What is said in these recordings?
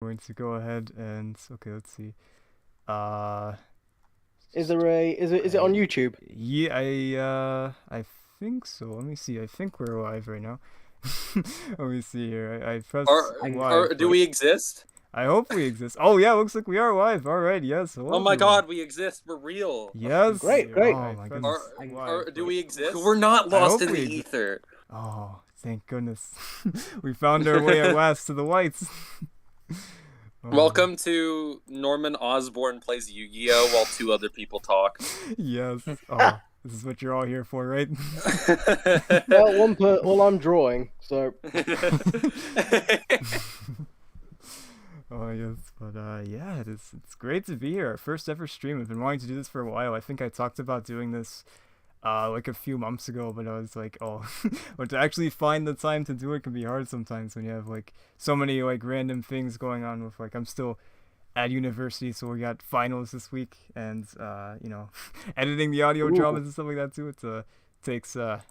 going to go ahead and okay, let's see. Uh, Is it on I YouTube? yeah, I think so. Let me see. I think we're live right now. Let me see here. I press live, Do but we exist? I hope we exist. Oh yeah, looks like we are live. All right, yes. Oh Hello my everyone. God, we exist. We're real. Yes. Great, great. Oh my goodness. Live, Do but we exist? We're not I lost hope in the we exist. ether. Oh, thank goodness. We found our way at last to the lights. Welcome to Norman Osborn plays Yu-Gi-Oh while two other people talk. Yes. Oh, this is what you're all here for, right? Well, I'm drawing, so Oh yes, but yeah, it's great to be here. Our first ever stream. I've been wanting to do this for a while. I think I talked about doing this like a few months ago, but I was like, oh, but to actually find the time to do it can be hard sometimes when you have like so many like random things going on with like I'm still at university, so we got finals this week, and editing the audio ooh, dramas and stuff like that too. Takes a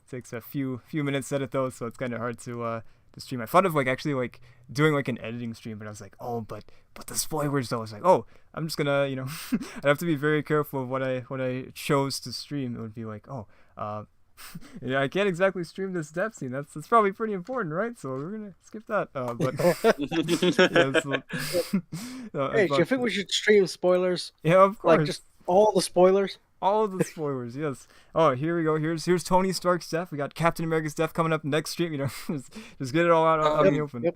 few minutes to edit those, so it's kind of hard to stream. I thought of like actually like doing like an editing stream, but I was like, oh, but the spoilers though. I was like, oh, I'm just gonna I'd have to be very careful of what I chose to stream. It would be like, oh, yeah, I can't exactly stream this death scene. That's probably pretty important, right? So we're gonna skip that. But yeah, so, hey, do you but think we should stream spoilers? yeah, of Like course. just all the spoilers? All of the spoilers, yes. Oh, here we go. Here's Tony Stark's death. We got Captain America's death coming up next stream. Just get it all out in the um, open. Yep.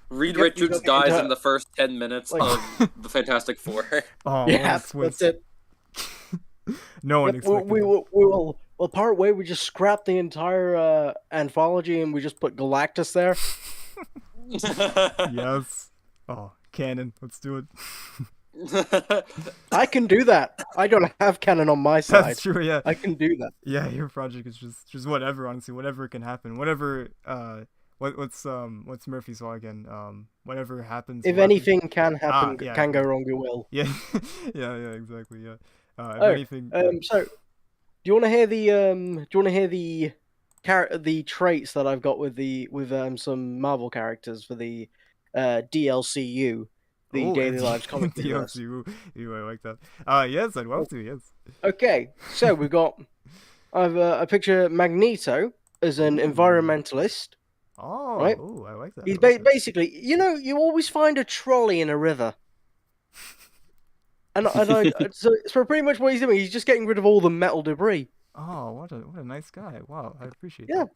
Reed Yep, you Richards got the dies entire in the first 10 minutes like of the Fantastic Four. Oh, what a yeah, that's twist! it. No one Yep, we, expected we that. will we will we'll part way. We just scrap the entire anthology and we just put Galactus there. Yes. Oh, canon. Let's do it. I can do that. I don't have canon on my side. That's true. Yeah. I can do that. Yeah. Your project is just whatever. Honestly, whatever can happen. Whatever. What's Murphy's law again? Whatever happens. If Will happen. anything can happen, Yeah. can go wrong, it will. Yeah. Yeah. Exactly. Yeah. If Oh, anything. Yeah. so do you want to hear the traits that I've got with some Marvel characters for the DLCU, the Oh, Daily Lives comic universe? DLC. Ooh, I like that. Yes, I'd love to. Yes. Okay, so I've a picture Magneto as an Ooh. environmentalist, Oh, right? ooh, I like that. He's I like that. basically, you always find a trolley in a river. So pretty much what he's doing, he's just getting rid of all the metal debris. Oh, what a nice guy. Wow, I appreciate Yeah, that.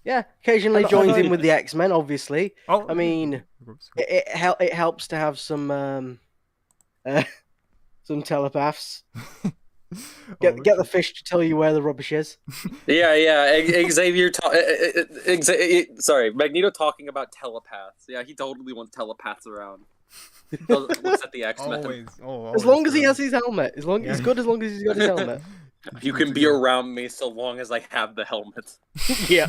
yeah. Occasionally joins in with the X-Men, obviously. Oh, I mean, of course. it helps to have uh, some telepaths. Oh, Get the fish to tell you where the rubbish is. yeah. Sorry, Magneto talking about telepaths. Yeah, he totally wants telepaths around. Looks at the X-Men. always. Oh, As always long as he around. has his helmet, Yeah. he's good as long as he's got his helmet. You can be around me so long as I have the helmet. Yeah,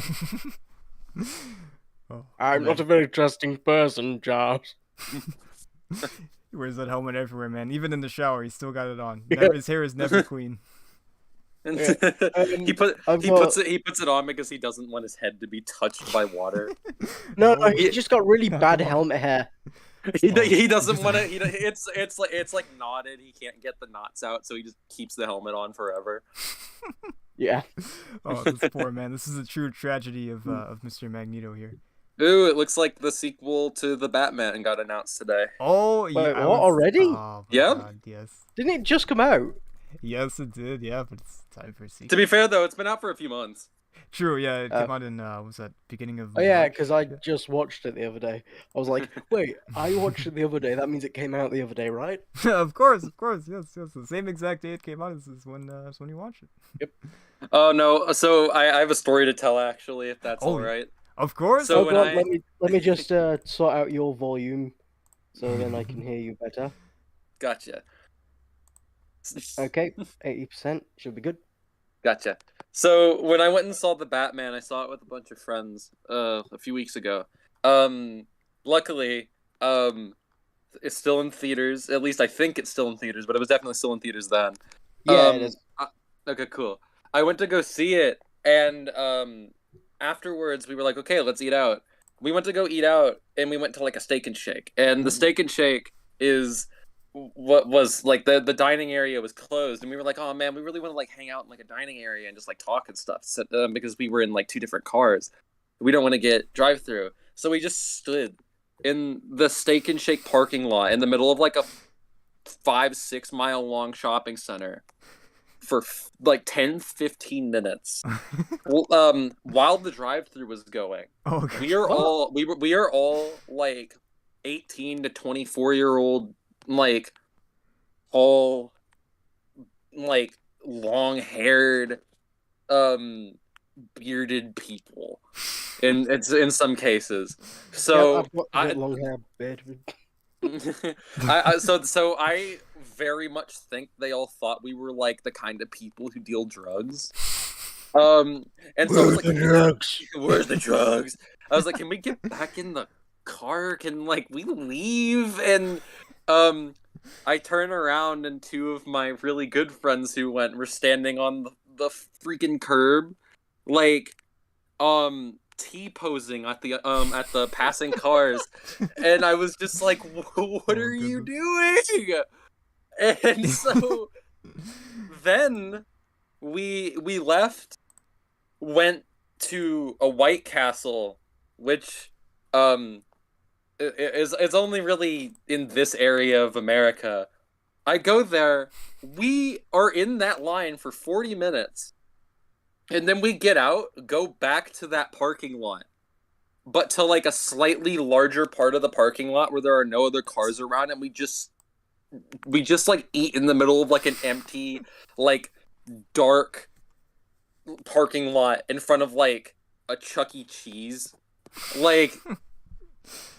Oh, I'm yeah. not a very trusting person, Charles. He wears that helmet everywhere, man. Even in the shower, he's still got it on. Yeah. His hair is never clean. Yeah. he puts it on because he doesn't want his head to be touched by water. No, Oh, he's just got really bad helmet hair. He doesn't want to. It's like knotted. He can't get the knots out, so he just keeps the helmet on forever. Yeah. Oh, this poor man. This is a true tragedy of Mr. Magneto here. Ooh, it looks like the sequel to the Batman got announced today. Oh, Wait, yeah. what, already? Oh, my Yep. God, yes. Didn't it just come out? Yes, it did. Yeah, but it's time for a sequel. To be fair, though, it's been out for a few months. True, yeah, it came out in was that beginning of Oh yeah, March? because I just watched it the other day. I was like, wait, I watched it the other day. That means it came out the other day, right? Of course, yes. The same exact day it came out is when you watch it. Oh no! So I have a story to tell, actually, if that's Oh, all right. Of course. So Oh when God, I- let me just sort out your volume, so then I can hear you better. Gotcha. Okay, 80% should be good. Gotcha. So when I went and saw the Batman, I saw it with a bunch of friends a few weeks ago. Luckily, it's still in theaters. At least I think it's still in theaters, but it was definitely still in theaters then. Yeah, it is. Okay, cool. I went to go see it, and afterwards we were like, okay, let's eat out. we went to go eat out, and we went to like a Steak and Shake, and the Steak and Shake is what was like the dining area was closed, and we were like, oh man, we really want to like hang out in like a dining area and just like talk and stuff, so, because we were in like 2 different cars. We don't want to get drive through, so we just stood in the Steak and Shake parking lot in the middle of like a 5-6 mile long shopping center for like 10-15 minutes while the drive-through was going. Oh, We are all like 18 to 24-year-old, like all like long-haired bearded people in some cases. So I've got a bit long hair, beard. so I very much think they all thought we were like the kind of people who deal drugs. And so I was like, where's the drugs? I was like, can we get back in the car? Can like we leave? And I turn around and 2 of my really good friends who were standing on the freaking curb, like T-posing at the passing cars, and I was just like, what are you doing? And so then we left, went to a White Castle, which is only really in this area of America. I go there, we are in that line for 40 minutes. And then we get out, go back to that parking lot, but to like a slightly larger part of the parking lot where there are no other cars around, and we just like eat in the middle of like an empty, like dark parking lot in front of like a Chuck E. Cheese, like,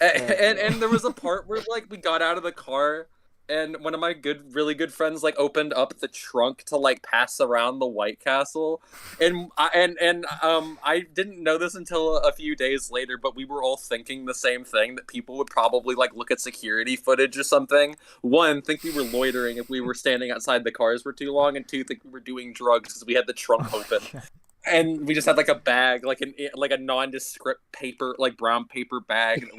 and there was a part where like we got out of the car. And one of my really good friends like opened up the trunk to like pass around the White Castle, and I didn't know this until a few days later, but we were all thinking the same thing, that people would probably like look at security footage or something. 1, think we were loitering if we were standing outside the cars for too long, and 2, think we were doing drugs because we had the trunk open. And we just had like a bag, like a nondescript paper, like brown paper bag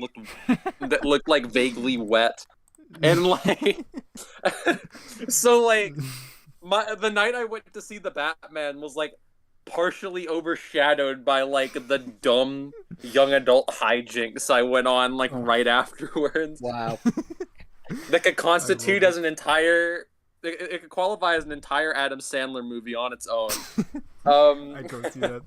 that looked like vaguely wet. And like, so like, the night I went to see the Batman was like partially overshadowed by like the dumb young adult hijinks I went on like right afterwards. Wow. That could constitute as an entire, it could qualify as an entire Adam Sandler movie on its own. I go see that.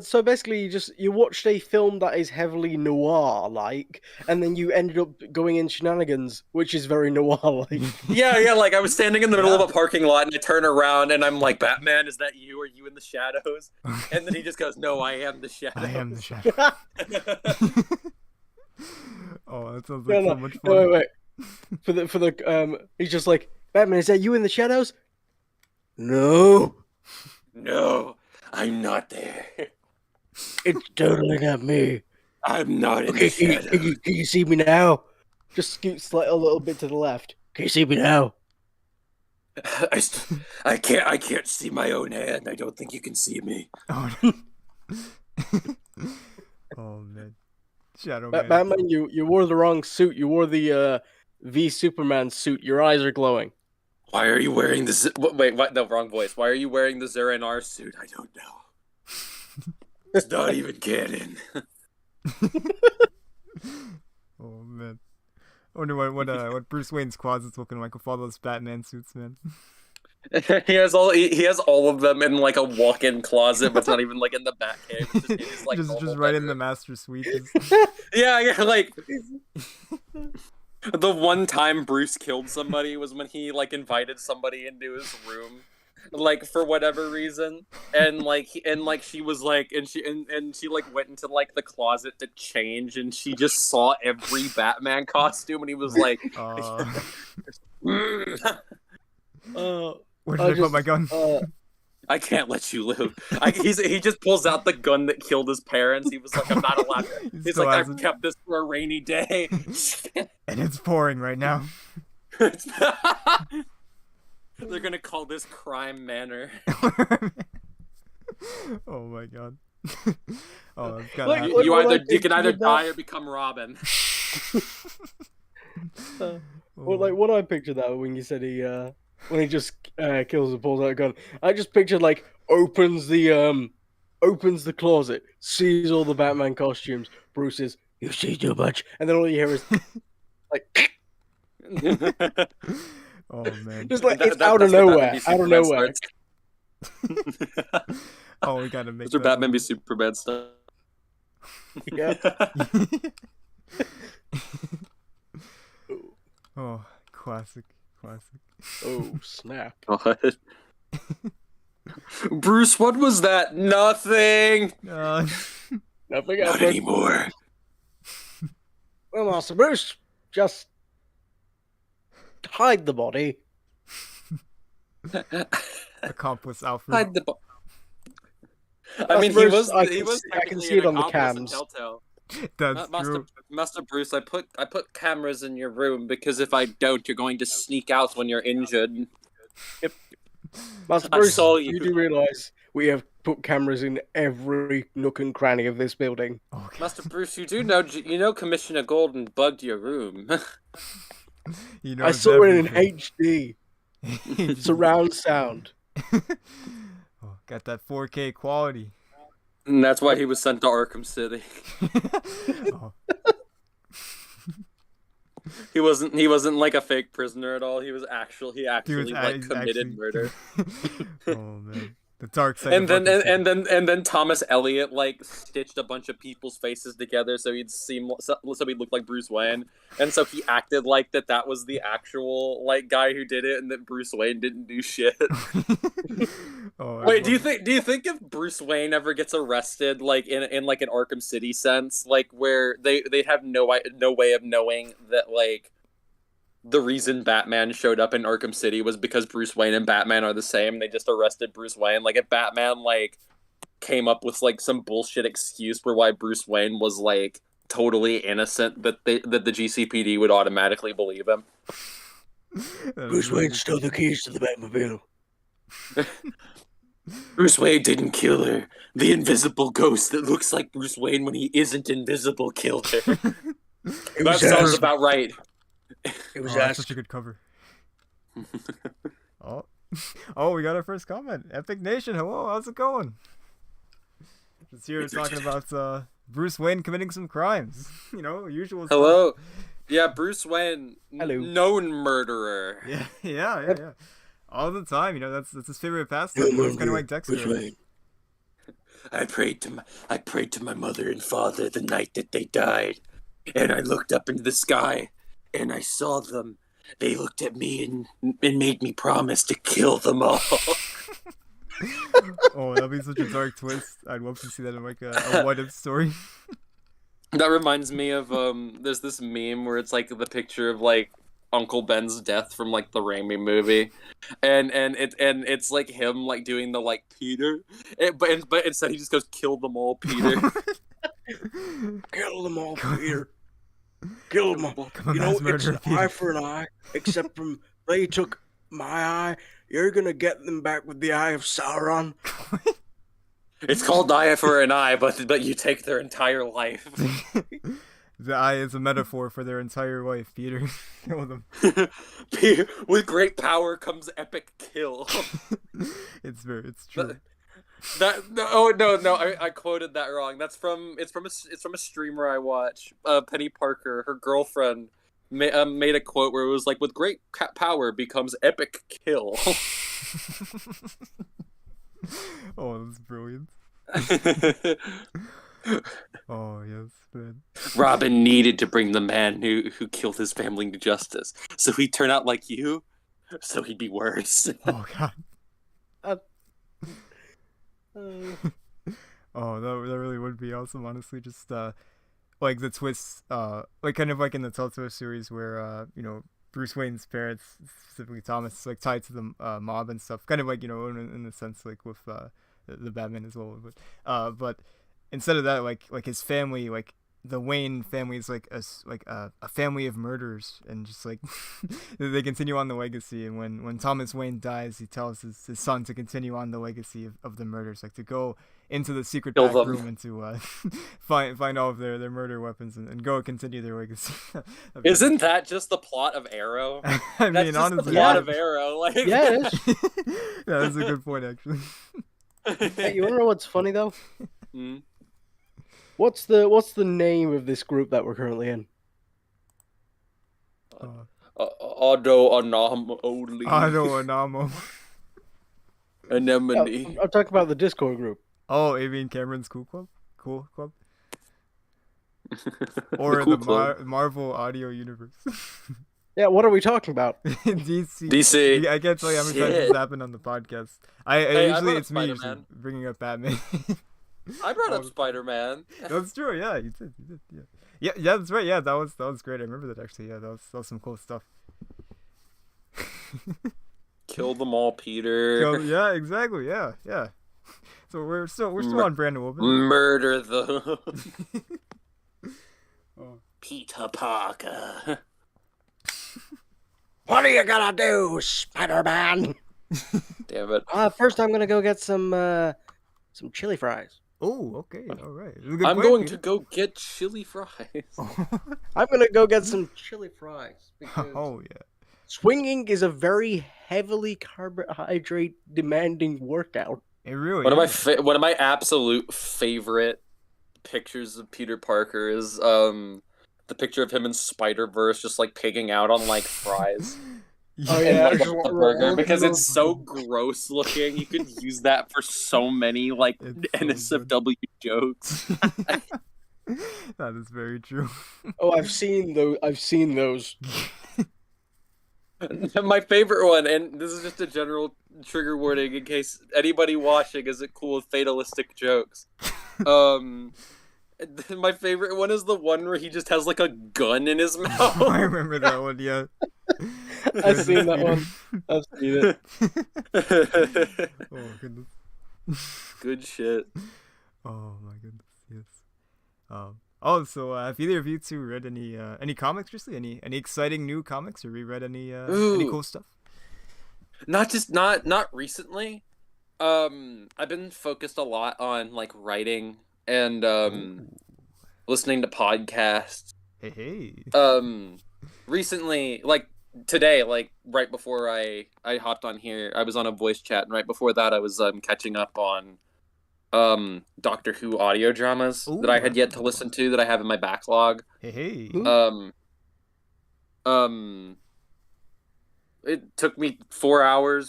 So basically, you watched a film that is heavily noir-like, and then you ended up going in shenanigans, which is very noir-like. Yeah, like I was standing in the middle of a parking lot, and I turn around, and I'm like, Batman, is that you? Are you in the shadows? And then he just goes, no, I am the shadow. I am the shadow. Oh, that sounds like so much fun. Wait. For the he's just like, Batman, is that you in the shadows? No. No, I'm not there. It's totally not me. I'm not in the shadows. Can you see me now? Just scoot a little bit to the left. Can you see me now? I can't see my own hand. I don't think you can see me. Oh, no. Oh man. Shadow Man. Batman, you wore the wrong suit. You wore the V Superman suit. Your eyes are glowing. Why are you wearing this? Wait, what? No, wrong voice. Why are you wearing the Zeranar suit? I don't know. It's not even canon. Oh man. I wonder what Bruce Wayne's closet's looking like with all those Batman suits, man. He has all of them in like a walk-in closet, but it's not even like in the Batcave. It's just in his, like, just right in the master suite. Yeah, like the one time Bruce killed somebody was when he like invited somebody into his room, like for whatever reason, and she was like, and she like went into like the closet to change, and she just saw every Batman costume, and he was like, where did I put my gun? I can't let you live. He just pulls out the gun that killed his parents. He was like, I'm not allowed to. He's like, I've kept this for a rainy day. And it's pouring right now. They're gonna call this Crime Manor. Oh my god. Oh, it's gotta Like, happen. You what I either you can picture either with that- die or become Robin. Well, Oh. like what I pictured that when you said when he just kills and pulls out a gun, I just pictured like opens the closet, sees all the Batman costumes. Bruce is, "You see too much," and then all you hear is like Oh man. just like it's That- out of that's where Batman nowhere, v out of Superman nowhere. starts. Oh, we gotta make That's where that Batman v one. Superman stuff. Yeah. Oh, classic. Oh snap! God. Bruce, what was that? Nothing. Nothing Not happened. anymore. Well, Master Bruce, just hide the body. Accomplice Alfred. Hide the. I mean, suppose I he can was see- I can technically see an it on the accomplice in cams. Telltale. That's Master true. Master Bruce, I put cameras in your room because if I don't, you're going to sneak out when you're injured. Master I Bruce, saw you you. do realize we have put cameras in every nook and cranny of this building. Okay. Master Bruce, you know Commissioner Golden bugged your room. He I knows saw it in everything. HD, surround sound. Oh, got that 4K quality. And that's why he was sent to Arkham City. Oh, He wasn't like a fake prisoner at all. He actually like he's committed actually- murder. Oh man, the dark side. And of then Arkham City. and then Thomas Elliot like stitched a bunch of people's faces together so he'd look like Bruce Wayne, and so he acted like that was the actual like guy who did it, and that Bruce Wayne didn't do shit. Oh, I Wait, do you love- think if Bruce Wayne ever gets arrested, like in like an Arkham City sense, like where they have no way of knowing that like the reason Batman showed up in Arkham City was because Bruce Wayne and Batman are the same. They just arrested Bruce Wayne. Like if Batman like came up with like some bullshit excuse for why Bruce Wayne was like totally innocent, that the GCPD would automatically believe him. that Bruce is Wayne really stole the keys to the Batmobile. Bruce Wayne didn't kill her. The invisible ghost that looks like Bruce Wayne when he isn't invisible killed her. It That was sounds asked. about right. It was Oh, that's asked. such a good cover. Oh, oh, we got our first comment. Epic Nation, hello, how's it going? Just here talking about Bruce Wayne committing some crimes. You know, usual stuff. Hello. Yeah, Bruce Wayne, Hello. known murderer. Yeah. All the time, you know, that's his favorite pastime. It's kind of like Dexter. I prayed to my mother and father the night that they died, and I looked up into the sky, and I saw them. They looked at me and made me promise to kill them all. Oh, that'd be such a dark twist. I'd love to see that in like a what if story. That reminds me of there's this meme where it's like the picture of like Uncle Ben's death from like the Raimi movie, and it's like him like doing the like Peter, but instead he just goes kill them all, Peter. Kill them all, Peter. Kill them all. Come on, You know, mass it's murderer, an Peter. eye for an eye, except from they took my eye. You're gonna get them back with the eye of Sauron. It's called eye for an eye, but you take their entire life. The eye is a metaphor for their entire life, Peter. Kill them. With great power comes epic kill. It's true. I quoted that wrong. It's from a streamer I watch. Penny Parker, her girlfriend, made a quote where it was like, "With great power becomes epic kill." Oh, that's brilliant. Oh yes, man. Robin needed to bring the man who killed his family to justice, so he'd turn out like you, so he'd be worse. Oh god. Uh, Oh, that really would be awesome. Honestly, just like the twist, like kind of like in the Telltale series where you know, Bruce Wayne's parents, specifically Thomas, is like tied to the mob and stuff. Kind of like, you know, in a sense like with the Batman as well. But instead of that, like his family, like the Wayne family is like a family of murderers, and just like they continue on the legacy. And when Thomas Wayne dies, he tells his son to continue on the legacy of the murders, like to go into the secret Kill back them. room and to find all of their murder weapons and go continue their legacy. Isn't that just the plot of Arrow? I That's mean, just honestly, the plot yeah. of Arrow. Like, Yeah, it is. yeah, that's a good point actually. Hey, you wanna know what's funny though? Hmm? What's the name of this group that we're currently in? Auto Anomaly. Anomaly. Anemone. I'm talking about the Discord group. Oh, you mean Cameron's Cool Club? Cool Club? The Or Cool the Club. Marvel Audio Universe? Yeah, what are we talking about? DC. DC. I can't tell you how many times Shit. this happened on the podcast. Hey, I Usually brought up it's me usually Spider-Man. bringing up Batman. I brought all up the- Spider-Man. That's true. Yeah, you did. Yeah, that's right. Yeah, that was great. I remember that actually. Yeah, that was some cool stuff. Kill them all, Peter. Yeah, exactly. Yeah. So we're still on brand a little bit. Murder them. Oh. Peter Parker. What are you gonna do, Spider-Man? Damn it. First I'm gonna go get some chili fries. Oh, okay. All right. It's a good I'm plan, going Peter. to go get chili fries. I'm gonna go get some chili fries because Oh yeah. swinging is a very heavily carbohydrate demanding workburst. It really One of my is. one of my absolute favorite pictures of Peter Parker is the picture of him in Spider-Verse just like pigging out on like fries. Oh, And yeah. like the burger because it's so gross looking. You could use that for so many like It's so good. NSFW jokes. That is very true. Oh, I've seen those. My favorite one, and this is just a general trigger warning in case anybody watching isn't cool with fatalistic jokes. My favorite one is the one where he just has like a gun in his mouth. I remember that one. Yeah. I've seen that one. I've seen it. Oh goodness. Good shit. Oh my goodness. Yes. Oh, so have either of you two read any comics recently? Any exciting new comics or reread any Ooh. cool stuff? Not recently. I've been focused a lot on like writing and listening to podcasts. Hey. Recently, like today, like right before I hopped on here, I was on a voice chat, and right before that, I was catching up on Doctor Who audio dramas that I had yet to listen to that I have in my backlog. Hey. It took me 4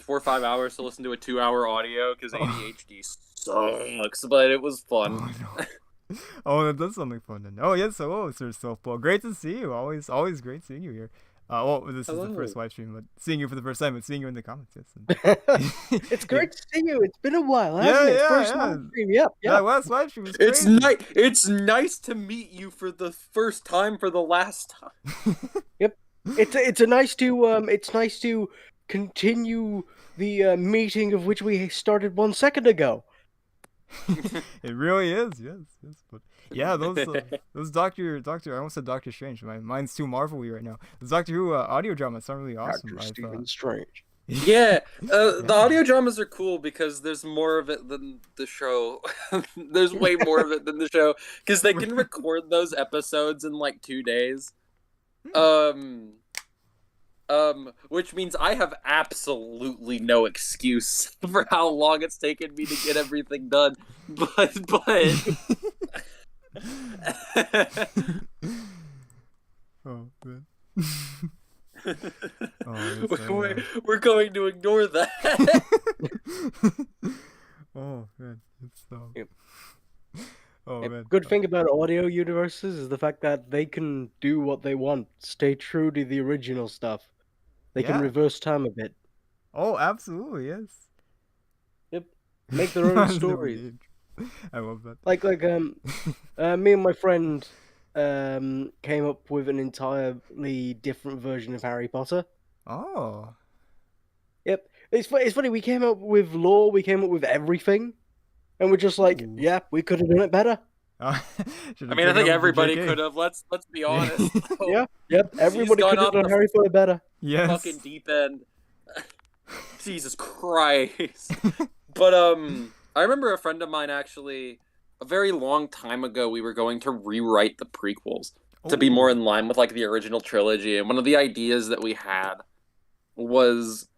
or 5 hours to listen to a 2-hour audio because ADHD sucks, but it was fun. Oh, no. Oh, that does sound like fun then. Oh yes, hello, Sir Softball. Great to see you. Always great seeing you here. Well, this is the first live stream, but seeing you for the first time, but seeing you in the comments, yes. And, It's great to see you. It's been a while, Yeah, hasn't it? yeah, First yeah. live stream. Yep. that last live stream was It's crazy. nice. It's nice to meet you for the first time for the last time. It's nice to continue the meeting of which we started 1 second ago. It really is, yes. But yeah, those Doctor I almost said Doctor Strange. Mine's too Marvel-y right now. Those Doctor Who audio dramas sound really awesome. Dr. Stephen Strange. Yeah, the audio dramas are cool because there's more of it than the show. There's way more of it than the show because they can record those episodes in like 2 days. Which means I have absolutely no excuse for how long it's taken me to get everything done. But Oh man. Oh, that's so, we're going to ignore that. Oh man, it's so. Yep. Oh A man. good thing about audio universes is the fact that they can do what they want, stay true to the original stuff. They can Yeah. reverse time a bit, Oh, absolutely, yes. make their own stories. I love that. Like me and my friend came up with an entirely different version of Harry Potter. Oh. Yep, it's funny. We came up with lore, we came up with everything, and we're just like, Ooh. yeah, we could have done it better. I mean, I think everybody could have. Let's be honest. Yeah, yep, everybody gone could have off done the Harry Potter better. Yes. Fucking deep end. Jesus Christ. But I remember a friend of mine actually, a very long time ago, we were going to rewrite the prequels to be more Oh. in line with like the original trilogy, and one of the ideas that we had was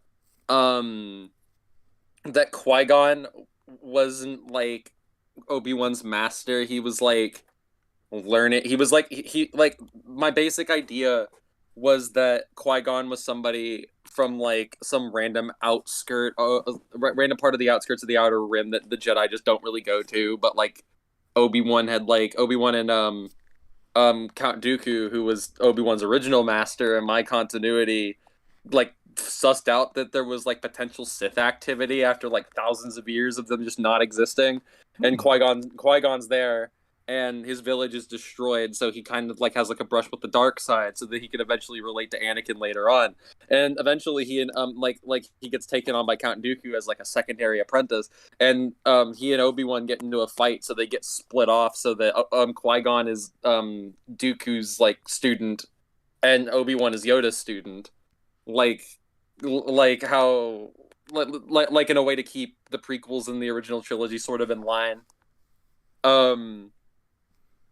um that Qui-Gon wasn't like Obi-Wan's master. He was like learning. He was like he like my basic idea was that Qui-Gon was somebody from like some random random part of the outskirts of the Outer Rim that the Jedi just don't really go to, but like Obi-Wan and Count Dooku, who was Obi-Wan's original master in my continuity, like sussed out that there was like potential Sith activity after like thousands of years of them just not existing, and Hmm. Qui-Gon's there, and his village is destroyed, so he kind of like has like a brush with the dark side, so that he can eventually relate to Anakin later on, and eventually he and like he gets taken on by Count Dooku as like a secondary apprentice, and he and Obi-Wan get into a fight, so they get split off, so that Qui-Gon is Dooku's like student, and Obi-Wan is Yoda's student, like how like in a way to keep the prequels and the original trilogy sort of in line. Um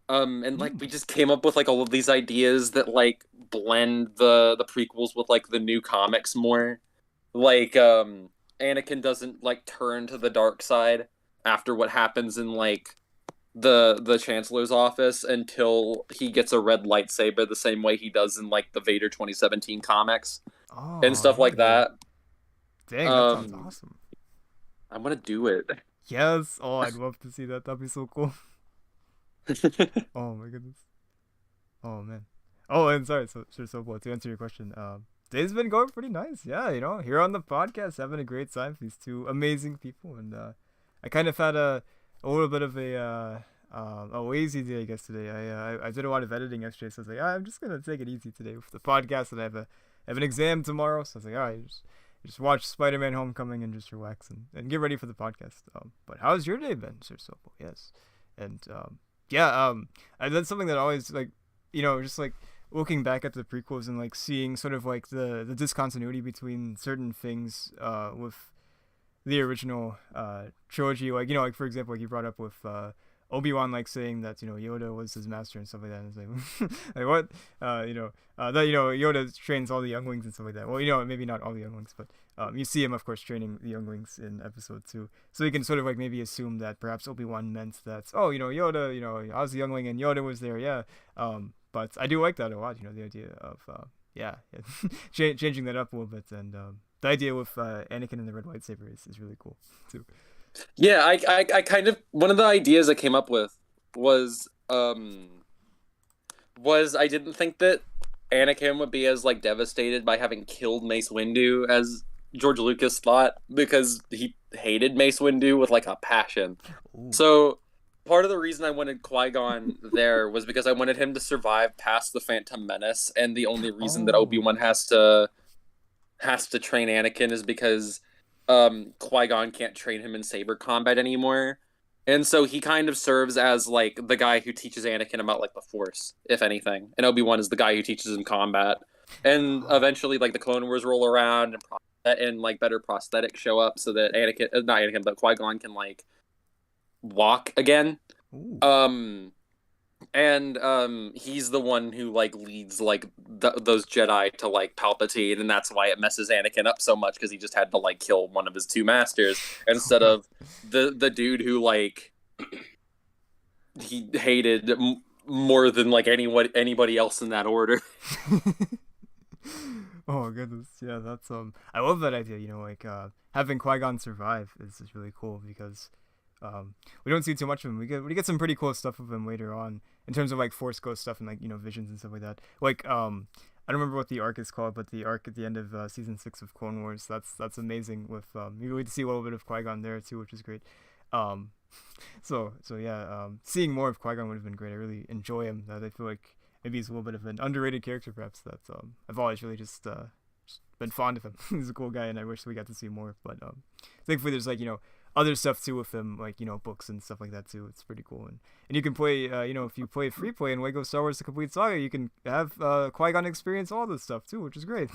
and like we just came up with like all of these ideas that like blend the prequels with like the new comics more. Like Anakin doesn't like turn to the dark side after what happens in like the chancellor's office until he gets a red lightsaber the same way he does in like the Vader 2017 comics and Oh, stuff hell like yeah. that. Dang, that sounds Um awesome. I'm gonna do it. Yes. Oh, I'd love to see that. That'd be so cool. Oh my goodness. Oh man. Oh, and sorry, so well, to answer your question, day's been going pretty nice. Yeah, here on the podcast, having a great time with these two amazing people, and I kind of had a little bit of a lazy day, I guess today. I did a lot of editing yesterday, so I was like, I'm just gonna take it easy today with the podcast, and I have an exam tomorrow, so I was like, all right, just watch Spider-Man: Homecoming and just relax and get ready for the podcast. But how's your day been, Sir Sopo? Yes, and yeah, and that's something that always like, just like looking back at the prequels and like seeing sort of like the discontinuity between certain things with the original trilogy, like like for example, like you brought up with Obi-Wan like saying that Yoda was his master and stuff like that, and it's like like what that Yoda trains all the younglings and stuff like that. Well, maybe not all the younglings, but you see him of course training the younglings in episode 2, so you can sort of like maybe assume that perhaps Obi-Wan meant that, oh, Yoda, I was a youngling and Yoda was there, yeah. But I do like that a lot, the idea of yeah, changing that up a little bit, and the idea with Anakin and the red lightsaber is really cool too. Yeah, I kind of one of the ideas I came up with was I didn't think that Anakin would be as like devastated by having killed Mace Windu as George Lucas thought, because he hated Mace Windu with like a passion. Ooh. So part of the reason I wanted Qui-Gon there was because I wanted him to survive past the Phantom Menace, and the only reason that Oh. Obi-Wan has to train Anakin is because Qui-Gon can't train him in saber combat anymore. And so he kind of serves as like the guy who teaches Anakin about like the Force, if anything. And Obi-Wan is the guy who teaches him combat. And Oh. eventually like the Clone Wars roll around and like better prosthetics show up so that not Anakin, but Qui-Gon can like walk again. Ooh. And he's the one who like leads like those Jedi to like Palpatine, and that's why it messes Anakin up so much, because he just had to like kill one of his two masters instead of the dude who like he hated more than like anybody else in that order. Oh goodness, yeah, that's I love that idea. Like having Qui-Gon survive is really cool, because we don't see too much of him. We get some pretty cool stuff of him later on in terms of like Force Ghost stuff and like visions and stuff like that. Like I don't remember what the arc is called, but the arc at the end of season 6 of Clone Wars, that's amazing. With you really see a little bit of Qui-Gon there too, which is great. Um, so yeah, seeing more of Qui-Gon would have been great. I really enjoy him. That I feel like maybe he's a little bit of an underrated character, perhaps. That I've always really just been fond of him. He's a cool guy, and I wish we got to see more. But thankfully, there's like other stuff too with him, like books and stuff like that too. It's pretty cool, and you can play if you play free play in Lego Star Wars: The Complete Saga, you can have Qui-Gon experience all this stuff too, which is great.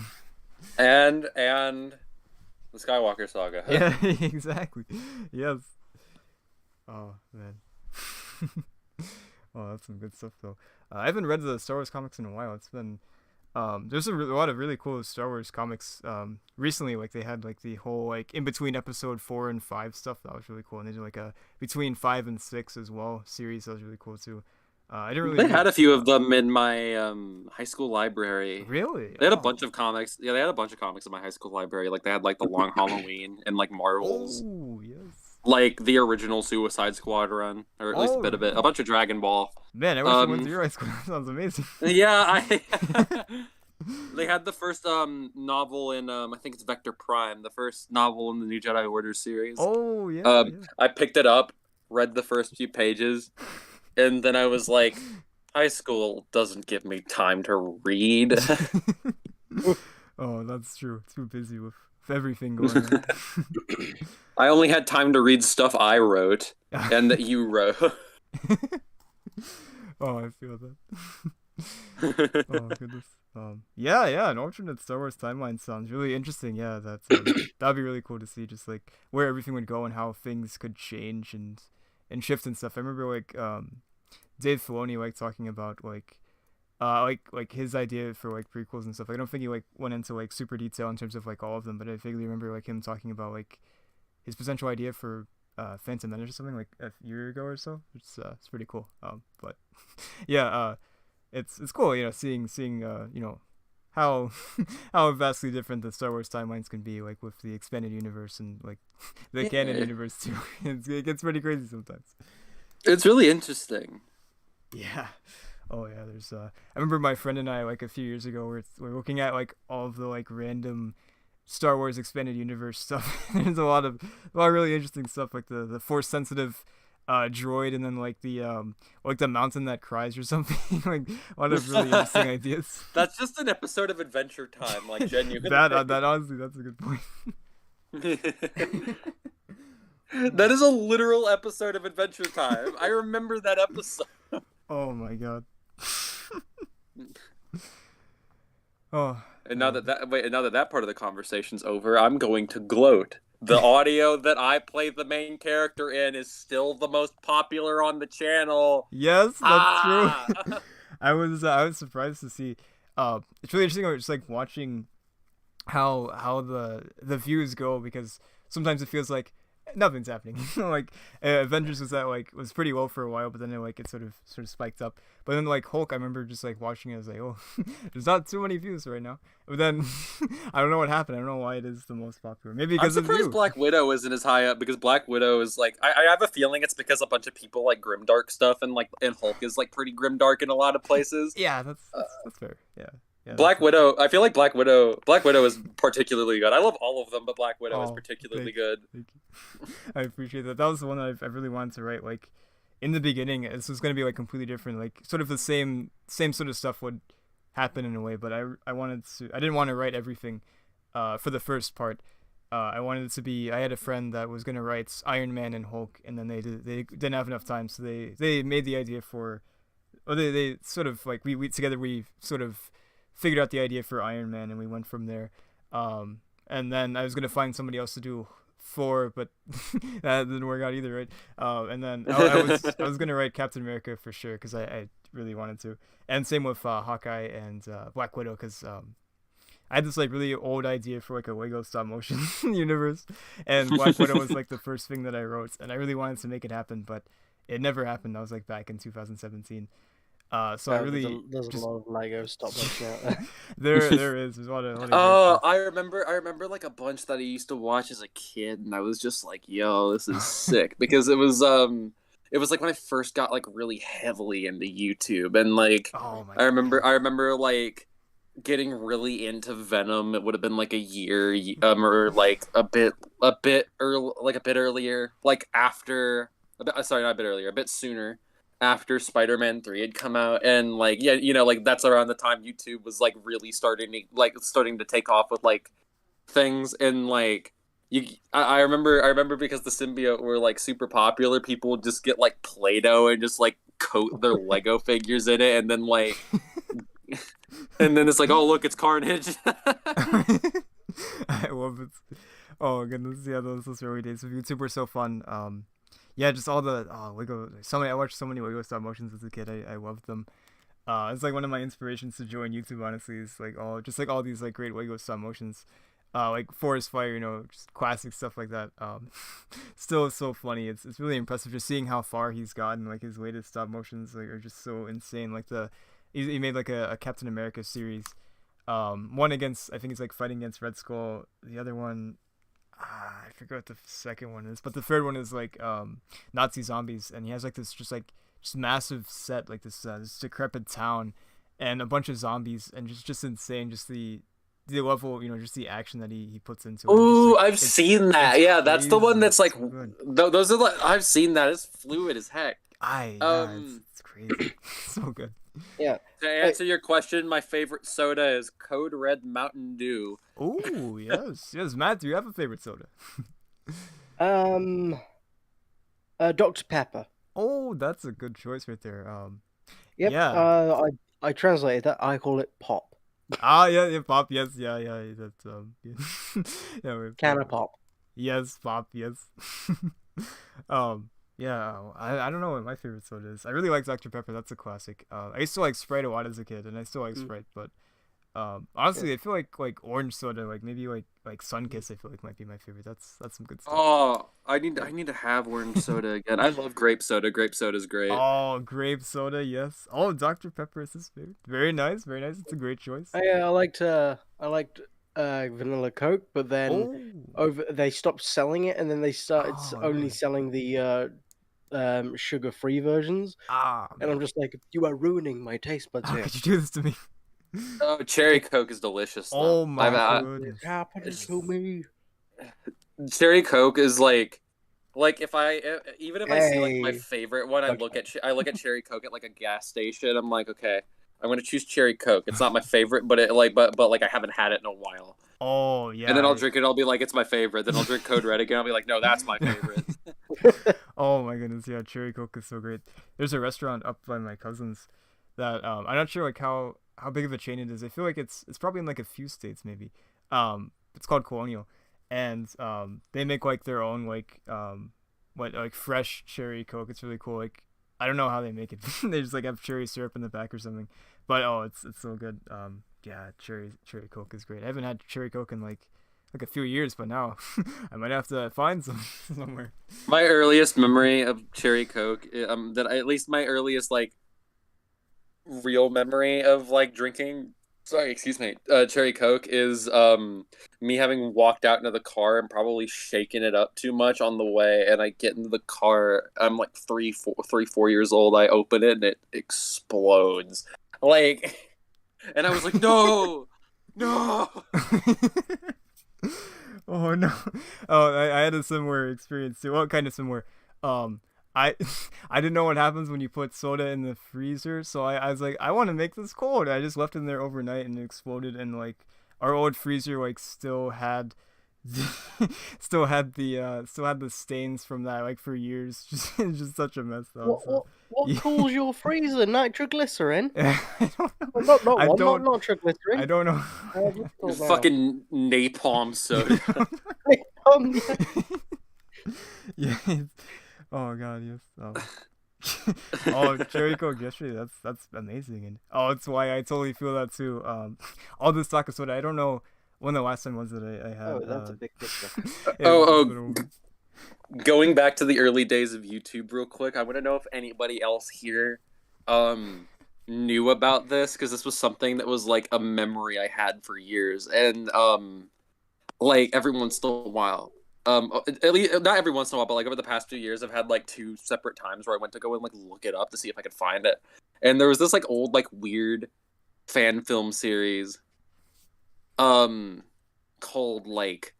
and the Skywalker saga. Yeah, exactly. Yes. Oh man. Oh, that's some good stuff though. I haven't read the Star Wars comics in a while. It's been there's a lot of really cool Star Wars comics recently. Like they had like the whole like in between episode 4 and 5 stuff that was really cool, and they did like a between 5 and 6 as well series that was really cool too. I didn't really They read. had a few of them in my high school library. Really? They had a Oh. bunch of comics. Yeah, they had a bunch of comics in my high school library. Like they had like the Long Halloween and like Marvels, Oh yes. like the original Suicide Squad run, or at least a Oh, bit of it. really? A bunch of Dragon Ball. Man, I wish I went Um, to your high school. That sounds amazing. Yeah, they had the first novel in I think it's Vector Prime, the first novel in the New Jedi Order series. Oh yeah. Um, I picked it up, read the first few pages, and then I was like, high school doesn't give me time to read. Oh, that's true. Too busy with everything going on. I only had time to read stuff I wrote and that you wrote. Oh, I feel that. Oh goodness. Yeah, an alternate Star Wars timeline sounds really interesting. Yeah, that's that'd be really cool to see, just like where everything would go and how things could change and shift and stuff. I remember like Dave Filoni like talking about like his idea for like prequels and stuff. I don't think he like went into like super detail in terms of like all of them, but I vaguely remember like him talking about like his potential idea for Phantom Menace or something like a year ago or so. It's pretty cool. But yeah, it's cool, you know, seeing you know how how vastly different the Star Wars timelines can be, like with the expanded universe and like the canon Yeah. universe too. It gets pretty crazy sometimes. It's really interesting. Yeah. Oh yeah. There's I remember my friend and I like a few years ago we're looking at like all of the like random Star Wars expanded universe stuff. There's a lot of really interesting stuff like the force sensitive droid, and then like the mountain that cries or something. Like a lot of really interesting ideas. That's just an episode of Adventure Time, like genuinely. That honestly, that's a good point. That is a literal episode of Adventure Time. I remember that episode. Oh my god. Oh. And now that that part of the conversation's over, I'm going to gloat. The audio that I play the main character in is still the most popular on the channel. Yes, that's true. Ah! I was surprised to see. It's really interesting. Just like watching how the views go, because sometimes it feels like nothing's happening. Like Avengers was pretty low for a while, but then it sort of spiked up. But then like Hulk, I remember just like watching it. I was like, oh, there's not too many views right now. But then I don't know what happened. I don't know why it is the most popular. Maybe because I'm of you. surprised Black Widow isn't as high up, because Black Widow is like I have a feeling it's because a bunch of people like grimdark stuff, and Hulk is like pretty grimdark in a lot of places. Yeah, that's fair. Yeah. Yeah, Black Widow, I feel like Black Widow is particularly good. I love all of them, but Black Widow is Oh, particularly thank- good. Thank you. I appreciate that. That was the one that I really wanted to write. Like in the beginning, this was going to be like completely different. Like sort of the same sort of stuff would happen in a way, but I didn't want to write everything for the first part. I wanted it to be. I had a friend that was going to write Iron Man and Hulk, and then they didn't have enough time, so they made the idea for, or they sort of like we together we sort of figured out the idea for Iron Man, and we went from there. And then I was gonna find somebody else to do Thor, but that didn't work out either, right? And then I was gonna write Captain America for sure, because I really wanted to, and same with Hawkeye and Black Widow, because I had this like really old idea for like a Lego stop motion universe, and Black Widow was like the first thing that I wrote, and I really wanted to make it happen, but it never happened. That was like back in 2017. So I really there's just a lot of Lego stop motion out there. there's a lot of great Oh, stuff. I remember like a bunch that I used to watch as a kid, and I was just like, "Yo, this is sick," because it was like when I first got like really heavily into YouTube, and like Oh my I remember like getting really into Venom. It would have been like a year, or like a bit earlier, like after sorry, not a bit earlier, a bit sooner, after Spider-Man 3 had come out, and like yeah, you know, like that's around the time YouTube was like really starting to take off with like things, and like I remember because the symbiote were like super popular, people would just get like Play-Doh and just like coat their Lego figures in it, and then like and then it's like, oh look, it's Carnage. I love it. Oh goodness, yeah, those early days of YouTube were so fun. Yeah, just all the Lego. So many. I watched so many Lego stop motions as a kid. I loved them. It's like one of my inspirations to join YouTube. Honestly, is like all these like great Lego stop motions. Like Forest Fire, just classic stuff like that. Still so funny. It's really impressive just seeing how far he's gotten. Like his latest stop motions like are just so insane. Like he made like a Captain America series. One against I think he's like fighting against Red Skull. The other one, I forget what the second one is, but the third one is like Nazi zombies, and he has like this just massive set like this decrepit town, and a bunch of zombies, and just insane. Just the level, just the action that he puts into it. Just Ooh, like I've seen that. it's Yeah, that's the one crazy. that's like So good. those are like I've seen that. It's fluid as heck. Yeah, it's Um, it's crazy. So good. Yeah. to answer your question, my favorite soda is Code Red Mountain Dew. Oh yes. Matt, do you have a favorite soda? Um. Dr. Pepper. Oh, that's a good choice right there. Yep. Yeah. I translated that. I call it pop. Yeah, pop. Yes, yeah. That's yeah. Yeah, wait, Can pop. of pop. Yes, pop. Yes. Yeah. I don't know what my favorite soda is. I really like Dr Pepper. That's a classic. I used to like Sprite a lot as a kid, and I still like Sprite, but honestly, I feel like orange soda, like maybe like Sunkiss, I feel like might be my favorite. That's some good stuff. Oh, I need to have orange soda again. I love grape soda. Grape soda's great. Oh, grape soda, yes. Oh, Dr Pepper is his favorite. Very nice, very nice. It's a great choice. I liked vanilla Coke, but then Oh, they stopped selling it, and then they started only really? selling the sugar-free versions, and I'm Man. just like, you are ruining my taste buds How here. could you do this to me? Oh, cherry Coke is delicious though. Oh my What goodness. is happening to me? Cherry Coke is like if even if I see like my Hey, favorite one, okay. I look at Cherry Coke at like a gas station. I'm like, okay, I'm gonna choose Cherry Coke. It's not my favorite, but it like but like I haven't had it in a while. Oh And yeah. then I'll drink it. I'll be like, it's my favorite. Then I'll drink Code Red again. I'll be like, no, that's my favorite. Oh my goodness, yeah, cherry Coke is so great. There's a restaurant up by my cousin's that I'm not sure like how big of a chain it is. I feel like it's probably in like a few states maybe. It's called Colonial, and they make like their own what like fresh cherry Coke. It's really cool. Like I don't know how they make it. They just like have cherry syrup in the back or something. But oh, it's so good. Yeah, cherry Coke is great. I haven't had cherry Coke in like a few years, but now I might have to find some somewhere. My earliest memory of Cherry Coke, at least my earliest like real memory of like drinking, sorry, excuse me, Cherry Coke is me having walked out into the car and probably shaken it up too much on the way, and I get into the car. I'm like 4 years old. I open it and it explodes, like, and I was like, no, no. Oh no. Oh, I had a similar experience too. Well, kind of similar. I I didn't know what happens when you put soda in the freezer, so I was like, I want to make this cold. I just left it in there overnight and it exploded, and like our old freezer like still had still had the stains from that like for years. Just such a mess though. So What yeah. cools your freezer? Nitroglycerin? I don't know. Well, not I one, not don't nitroglycerin. I don't know. What's it called now? Fucking napalm soda. Yeah. Yeah. Oh god, yes. Oh, cherry coke yesterday. That's amazing, and oh, that's why I totally feel that too. All this talk of soda. I don't know when the last time was that I had. Oh, that's a big picture. It's been a while. Going back to the early days of YouTube real quick, I want to know if anybody else here knew about this, because this was something that was like a memory I had for years, and like every once in a while, at least not every once in a while, but like over the past few years, I've had like two separate times where I went to go and like look it up to see if I could find it, and there was this like old like weird fan film series called like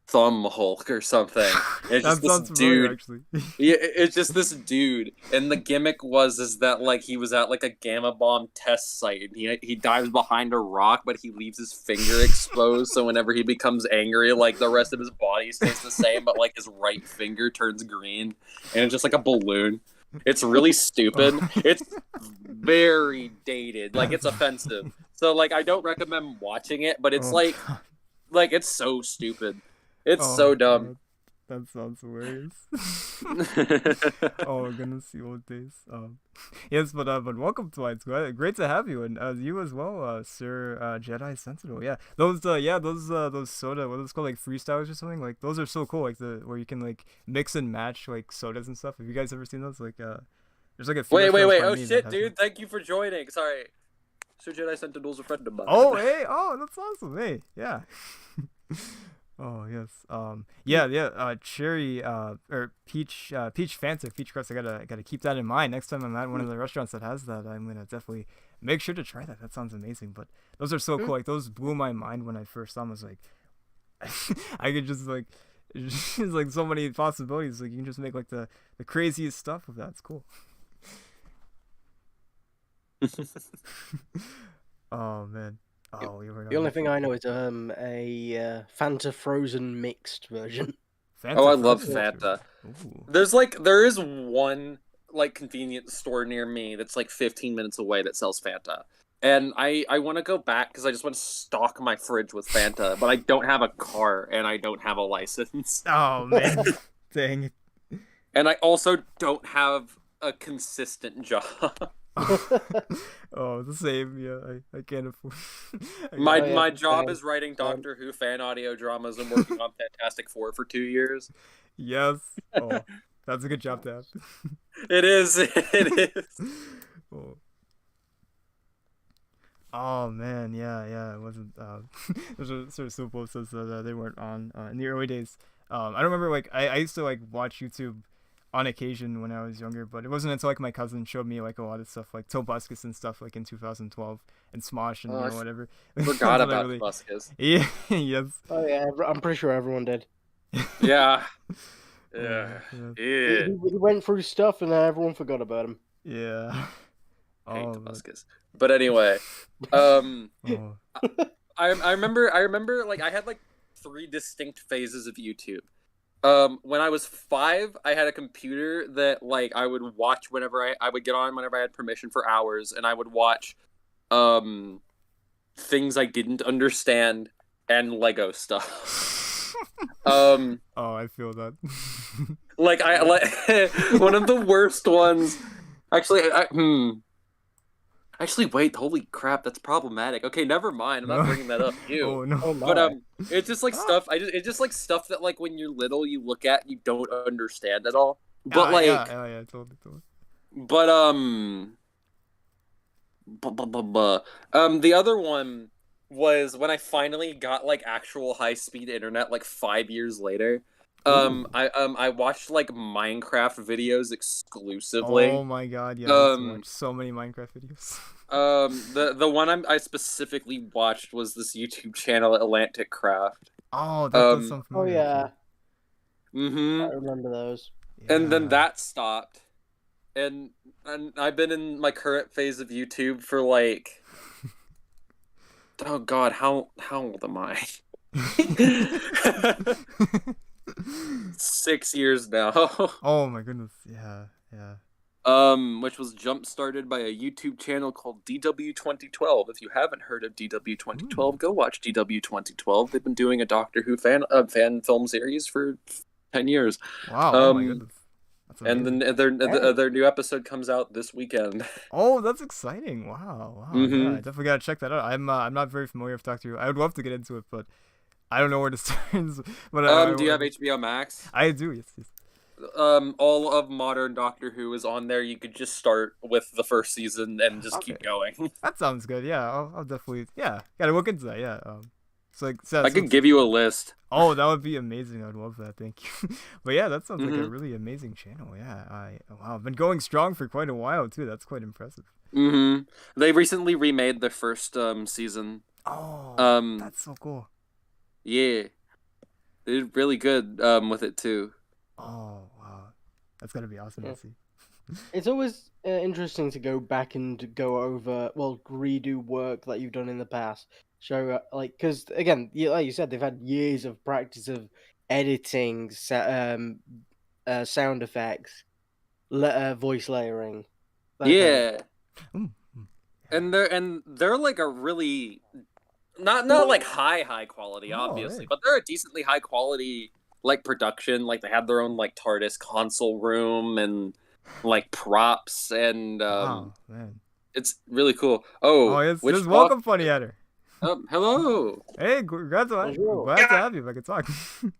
Thumb Hulk or something. It's That just this sounds familiar, dude. actually. Yeah, it's just this dude, and the gimmick was is that like he was at like a gamma bomb test site, and he dives behind a rock, but he leaves his finger exposed, so whenever he becomes angry, like the rest of his body stays the same, but like his right finger turns green, and it's just like a balloon. It's really stupid. It's very dated, like it's offensive. So like I don't recommend watching it, but it's Oh, God. like it's so stupid. It's Oh, so dumb. God. That sounds hilarious. Oh goodness, the old days. Yes, but welcome to White Squad. Great to have you, and you as well, Sir Jedi Sentinel. Yeah, those soda, what are those called, like freestyles or something? Like those are so cool. Like the where you can like mix and match like sodas and stuff. Have you guys ever seen those? Like there's like a few Wait. restaurants by Oh me that shit, has dude! them. Thank you for joining. Sorry, Sir Jedi Sentinel's a friend of mine. Oh hey, oh that's awesome. Hey, yeah. Oh yes. Yeah. Cherry or peach Fanta, peach crust. I gotta keep that in mind next time I'm at one of the restaurants that has that. I'm gonna definitely make sure to try that. That sounds amazing. But those are so cool. Like those blew my mind when I first saw them. I was like, I could just like, it's just like so many possibilities. Like you can just make like the craziest stuff with that. It's cool. Oh man. Oh, you were The only thing I know is a Fanta frozen mixed version. Fanta Oh, I love frozen Fanta. Ooh. There is one like convenience store near me that's like 15 minutes away that sells Fanta. And I want to go back because I just want to stock my fridge with Fanta, but I don't have a car and I don't have a license. Oh man. Dang it. And I also don't have a consistent job. Oh, the same. Yeah, I can't afford. My yeah, job same. is writing Doctor Who fan audio dramas and working on Fantastic Four for 2 years. Yes. Oh, that's a good job to have. It is. It is. Oh. Oh man, yeah. It wasn't. There's a sort of simple says that they weren't on in the early days. I don't remember like I used to like watch YouTube on occasion when I was younger, but it wasn't until like my cousin showed me like a lot of stuff like Tobuscus and stuff like in 2012 and Smosh and Oh, I whatever. Forgot That's when I about Buscus. Yeah. Yes. Oh yeah, I'm pretty sure everyone did. Yeah. Oh, Yeah. yeah. Yeah. He went through stuff and then everyone forgot about him. Yeah. I hate Oh, the man. Buscus. But anyway, um, Oh. I remember like I had like 3 distinct phases of YouTube. When I was 5, I had a computer that like I would watch whenever I would get on whenever I had permission for hours, and I would watch things I didn't understand and Lego stuff. Oh, I feel that. Like I like one of the worst ones. Actually, wait. Holy crap, that's problematic. Okay, never mind. I'm not bringing that up. You. Oh no. Oh my. But it's just like Ah. stuff. It's just like stuff that like when you're little, you look at, you don't understand at all. But like, yeah, totally. but the other one was when I finally got like actual high speed internet, like 5 years later. Ooh. I watched like Minecraft videos exclusively. Oh my god, yeah, I used to Um, watch so many Minecraft videos. the one I specifically watched was this YouTube channel, Atlantic Craft. Oh, that does sound Oh familiar. yeah, Mm-hmm. I remember those. And then Yeah. that stopped, and I've been in my current phase of YouTube for like, oh god, how old am I? 6 years now. Oh my goodness, yeah. Which was jump started by a YouTube channel called DW2012. If you haven't heard of DW2012, go watch DW2012. They've been doing a Doctor Who fan film series for 10 years. Wow, oh my goodness. That's And amazing. then their new episode comes out this weekend. Oh, that's exciting. Wow. Yeah, Mhm. I definitely gotta check that out. I'm not very familiar with Doctor Who. I would love to get into it, but I don't know where to start. But Do you have HBO Max? I do, yes. All of modern Doctor Who is on there. You could just start with the first season and just keep Okay. going. That sounds good. Yeah, I'll definitely. Yeah, gotta look into that. Yeah. So like, so, I could give you a list. Oh, that would be amazing. I'd love that. Thank you. But yeah, that sounds like a Mhm. really amazing channel. Yeah. Wow, I've been going strong for quite a while too. That's quite impressive. Mm-hmm. They recently remade their first season. Oh, that's so cool. Yeah, they did really good with it too. Oh, wow, that's gotta be awesome Yeah. to see. It's always interesting to go back and go over, well, redo work that you've done in the past. Show like, because again, like you said, they've had years of practice of editing, sound effects, voice layering. that kind of- Yeah, Mm, mm. and they're like a really not like high quality, Oh, obviously, hey. but they're a decently high quality like production. Like they have their own like TARDIS console room and like props and Wow, man. it's really cool. Oh, Oh, it's which just welcome, funny Hatter. hello. Hey, glad to Bonjour. glad to have you. If I can talk.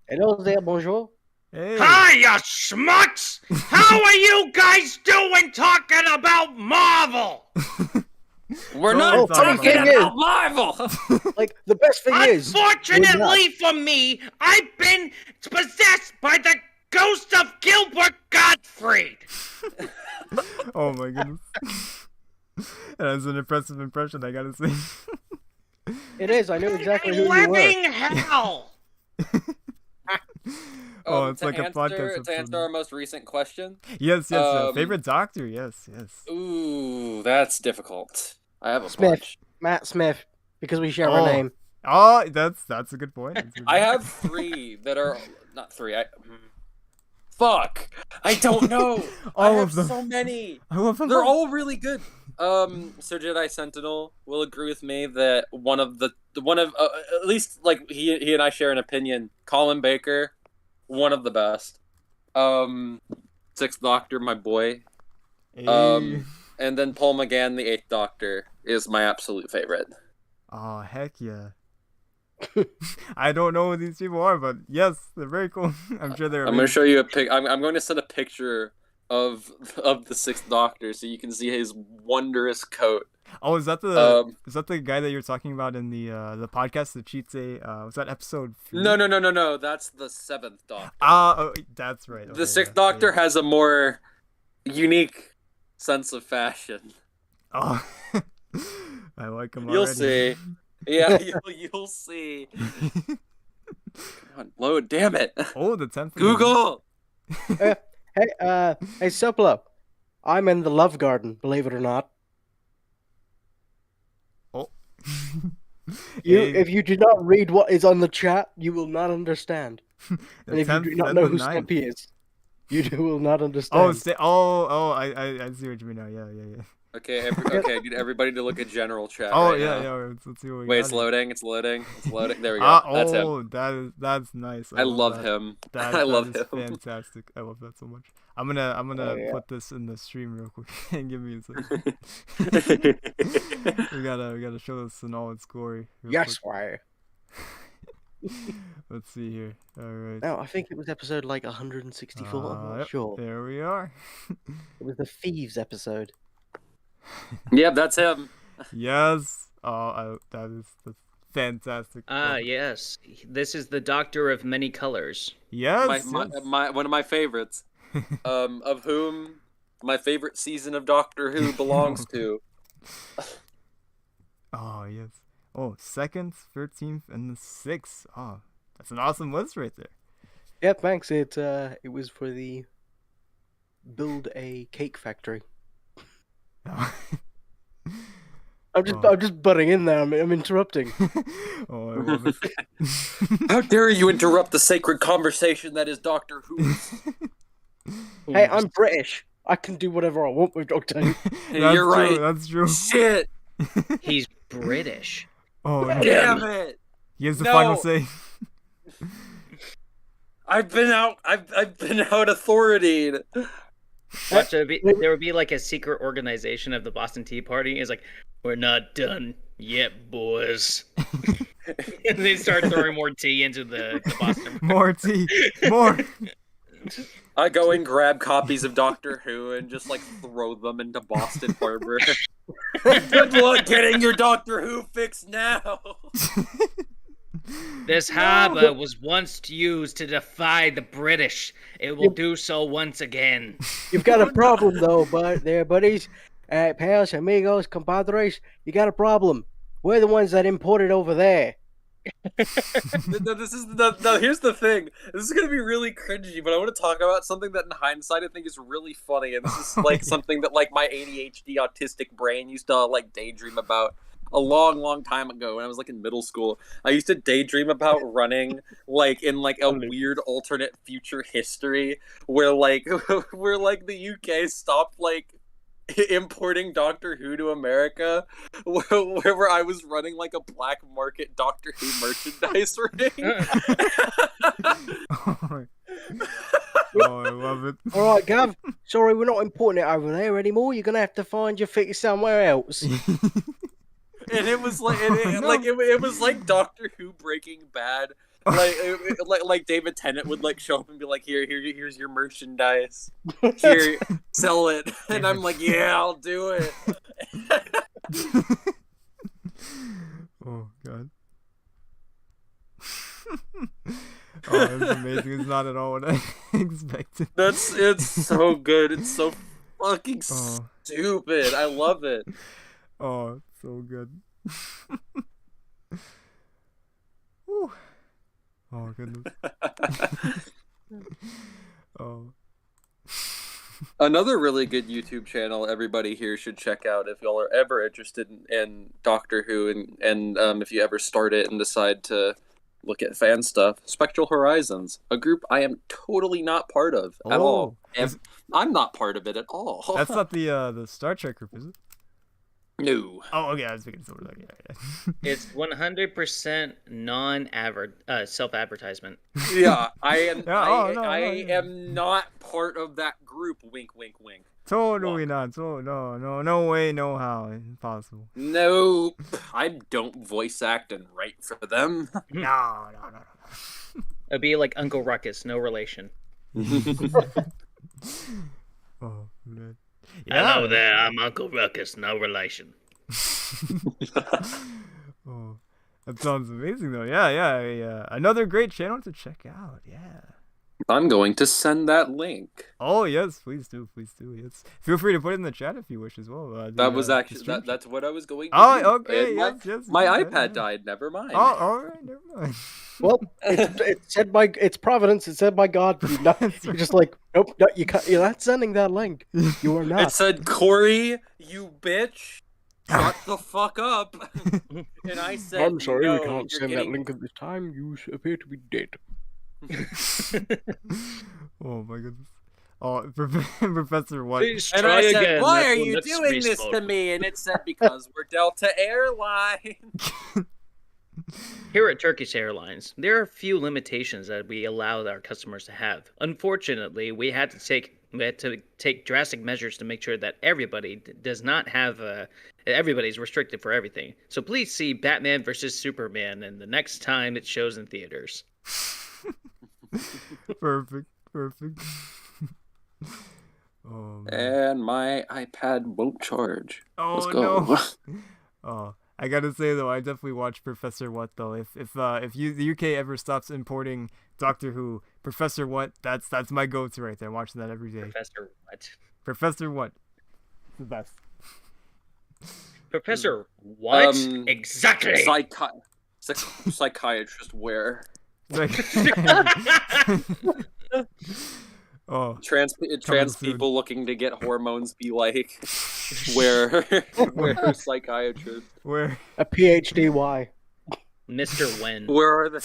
Hello there, bonjour. Hey. Hi, you schmucks! How are you guys doing talking about Marvel? We're Oh, not funny talking thing is- about Marvel. Like the best thing is, Unfortunately for me, I've been possessed by the ghost of Gilbert Gottfried. Oh my goodness. That's an impressive impression, I gotta say. it is. I know exactly A who you were. living hell. Oh, it's to like a answer, podcast To episode. answer our most recent question. Yes, Um, favorite doctor, yes. Ooh, that's difficult. I have a Smith. bunch. Matt Smith, because we share Oh. our name. Oh, that's a good point. That's a good I point. have three that are not three. Fuck. I don't know. I All have of them. so many. I love them. They're all really good. Sir Jedi Sentinel will agree with me that one of at least like he and I share an opinion. Colin Baker, one of the best. Sixth Doctor, my boy. Hey. And then Paul McGann, the Eighth Doctor, is my absolute favorite. Oh, heck yeah. I don't know who these people are, but yes, they're very cool. I'm sure they're I'm gonna amazing. show you a pic. I'm going to send a picture of the Sixth Doctor so you can see his wondrous coat. Oh, is that the guy that you're talking about in the podcast, the Cheat Day? Was that episode 3? No. That's the Seventh Doctor. Oh, that's right. The Okay, Sixth yeah, Doctor has a more unique sense of fashion. Oh, I like him You'll already. see. Yeah, you'll see. Come on, load, damn it. Oh, the 10th. Google. Hey, Suplo. I'm in the Love Garden, believe it or not. Oh. If you do not read what is on the chat, you will not understand. And if you do not know who Snippy is, you will not understand. I see what you mean now. Yeah. Okay, okay, get everybody to look at general chat. Oh, right yeah, now. let's see what we Wait, got it's here. loading. It's loading. There we go. That's him. Oh, that's nice. I love that. him. That, I love that is him. fantastic. I love that so much. I'm gonna Oh, yeah. put this in the stream real quick and give me a second. we gotta show this in all its glory. real Yes, quick. why? Let's see here. All right. No, I think it was episode like 164. I'm not Yep, sure. There we are. It was the Thieves episode. Yep, that's him. Yes. Oh, that's fantastic. Ah, yes. This is the Doctor of Many Colors. Yes. My one of my favorites. Of whom my favorite season of Doctor Who belongs to. Oh yes. Oh, 2nd, 13th, and the 6th. Oh, that's an awesome list right there. Yeah, thanks. It was for the build a cake factory. I'm just butting in there. I'm interrupting. Oh, I love it. How dare you interrupt the sacred conversation that is Doctor Who? Hey, I'm British. I can do whatever I want with Doctor Who. That's You're true, right. That's true. Shit! He's British. Oh, Damn it! he has the No. final say. I've been out authority. Watch, there would be like a secret organization of the Boston Tea Party. It's like, we're not done yet, boys. And they start throwing more tea into the Boston. More tea. More. I go and grab copies of Doctor Who and just like throw them into Boston Harbor. Good luck getting your Doctor Who fix now. This harbor was once used to defy the British. It will do so once again. You've got a problem though, buddies, pals, amigos, compadres. You got a problem. We're the ones that imported over there. No, here's the thing. This is gonna be really cringy, but I want to talk about something that in hindsight I think is really funny, and this is like something that like my ADHD autistic brain used to like daydream about a long time ago when I was like in middle school. I used to daydream about running like in like a weird alternate future history where like the UK stopped like importing Doctor Who to America, where I was running like a black market Doctor Who merchandise ring. Oh, I love it. All right, Gav. Sorry, we're not importing it over there anymore. You're gonna have to find your fix somewhere else. And it was like, No. it was like Doctor Who Breaking Bad. Like David Tennant would like show up and be like, here's your merchandise. Here, sell it. And I'm like, yeah, I'll do it. Oh god. Oh, that's amazing. It's not at all what I expected. It's so good. It's so fucking Oh. stupid. I love it. Oh, it's so good. Whew. Oh goodness. Oh. Another really good YouTube channel everybody here should check out if y'all are ever interested in Doctor Who and if you ever start it and decide to look at fan stuff. Spectral Horizons, a group I am totally not part of at all. is- I'm not part of it at all. That's not the Star Trek group, is it? No. Oh, okay. I was thinking something like yeah. It's 100% self-advertisement. Yeah, I am. Yeah, I yeah. am not part of that group. Wink, wink, wink. Totally not. So no way, no how. Impossible. Nope. I don't voice act and write for them. No. It'd be like Uncle Ruckus, no relation. Oh man. Hello there, I'm Uncle Ruckus, no relation. Oh, that sounds amazing though. Yeah. Another great channel to check out. Yeah. I'm going to send that link. Oh yes, please do. Yes. Feel free to put it in the chat if you wish as well. That was actually that's what I was going to do. Oh, okay. And Yes. my okay, iPad yeah. died. Never mind. Oh, all right. Never mind. Well, it's said by it's Providence. It's said by God. You're just like, nope, no, you can't. You're not sending that link. You are It not. said, Corey, you bitch, shut the fuck up. And I said, I'm sorry, no, we can't you're send getting... that link at this time. You appear to be dead. Oh my goodness. Oh, Professor what? Please And try I said, again. why That's are when you next doing this respawn. to me? And it said, because we're Delta Airlines. Here at Turkish Airlines, there are a few limitations that we allow our customers to have. Unfortunately, we had to take drastic measures to make sure that everybody does not have everybody's restricted for everything. So please see Batman vs Superman and the next time it shows in theaters. Perfect. Oh man. And my iPad won't charge. Oh Let's go. no. Oh, I gotta say though, I definitely watch Professor What though. If the UK ever stops importing Doctor Who, Professor What, that's my go-to right there. I'm watching that every day. Professor what? Professor What, the best. Professor what? Um, Exactly. Psychiatrist where? Like, oh, Trans soon. people looking to get hormones be like, where psychiatrist? where? A PhDY. Mr. Wen. Where are the...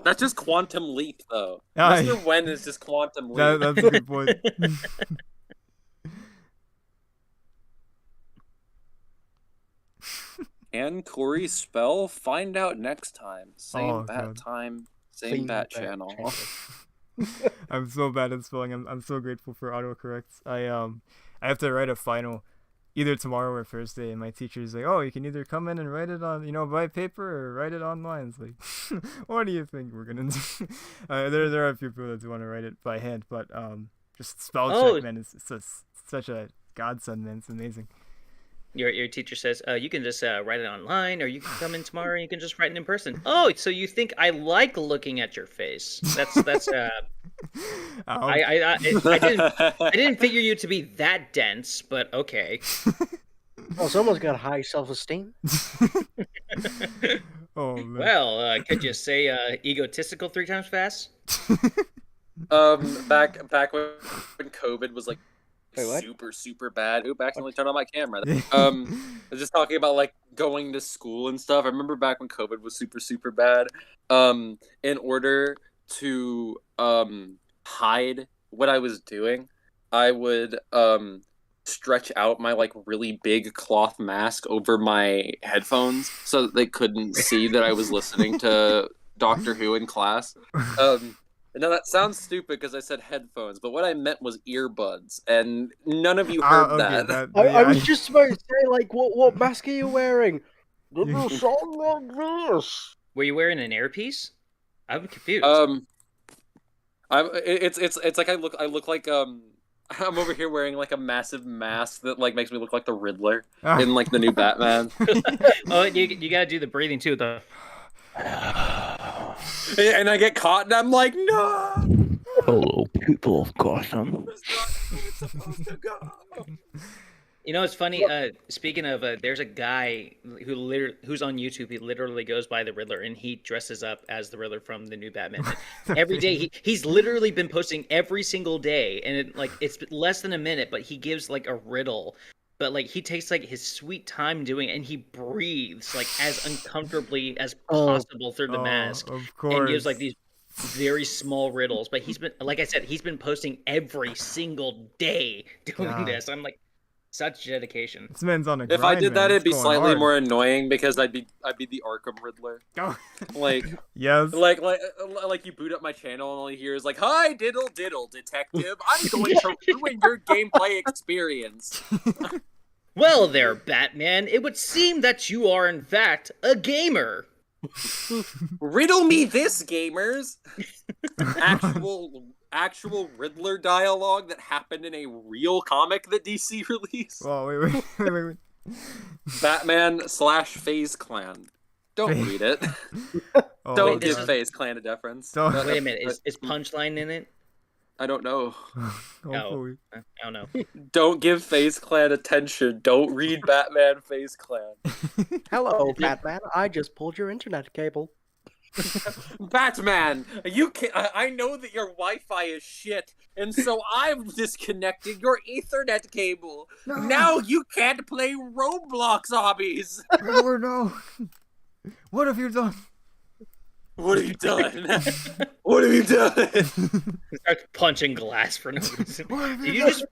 That's just Quantum Leap, though. Ah, Mr. Wen is just Quantum Leap. that's a good point. Can Corey spell? Find out next time. Same Oh, bat God. time, same Same bat bat channel. channel. I'm so bad at spelling. I'm so grateful for autocorrects. I have to write a final either tomorrow or Thursday, and my teacher's like, "Oh, you can either come in and write it on, by paper or write it online." It's like, what do you think we're gonna do? There are a few people that do want to write it by hand, but just spell check, man, is such a godsend, man. It's amazing. Your teacher says, you can just write it online, or you can come in tomorrow and you can just write it in person. Oh, so you think I like looking at your face? That's I didn't figure you to be that dense, but okay. Well, someone's got high self-esteem. Oh man. Well, could you say egotistical 3 times fast? Back when COVID was like Wait, what? super bad. Oop, accidentally turned on my camera. I was just talking about like going to school and stuff. I remember back when COVID was super bad. In order to hide what I was doing, I would stretch out my like really big cloth mask over my headphones so that they couldn't see that I was listening to Doctor Who in class. Now that sounds stupid because I said headphones, but what I meant was earbuds, and none of you heard Okay, that. I was just about to say, like, what mask are you wearing? Did You- you sound like this? Were you wearing an earpiece? I'm confused. It's like I look like I'm over here wearing like a massive mask that like makes me look like the Riddler in like the new Batman. Oh, you gotta do the breathing too. The And I get caught and I'm like, no, Hello, people of Gotham. it's not where it's supposed to go. You know, it's funny. Speaking of, there's a guy who's on YouTube. He literally goes by the Riddler, and he dresses up as the Riddler from the new Batman. And every day, he's literally been posting every single day, and it's less than a minute, but he gives like a riddle. But like he takes like his sweet time doing it, and he breathes like as uncomfortably as possible through the mask, Of and gives course. like these very small riddles. But he's been, like I said, he's been posting every single day doing God. this. I'm like. Such dedication. This man's on a If grind, I did man. that, It's it'd be going slightly hard. more annoying because I'd be the Arkham Riddler. Oh. Like Yes. like you boot up my channel and all you hear is like, "Hi, diddle diddle, detective. I'm going to ruin your gameplay experience." Well there, Batman, it would seem that you are in fact a gamer. Riddle me this, gamers. Actual Riddler dialogue that happened in a real comic that DC released. Oh, wait. Batman / FaZe Clan. Don't FaZe- read it. Oh, Don't Wait, this give is- FaZe Clan a deference. Don't- Wait a minute, is Punchline in it? I don't know. Hopefully. I don't know. Don't give FaZe Clan attention. Don't read Batman FaZe Clan. Hello, Batman. I just pulled your internet cable. Batman, you can I know that your Wi-Fi is shit, and so I've disconnected your Ethernet cable. No. Now you can't play Roblox hobbies. Riddler, no. What have you done? What have you done? What have you done? Starts punching glass for no reason. What have Did you you just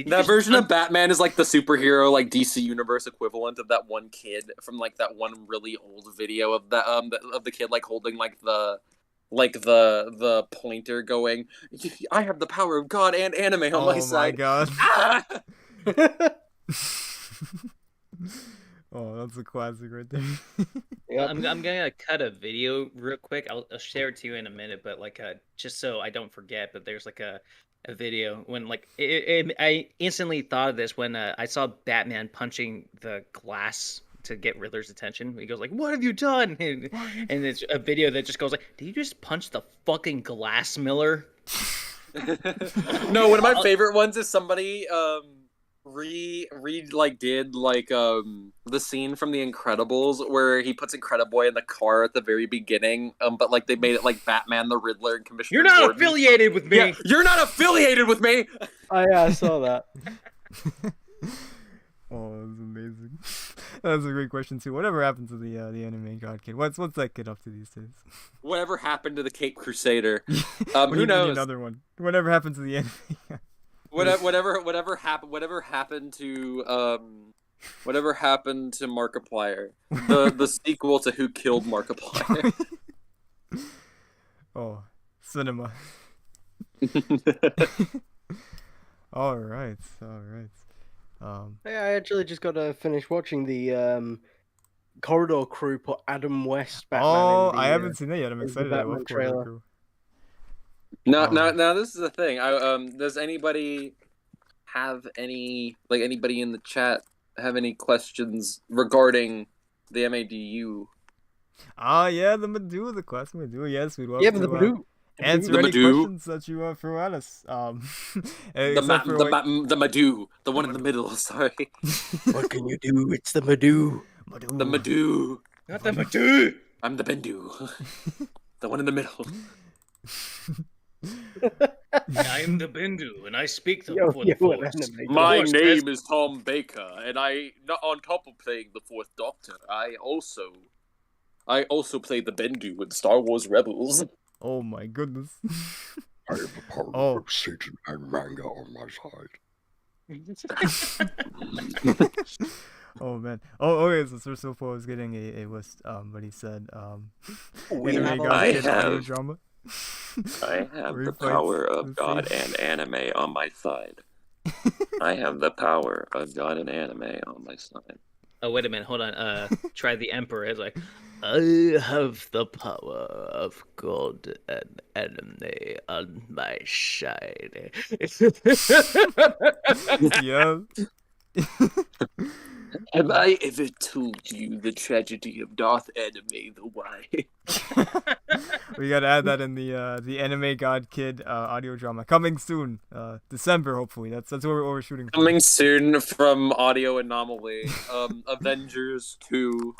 That version of Batman is like the superhero, like DC Universe equivalent of that one kid from like that one really old video of that of the kid like holding like the pointer going, "I have the power of God and anime on my Oh my side." god. Ah! Oh, that's a classic right there. Yep. I'm gonna cut a video real quick. I'll share it to you in a minute, but like just so I don't forget. But there's like a video when like I instantly thought of this when I saw Batman punching the glass to get Riddler's attention. He goes like, "What have you done?" And it's a video that just goes like, "Did you just punch the fucking glass, Miller?" No, one of my favorite ones is somebody did the scene from The Incredibles where he puts Incrediboy in the car at the very beginning, but like they made it like Batman, the Riddler, and Commissioner You're not Gordon. affiliated with me. Yeah, you're not affiliated with me. I saw that. Oh, that's amazing. That's a great question too. Whatever happened to the anime god kid? What's that kid up to these days? Whatever happened to the Cape Crusader? We Who need knows? another one. Whatever happened to the anime? Whatever happened to Markiplier? The sequel to Who Killed Markiplier? Oh, cinema. All right. Hey, I actually just got to finish watching the Corridor Crew put Adam West Batman Oh, in the, I haven't seen that yet. I'm the excited. I Batman love Corridor trailer. Crew. Now this is the thing. Does anybody have anybody in the chat have any questions regarding the MADU? Yeah, the Madhu, the class Madhu. Yes, we'd love Yeah, to but the Madhu. answer The any Madhu. questions that you throw at us. The Madhu, the one in the middle. Sorry, What can you do? It's the Madhu. the Madhu. Not the Madhu. I'm the Bendu, the one in the middle. I'm the Bindu, and I speak the Yo, for yo, the what Force. anime? My Force name is Tom Baker, and on top of playing the Fourth Doctor, I also played the Bendu in Star Wars Rebels. Oh my goodness. I have the power Oh. of Satan and manga on my side. Oh man. Oh, okay. So Sir Sopo was getting a list. But he said We anime have god I kid audio have- drama. I have Where he the fights power of the God Satan. and anime on my side. I have the power of God and anime on my side. Oh wait a minute, hold on. Try the Emperor. It's like, I have the power of God and anime on my side. Yeah. Have I ever told you the tragedy of Darth Anime the Why? We gotta add that in the anime god kid audio drama coming soon. December hopefully. That's what we're shooting for. Coming soon from Audio Anomaly, Avengers 2,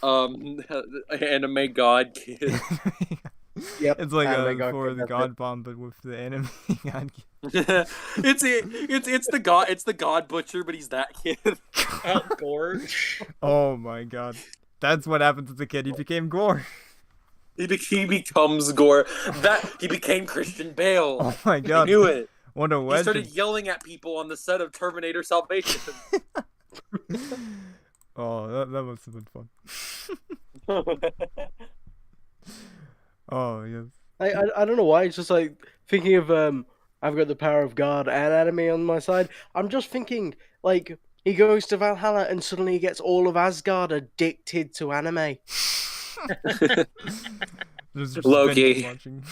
Anime God Kid. Yep, It's like anime god for kid, the that's god it. bomb, but with the anime god kid. it's the God Butcher, but he's that kid. Oh, Gorge. Oh my god. That's what happened to the kid. He became Gore. He becomes Gore. He became Christian Bale. Oh my I god. knew it. What a He legend. started yelling at people on the set of Terminator Salvation. Oh, that must have been fun. Oh yes. I don't know why. It's just like thinking of I've got the power of God and anime on my side. I'm just thinking like he goes to Valhalla and suddenly he gets all of Asgard addicted to anime. There's just Loki. binge watching.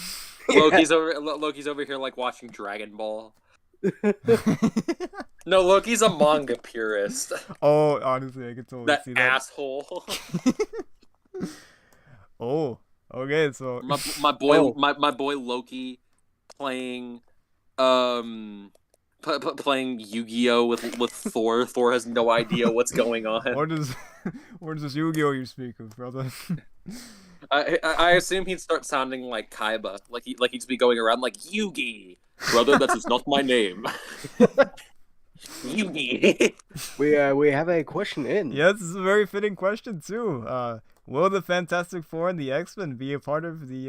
Loki's over here like watching Dragon Ball. No, Loki's a manga purist. Oh, honestly, I could totally That see that. asshole. Oh, okay, so my boy Oh. my boy Loki playing playing Yu-Gi-Oh with Thor. Thor has no idea what's going on. what is this Yu-Gi-Oh you speak of, brother? I assume he'd start sounding like Kaiba, like he'd be going around like Yugi, brother. That is not my name. Yugi. We have a question in. Yes, this is a very fitting question too. Will the Fantastic Four and the X-Men be a part of the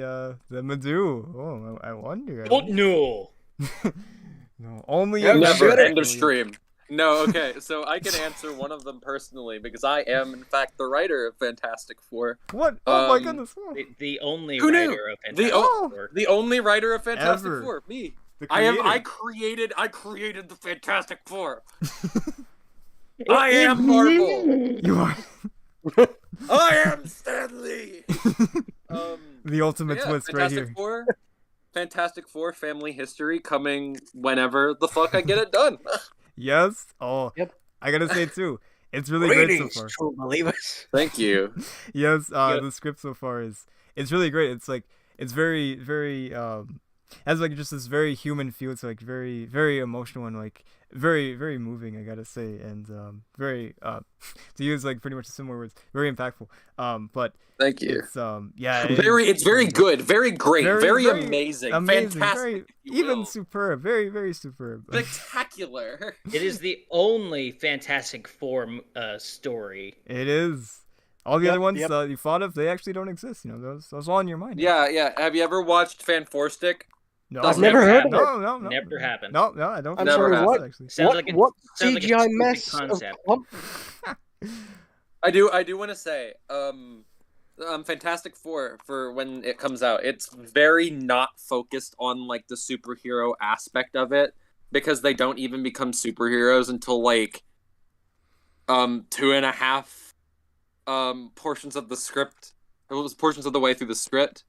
Madoo? Oh, I wonder. Oh no. No, only Yeah, a Never. shut it. End of stream. No, okay, so I can answer one of them personally because I am, in fact, the writer of Fantastic Four. What? Oh my Um, goodness! Oh, The only Who knew? were of The Fantastic o- Four. The only writer of Fantastic Ever. Four, me. the I creator. created the Fantastic Four. I am Marvel. You are I am Stanley. the ultimate Yeah, twist right Fantastic here. Four. Fantastic Four family history coming whenever the fuck I get it done. Yes. Oh, Yep. I gotta say too, it's really great so Greetings, far. true believers. Thank you. Yes. Yep. The script so far it's really great. It's like it's very has like just this very human feel. It's like very emotional and like very moving. I gotta say, and very to use like pretty much similar words, very impactful. But Thank you. it's yeah, It's very good, very great, very amazing, amazing, fantastic, very if you even will. superb, very superb. Spectacular. It is the only Fantastic Four story. It is. All the Yep, other ones yep. You thought of, they actually don't exist. You know, those all in your mind. Yeah. Have you ever watched Fan Four Stick? No, I've never heard of it. No, Never happened. No, I don't. I'm think sorry, it what? does, Actually. Sounds like a CGI stupid mess concept. of I do want to say, Fantastic Four for when it comes out, it's very not focused on like the superhero aspect of it because they don't even become superheroes until like 2.5 portions of the script. It was portions of the way through the script.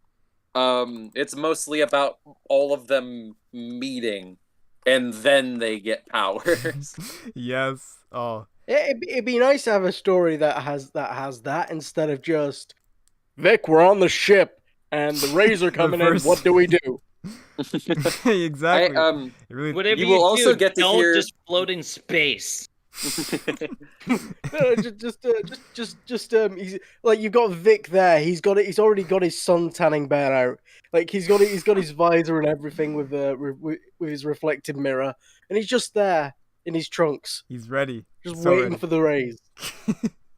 It's mostly about all of them meeting, and then they get powers. Yes. Oh, It'd be nice to have a story that has that instead of just Vic, we're on the ship and the Rays are coming in. Reverse. What do we do? exactly. It really. Whatever You you, will also do, get to don't hear- just float in space. No, just he's like you've got Vic there. He's got it. He's already got his sun tanning bed out. Like he's got his visor and everything with his reflective mirror, and he's just there in his trunks, He's ready. just So waiting ready. for the Rays.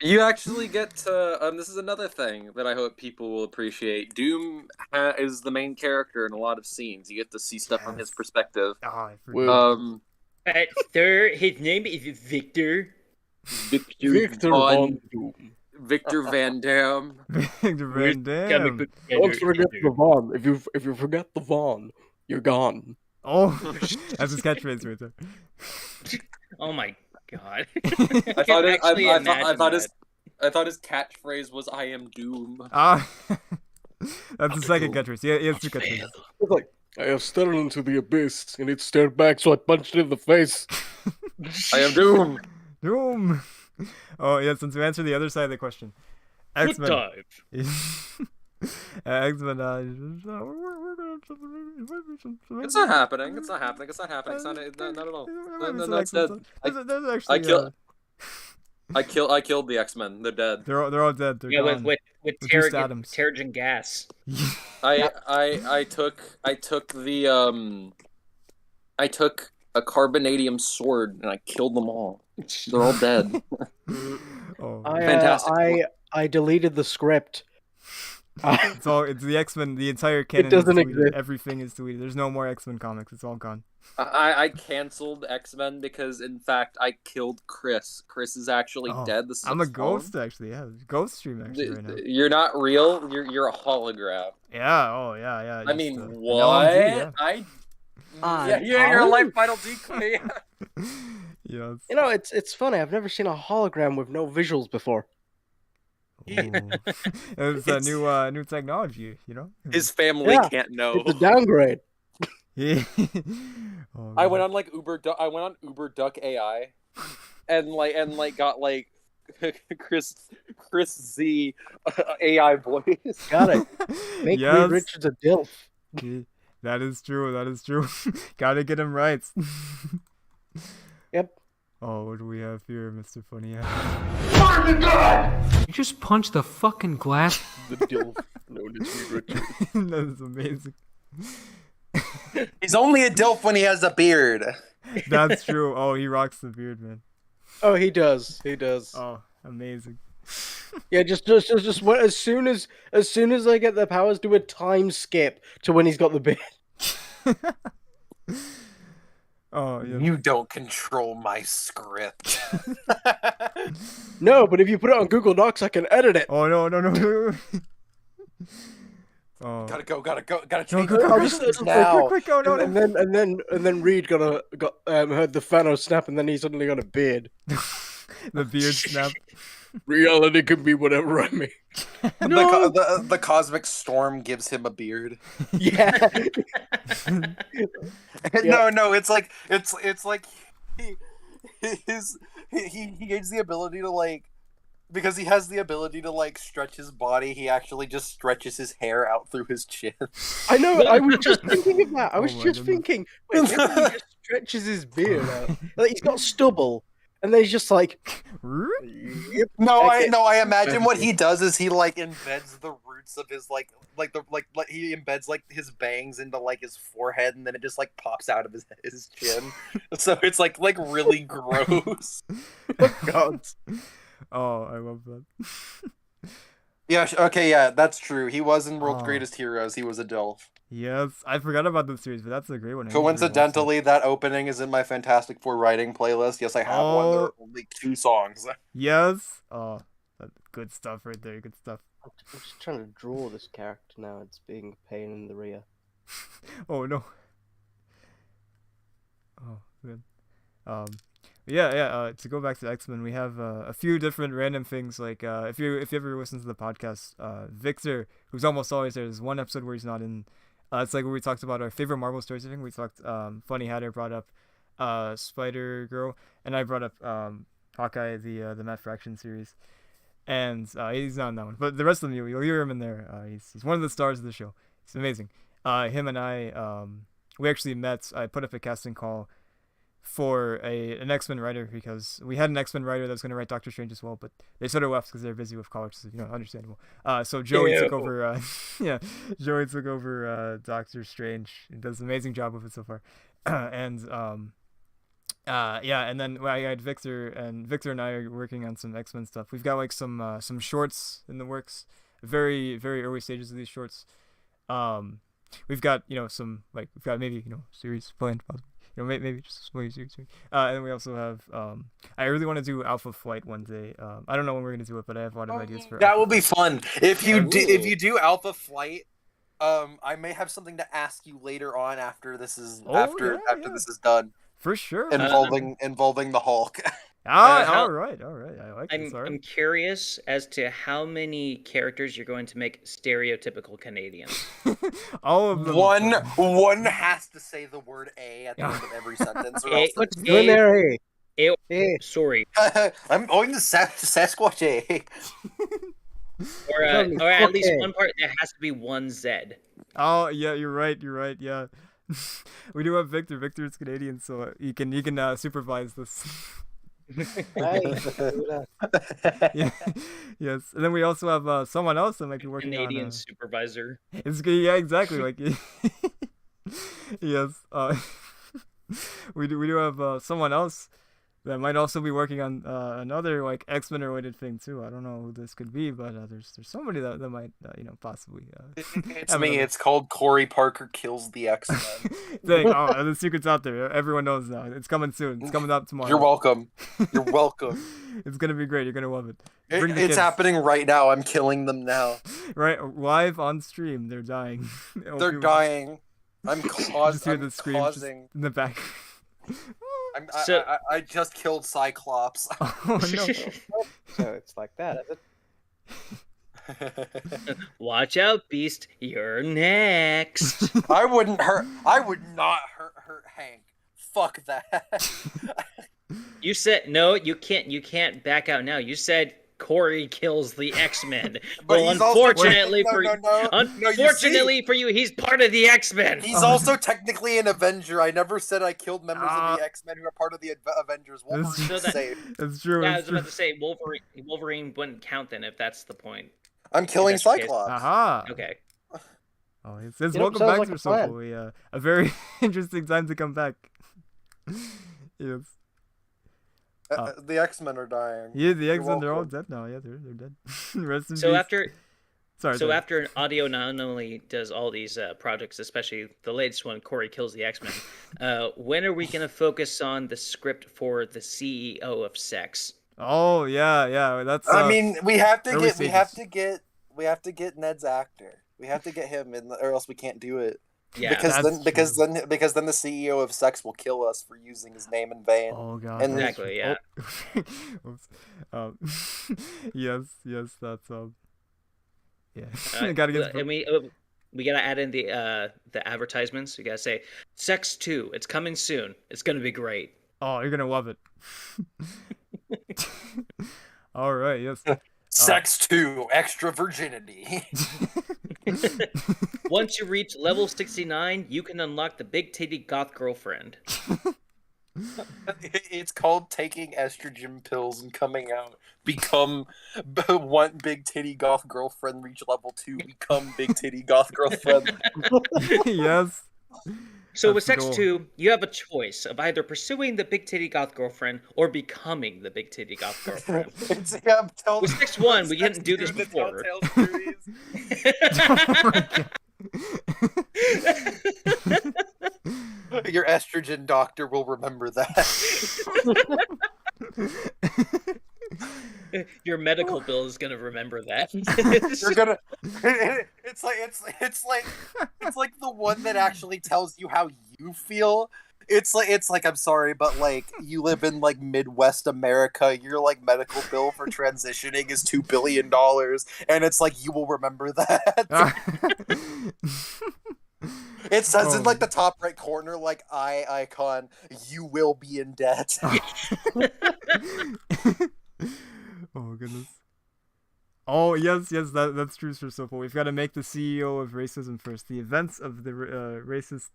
You actually get to. This is another thing that I hope people will appreciate. Doom is the main character in a lot of scenes. You get to see stuff from his Yes. perspective. Oh, I Well, forgot. Sir, his name is Victor. Victor Von Doom. Victor Van Dam. Victor Van Dam. Don't forget the Von. If you forget the Von, you're gone. Oh, that's his catchphrase right there. Oh my god. I thought it, actually I imagine thought that. I thought his catchphrase was "I am Doom." Ah, that's the second catchphrase. Yeah, he has two catchphrases. It's like, I have stared into the abyss, and it stared back, so I punched it in the face. I am Doom. Doom. Oh yeah, since we answered the other side of the question, Good X-Men. dive. X-Men. It's not happening. It's not happening. It's not happening. It's not at all. No, it's dead. I killed the X-Men. They're dead. They're all dead. They're Yeah, gone. with Reduced atoms. Terrigen gas. I took a carbonadium sword and I killed them all. They're all dead. Oh, Fantastic. I deleted the script. it's the X-Men. The entire canon doesn't is deleted. exist. Everything is deleted. There's no more X-Men comics. It's all gone. I canceled X-Men because, in fact, I killed Chris. Chris is actually Oh, dead. This is I'm a phone. ghost actually. Yeah, ghost stream actually right now. You're not real. You're a hologram. Yeah. Oh yeah. I mean, an what? LMG, Yeah, you're a life vital decoy. Yes. You know, it's funny. I've never seen a hologram with no visuals before. It's a new technology, you know. His family Yeah, can't know. It's a downgrade. Yeah. Oh, I man. went on like I went on Uber Duck AI, and got like Chris Z AI voice. Got it. Make Yes. Reed Richards a dilf. Yeah, that is true. That is true. Gotta get him right. Yep. Oh, what do we have here, Mr. Funny? You just punched the fucking glass. The dilf known as Reed Richards. That is amazing. He's only a dilf when he has a beard. That's true. Oh, he rocks the beard, man. Oh, he does. He does. Oh, amazing. Yeah, just as soon as I get the powers, do a time skip to when he's got the beard. Oh, yeah. You don't control my script. No, but if you put it on Google Docs, I can edit it. Oh no. Oh. Gotta change go, the go, receipts go, now. quick, go, no. And then Reed got heard the Thanos snap, and then he suddenly got a beard. The beard snap. Reality can be whatever I make. The cosmic storm gives him a beard. Yeah. No, it's like he gains the ability to like, because he has the ability to like stretch his body. He actually just stretches his hair out through his chin. I know. I was just thinking of that. I was my just goodness. thinking. Wait, what if he just stretches his beard out? Like, he's got stubble, and then he's just like. Yep. I imagine what he does is he like embeds the roots of his he embeds like his bangs into like his forehead, and then it just like pops out of his chin. So it's like really gross. God. Oh, I love that. Yeah. Okay. Yeah, that's true. He was in World's Oh. Greatest Heroes. He was a DILF. Yes, I forgot about the series, but that's a great one. I need to rewatch Coincidentally, that opening is in my Fantastic Four writing playlist. Yes, I have one. There are only 2 songs. that. Yes. Oh, that's good stuff right there. Good stuff. I'm just trying to draw this character now. It's being a pain in the rear. Oh no. Oh, good. Yeah. To go back to X-Men, we have a few different random things. Like if you ever listen to the podcast, Victor, who's almost always there, there's one episode where he's not in. It's like where we talked about our favorite Marvel stories. I think we talked. Funny Hatter brought up Spider Girl, and I brought up Hawkeye, the Matt Fraction series. And he's not in that one, but the rest of them you'll hear him in there. He's one of the stars of the show. He's amazing. Him and I we actually met. I put up a casting call for an X-Men writer because we had an X-Men writer that was going to write Doctor Strange as well, but they sort of left because they're busy with college, so understandable. So Joey took over. Joey took over Doctor Strange and does an amazing job with it so far. And Yeah, and then I had Victor, and Victor and I are working on some X-Men stuff. We've got like some shorts in the works, very very early stages of these shorts. Um, we've got some like we've got maybe series planned, possibly. Maybe just a small series. And then we also have I really want to do Alpha Flight one day. I don't know when we're gonna do it, but I have a lot of ideas for. That Alpha will be Flight. fun. If you if Ooh. you do Alpha Flight, I may have something to ask you later on after this is after Yeah. this is done, For sure. involving the Hulk. All right. I like this. All I'm right. curious as to how many characters you're going to make stereotypical Canadians. All of them. One has to say the word A at the end of every sentence, or A- else What's doing there, hey? Hey. Sorry, I'm going to Sasquatch A. or at least one part there has to be one Z. Oh yeah, you're right. Yeah, we do have Victor. Victor is Canadian, so you can supervise this. Yeah, yes. And then we also have someone else that might be working Canadian on. supervisor. Yeah, exactly. Like yes. We do have someone else that might also be working on another like X-Men related thing too. I don't know who this could be, but there's somebody that might possibly. It's me. It's called Corey Parker Kills the X-Men. Thing. Oh, the secret's out there. Everyone knows now. It's coming soon. It's coming up tomorrow. You're welcome. You're welcome. It's gonna be great. You're gonna love it. Bring the It's kids. happening right now. I'm killing them now. Right, live on stream. They're dying. They're dying. I'm Just hear the I'm screams just causing. in the back. I just killed Cyclops. Oh no. So it's like that, is it? Watch out, Beast! You're next. I would not hurt Hank. Fuck that. You said no. You can't back out now. You said Corey kills the X-Men. But Well, he's also- unfortunately for No, you unfortunately for you, he's part of the X-Men. He's also technically an Avenger. I never said I killed members of the X-Men who are part of the Avengers. Wolverine's So safe. That's true. Yeah, I That's was true. about to say Wolverine wouldn't count then if that's the point. I'm killing If that's the case. Cyclops. Aha. Okay. Oh, it's You know, welcome sounds back like to a plan. Soulful. A very interesting time to come back. Yes. The X-Men are dying. Yeah, the You're X-Men, they're all welcome. dead now. Yeah, they're dead. Rest in So peace. after Sorry. after Audio not only does all these projects, especially the latest one, Corey Kills the X-Men, when are we gonna focus on the script for the CEO of Sex? Oh yeah. That's. I mean, we have to early get Ned's actor. We have to get him in, or else we can't do it. Yeah, because that's then the CEO of Sex will kill us for using his name in vain. Oh god. And- that's Exactly, true. yeah. Oh. Oops. Yes. That's Yeah. Gotta get. and we gotta add in the advertisements. We gotta say Sex 2. It's coming soon. It's gonna be great. Oh, you're gonna love it. All right. Yes. Sex 2, extra virginity. Once you reach level 69, you can unlock the big titty goth girlfriend. It's called taking estrogen pills and coming out. Become one big titty goth girlfriend. Reach level 2. Become big titty goth girlfriend. Yes. So That's with the Sex goal. 2, you have a choice of either pursuing the big titty goth girlfriend or becoming the big titty goth girlfriend. With Sex 1, we didn't do this before. Your estrogen doctor will remember that. Your medical bill is gonna remember that. You're gonna. It's like the one that actually tells you how you feel. It's like I'm sorry, but like you live in like Midwest America. Your like medical bill for transitioning is $2 billion, and it's like you will remember that. It says in like the top right corner, like eye icon, you will be in debt. Oh goodness. Oh yes, that's true for Sopal. We've got to make the CEO of racism first. The events of the racist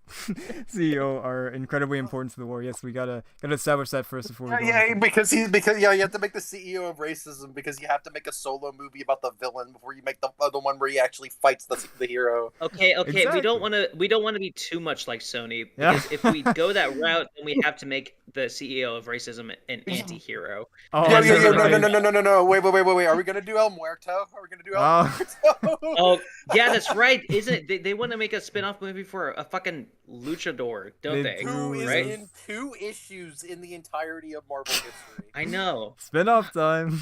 CEO are incredibly important to the war. Yes, we gotta establish that first before we go. Yeah, into- because you have to make the CEO of racism because you have to make a solo movie about the villain before you make the other one where he actually fights the hero. Okay, Exactly. we don't want to be too much like Sony Yeah. because if we go that route, then we have to make the CEO of racism an anti-hero. Oh, Yeah, And yeah, then yeah. we're No, gonna no, go- no, no, no, no. Wait. Are we gonna do El Muerto? Are we gonna do El Oh. Muerto? Oh, yeah, that's right, isn't it? They want to make a spin-off movie for a fucking luchador, don't They they? do. Who is Right? in 2 issues in the entirety of Marvel history? I know. Spin-off time.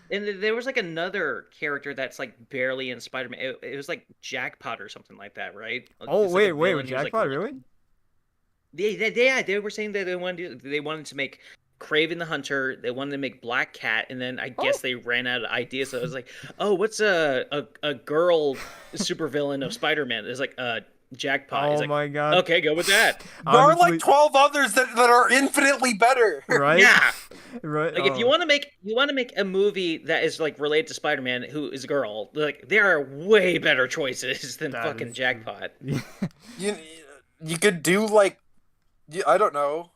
And there was like another character that's like barely in Spider-Man. It was like Jackpot or something like that, right? Oh It's like a wait, villain who's, like, Jackpot really? They were saying that they wanted to make Kraven the Hunter. They wanted to make Black Cat, and then I guess they ran out of ideas. So I was like, oh, what's a girl supervillain of Spider-Man? It's like Jackpot. He's Oh like, my god. okay, go with that. There are Honestly, like 12 others that are infinitely better. right? Yeah. Right. Like if you want to make a movie that is like related to Spider-Man who is a girl, like there are way better choices than That fucking is true. Jackpot. Yeah. You could do like I don't know.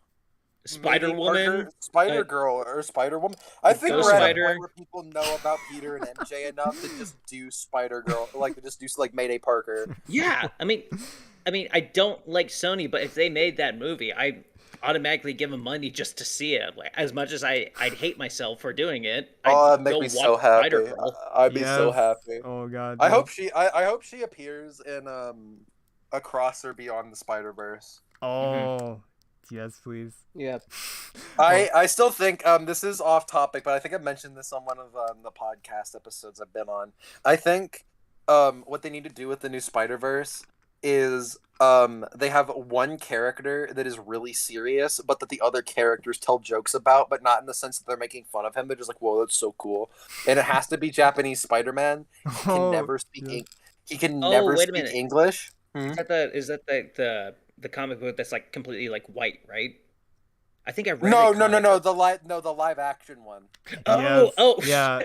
Spider maybe Woman. Parker, Spider Girl or Spider Woman. I think Ghost we're at a Spider. point where people know about Peter and MJ enough to just do Spider Girl, like to just do like Mayday Parker. Yeah, I mean, I don't like Sony, but if they made that movie, I automatically give them money just to see it. Like as much as I'd hate myself for doing it, Oh, I'd that'd make go me watch so happy. Spider-Girl. I'd be so Yes. happy. Oh god. I yeah. hope she appears in Across or Beyond the Spider Verse. Oh. Yes, please. Yeah. I still think this is off topic, but I think I mentioned this on one of the podcast episodes I've been on. I think what they need to do with the new Spider Verse is they have one character that is really serious, but that the other characters tell jokes about, but not in the sense that they're making fun of him. They're just like, "Whoa, that's so cool," and it has to be Japanese Spider Man. He can Oh, never speak. yeah. He can Oh, never wait a speak minute. English. Is that the comic book that's like completely like white, right? I think I read No, a no, no, comic no. The live action one. Yes. Oh. Yeah.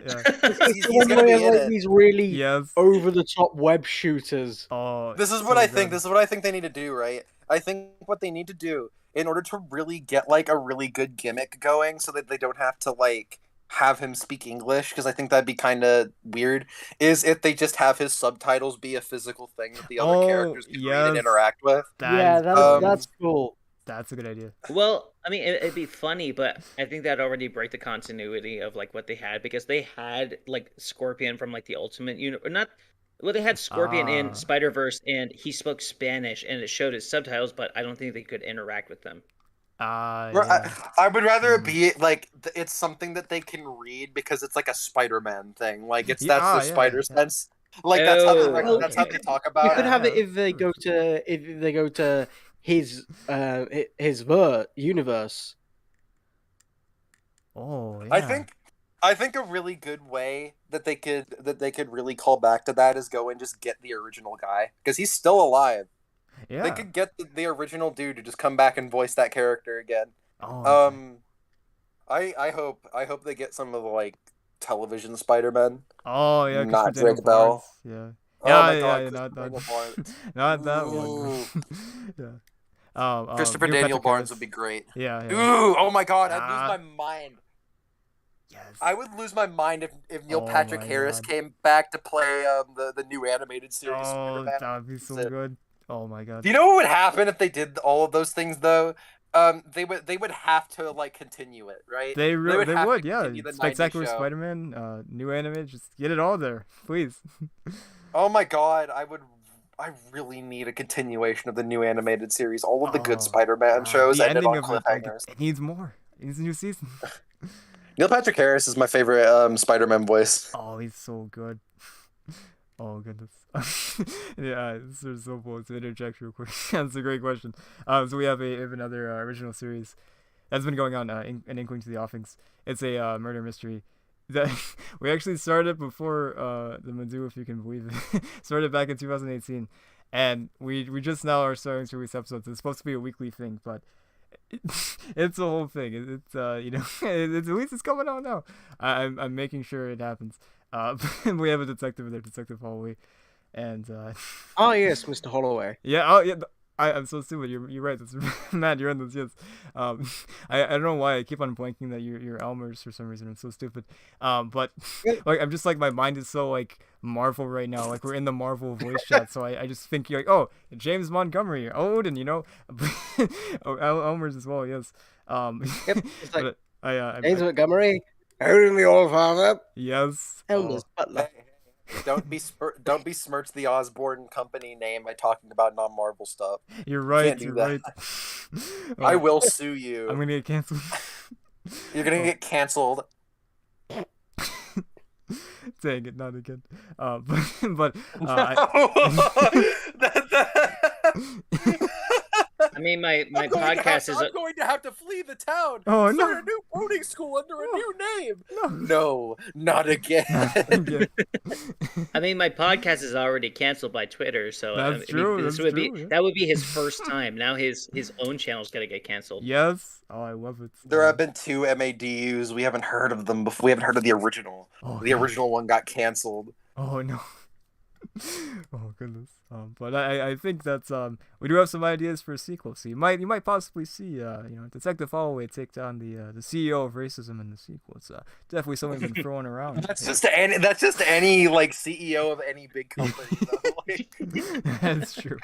He's gonna be in it. These really Yes. over the top web shooters. Oh. This is so what I good. think. This is what I think they need to do, right? I think what they need to do in order to really get like a really good gimmick going, so that they don't have to like have him speak English, because I think that'd be kind of weird. Is if they just have his subtitles be a physical thing that the other Oh, characters can read and yes. interact with. Yeah, is that's brilliant. that's cool. That's a good idea. Well, I mean, it'd be funny, but I think that'd already break the continuity of like what they had because they had like Scorpion from like the Ultimate Universe, not. Well, they had Scorpion Ah. in Spider Verse, and he spoke Spanish, and it showed his subtitles, but I don't think they could interact with them. Yeah. I would rather it Mhm. be like it's something that they can read because it's like a Spider-Man thing. Like that's Yeah, their yeah, spider yeah. sense. Like that's how Oh, that's how okay. they talk You about could it. have it yeah. if they go to his universe. Oh, yeah. I think a really good way that they could really call back to that is go and just get the original guy, because he's still alive. Yeah. They could get the original dude to just come back and voice that character again. Oh. okay. I hope they get some of the like television Spider-Man. Oh yeah. 'cause not for Daniel Drake Bell. Barnes, Yeah. Oh Yeah, my yeah, God, yeah, Christopher not Daniel that, Barnes. not that Ooh. one. yeah. Christopher Neil Daniel Patrick Barnes Harris. would be great. Yeah. Yeah. Ooh, oh my God, I'd Ah. lose my mind. Yes. I would lose my mind if Neil Oh Patrick my Harris God. came back to play the new animated series. Oh, Spider-Man. that would be so That's it. good. Oh my god. Do you know what would happen if they did all of those things though? They would have to like continue it, right? They would have would, to yeah. continue the 90s Spectacular show. Spider-Man, new anime, just get it all there, please. Oh my God, I really need a continuation of the new animated series. All of the good Oh, Spider-Man shows the ended ending on of it, like, cliffhangers. it needs more. It needs a new season. Neil Patrick Harris is my favorite Spider-Man voice. Oh, he's so good. Oh goodness. Yeah, this is so cool. To interject real quick. That's a great question. So we have another original series that's been going on an Inkling to the Offings. It's a murder mystery that we actually started before the Mizzou, if you can believe it. Started back in 2018, and we just now are starting to release episodes. It's supposed to be a weekly thing, but it's a whole thing. It's you know, it's at least it's coming out now. I'm making sure it happens. we have a detective in there, Detective Holloway, and Oh yes, Mr. Holloway. yeah, oh yeah. I'm so stupid. You're right. That's Matt. You're in this. Yes. Um, I don't know why I keep on blanking that you're Elmer's for some reason. I'm so stupid. But like I'm just like my mind is so like Marvel right now. Like we're in the Marvel voice chat, so I just think you're like, oh, James Montgomery, Odin, oh, Elmer's as well. Yes. Yep. It's like but James Montgomery, Odin the All-Father, yes. Elmer's butler. Don't besmirch the Osborne Company name by talking about non-Marvel stuff. You're right. Can't do You're that. right. I will sue you. I'm gonna get canceled. You're gonna get canceled. Dang it, not again. But I mean, my I'm going podcast is. I'm going to have to flee the town. Oh, Start no. a new boarding school under a new name. No. No, not again. Again. I mean, my podcast is already canceled by Twitter, so That's true, this that's would true, be yeah. that would be his first time. Now his own channel's gonna get canceled. Yes. Oh, I love it. There have been 2 MADUs. We haven't heard of them before. We haven't heard of the original. Oh, The God. original one got canceled. Oh no. Oh goodness. But I think that's we do have some ideas for a sequel. So you might possibly see Detective Holloway take down the CEO of racism in the sequel. It's definitely something we've been throwing around. That's just any like CEO of any big company. Though. Like, That's true.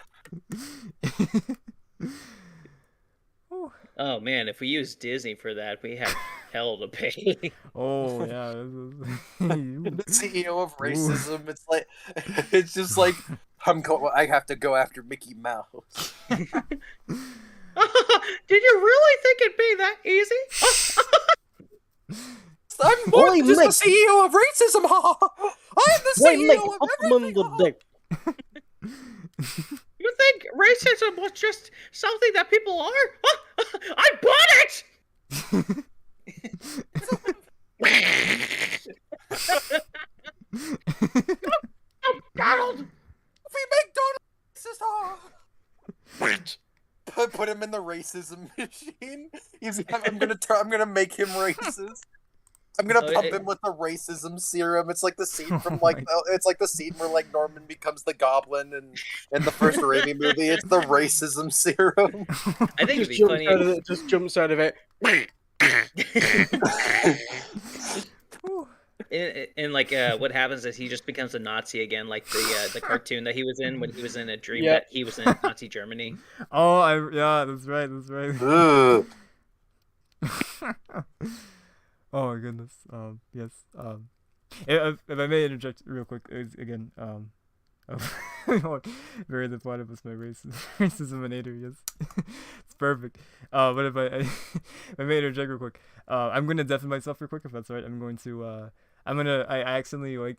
Oh man, if we use Disney for that, we have hell to pay. Oh yeah. the CEO of racism. It's just like I have to go after Mickey Mouse. Did you really think it'd be that easy? I'm more Oi, than just Mick. the CEO of racism. I'm the Wait, CEO Mick, of up him everything. on the dick. You think racism was just something that people are? I bought it! Oh, Donald! We make Donald racist. Put him in the racism machine. I'm gonna make him racist. I'm gonna pump him with the racism serum. It's like the scene from it's like the scene where like Norman becomes the Goblin and in the first Arabian movie. It's the racism serum. I think it'd Just be jumps funny. out of it. Just jumps out of it. And like what happens is he just becomes a Nazi again, like the cartoon that he was in when he was in a dream Yeah. that he was in Nazi Germany. Oh, yeah, that's right. Ugh. Oh my goodness. Yes. If I may interject real quick again. Very the plot of us my racism-inator. Yes, it's perfect. But if if I may interject real quick, I'm gonna deafen myself real quick if that's all right. I'm going to I accidentally like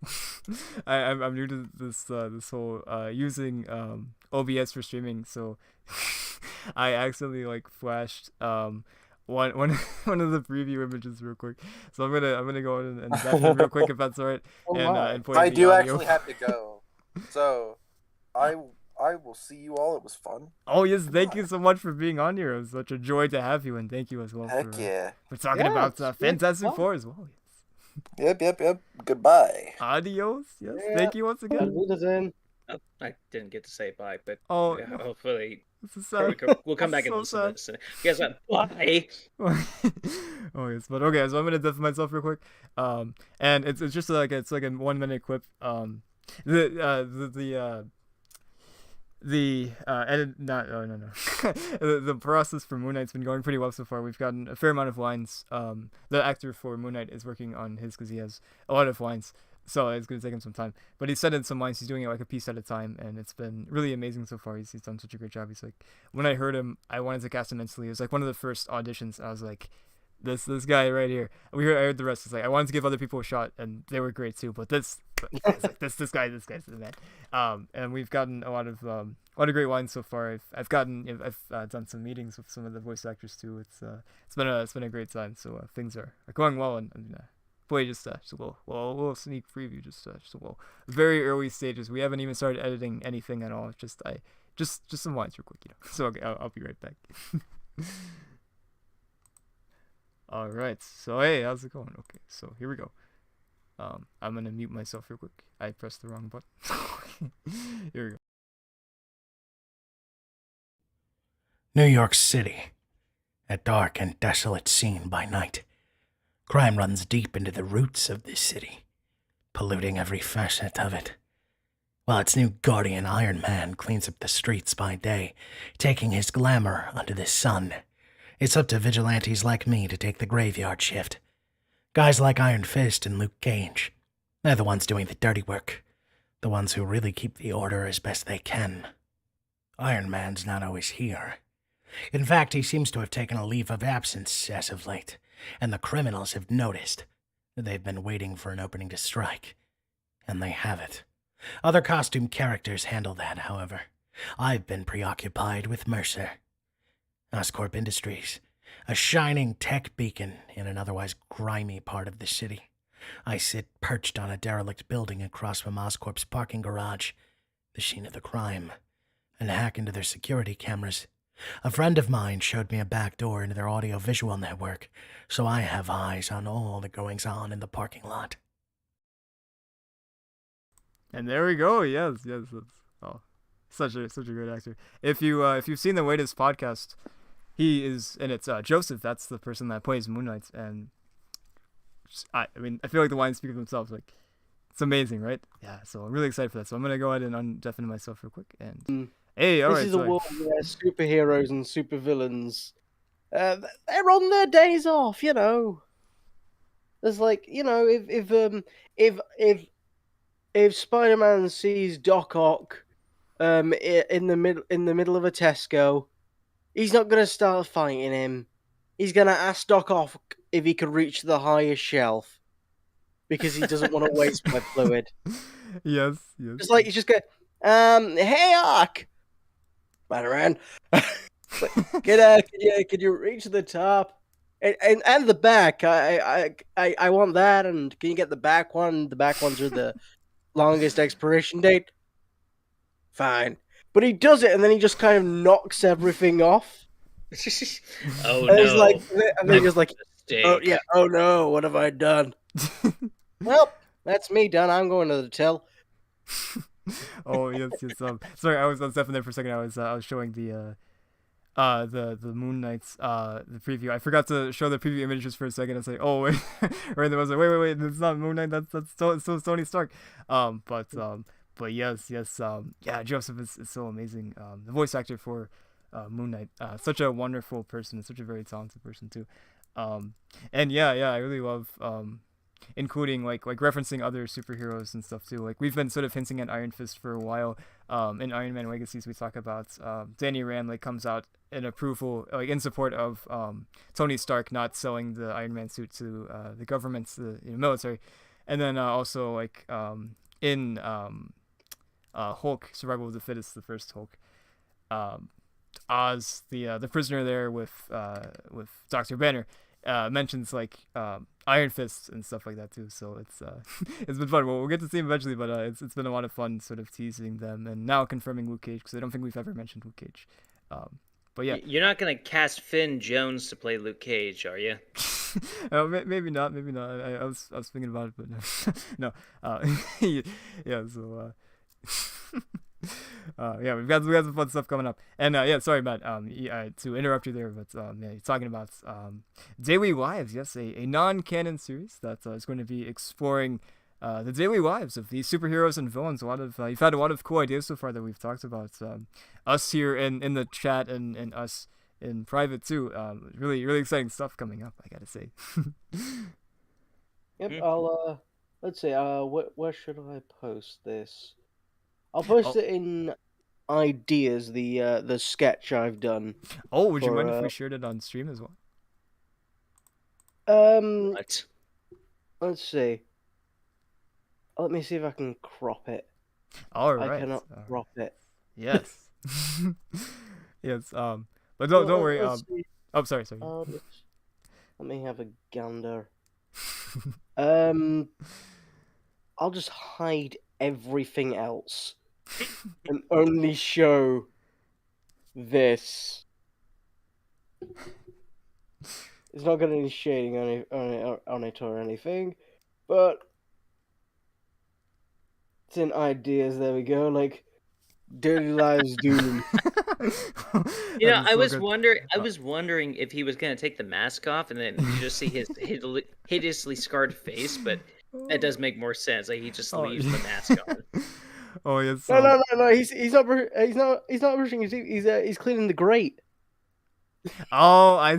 I'm new to this this whole using OBS for streaming, so I accidentally like flashed one one of the preview images real quick. So I'm gonna go in and deafen real quick if that's all right. And play I the do audio. actually have to go. So I will see you all. It was fun. Oh yes, thank you so much for being on here. It was such a joy to have you, and thank you as well Heck for yeah. talking Yeah, about it's been Fantastic fun. Four as well. Yep. Goodbye. Adios. Yes, Yeah. thank you once again. Wiedersehen. Oh, I didn't get to say bye, but Oh, yeah, no. hopefully This is or sad. we'll come back and So listen to this. Guess what? Bye. Oh yes, but okay, so I'm gonna deafen myself real quick. And it's just like it's like a 1 minute clip. The edit not oh no the process for Moon Knight's been going pretty well so far. We've gotten a fair amount of lines. The actor for Moon Knight is working on his because he has a lot of lines, so it's gonna take him some time. But he said in some lines he's doing it like a piece at a time, and it's been really amazing so far. He's done such a great job. He's like, when I heard him, I wanted to cast him instantly. It was like one of the first auditions. I was like, this I heard the rest. It's like I wanted to give other people a shot, and they were great too. But this guy's the man. And we've gotten a lot of great lines so far. I've done some meetings with some of the voice actors too. It's been a great time. So things are going well, and boy, just a little sneak preview, just a little very early stages. We haven't even started editing anything at all. It's just some lines real quick, So okay, I'll be right back. All right. So hey, how's it going? Okay, so here we go. I'm gonna mute myself real quick. I pressed the wrong button. Here we go. New York City, a dark and desolate scene by night. Crime runs deep into the roots of this city, polluting every facet of it. While its new guardian Iron Man cleans up the streets by day, taking his glamour under the sun, it's up to vigilantes like me to take the graveyard shift. Guys like Iron Fist and Luke Cage, they're the ones doing the dirty work, the ones who really keep the order as best they can. Iron Man's not always here. In fact, he seems to have taken a leave of absence as of late, and the criminals have noticed. They've been waiting for an opening to strike, and they have it. Other costume characters handle that, however. I've been preoccupied with Mercer. Oscorp Industries, a shining tech beacon in an otherwise grimy part of the city. I sit perched on a derelict building across from Oscorp's parking garage, the scene of the crime, and hack into their security cameras. A friend of mine showed me a back door into their audio-visual network, so I have eyes on all the goings-on in the parking lot. And there we go. Yes. Oh, such a great actor. If you've seen the latest podcast, he is, and it's Joseph. That's the person that plays Moon Knight, and I mean, I feel like the lines speak for themselves. Like, it's amazing, right? Yeah. So I'm really excited for that. So I'm gonna go ahead and undeafen myself real quick. And hey, all This right. is a world where superheroes and supervillains, they're on their days off. You know, there's like, you know, if Spider-Man sees Doc Ock, in the middle of a Tesco, he's not gonna start fighting him. He's gonna ask Doc Ock if he can reach the highest shelf because he doesn't want to waste my fluid. Yes. It's like you just go, hey Ock, Spider-Man, can you reach the top and the back? I want that, and can you get the back one? The back ones are the longest expiration date. Fine, but he does it, and then he just kind of knocks everything off. Oh And he's no! like, and then he's just like, oh Mistake. yeah, oh no, what have I done? Well, that's me done. I'm going to the till. Oh yes. Sorry, I was definitely there for a second. I was showing the Moon Knight's the preview. I forgot to show the preview images for a second. I was like, oh wait, right there. I was like, wait, it's not Moon Knight. That's Tony Stark. But yes, yeah, Joseph is so amazing. The voice actor for Moon Knight, such a wonderful person, such a very talented person too. And yeah, I really love including like referencing other superheroes and stuff too. Like we've been sort of hinting at Iron Fist for a while. In Iron Man Legacies, we talk about Danny Rand like comes out in approval, like in support of Tony Stark not selling the Iron Man suit to the government's the military, and then also like in Hulk, Survival of the Fittest, the first Hulk. Oz, the prisoner there with Dr. Banner, mentions like Iron Fist and stuff like that too. So it's it's been fun. We'll get to see him eventually, but it's been a lot of fun sort of teasing them and now confirming Luke Cage, because I don't think we've ever mentioned Luke Cage. But yeah, You're not gonna cast Finn Jones to play Luke Cage, are you? maybe not. I was thinking about it, but no. Yeah. So. Yeah, we've got some fun stuff coming up, and yeah, sorry, Matt, to interrupt you there, but yeah, you're talking about Daily Lives, yes, a non-canon series that is going to be exploring the daily lives of these superheroes and villains. A lot of you've had a lot of cool ideas so far that we've talked about, us here in the chat and us in private too. Really exciting stuff coming up, I gotta say. Yep, I'll let's see. Where should I post this? I'll post it in ideas. The sketch I've done. Would you mind if we shared it on stream as well? What? Let's see. Let me see if I can crop it. All right. I cannot crop it. Yes. Yes. But don't worry. Oh, sorry. Let me have a gander. I'll just hide everything else and only show this. It's not got any shading on it or anything, but It's in ideas. There we go. Like Dirty Lives Doom. You know, That is so good. I was wondering if he was gonna take the mask off, and then you just see his hideously scarred face. But that does make more sense. Like he just Oh, leaves yeah. the mask on. Oh yes. No. He's not brushing his teeth. He's cleaning the grate. Oh,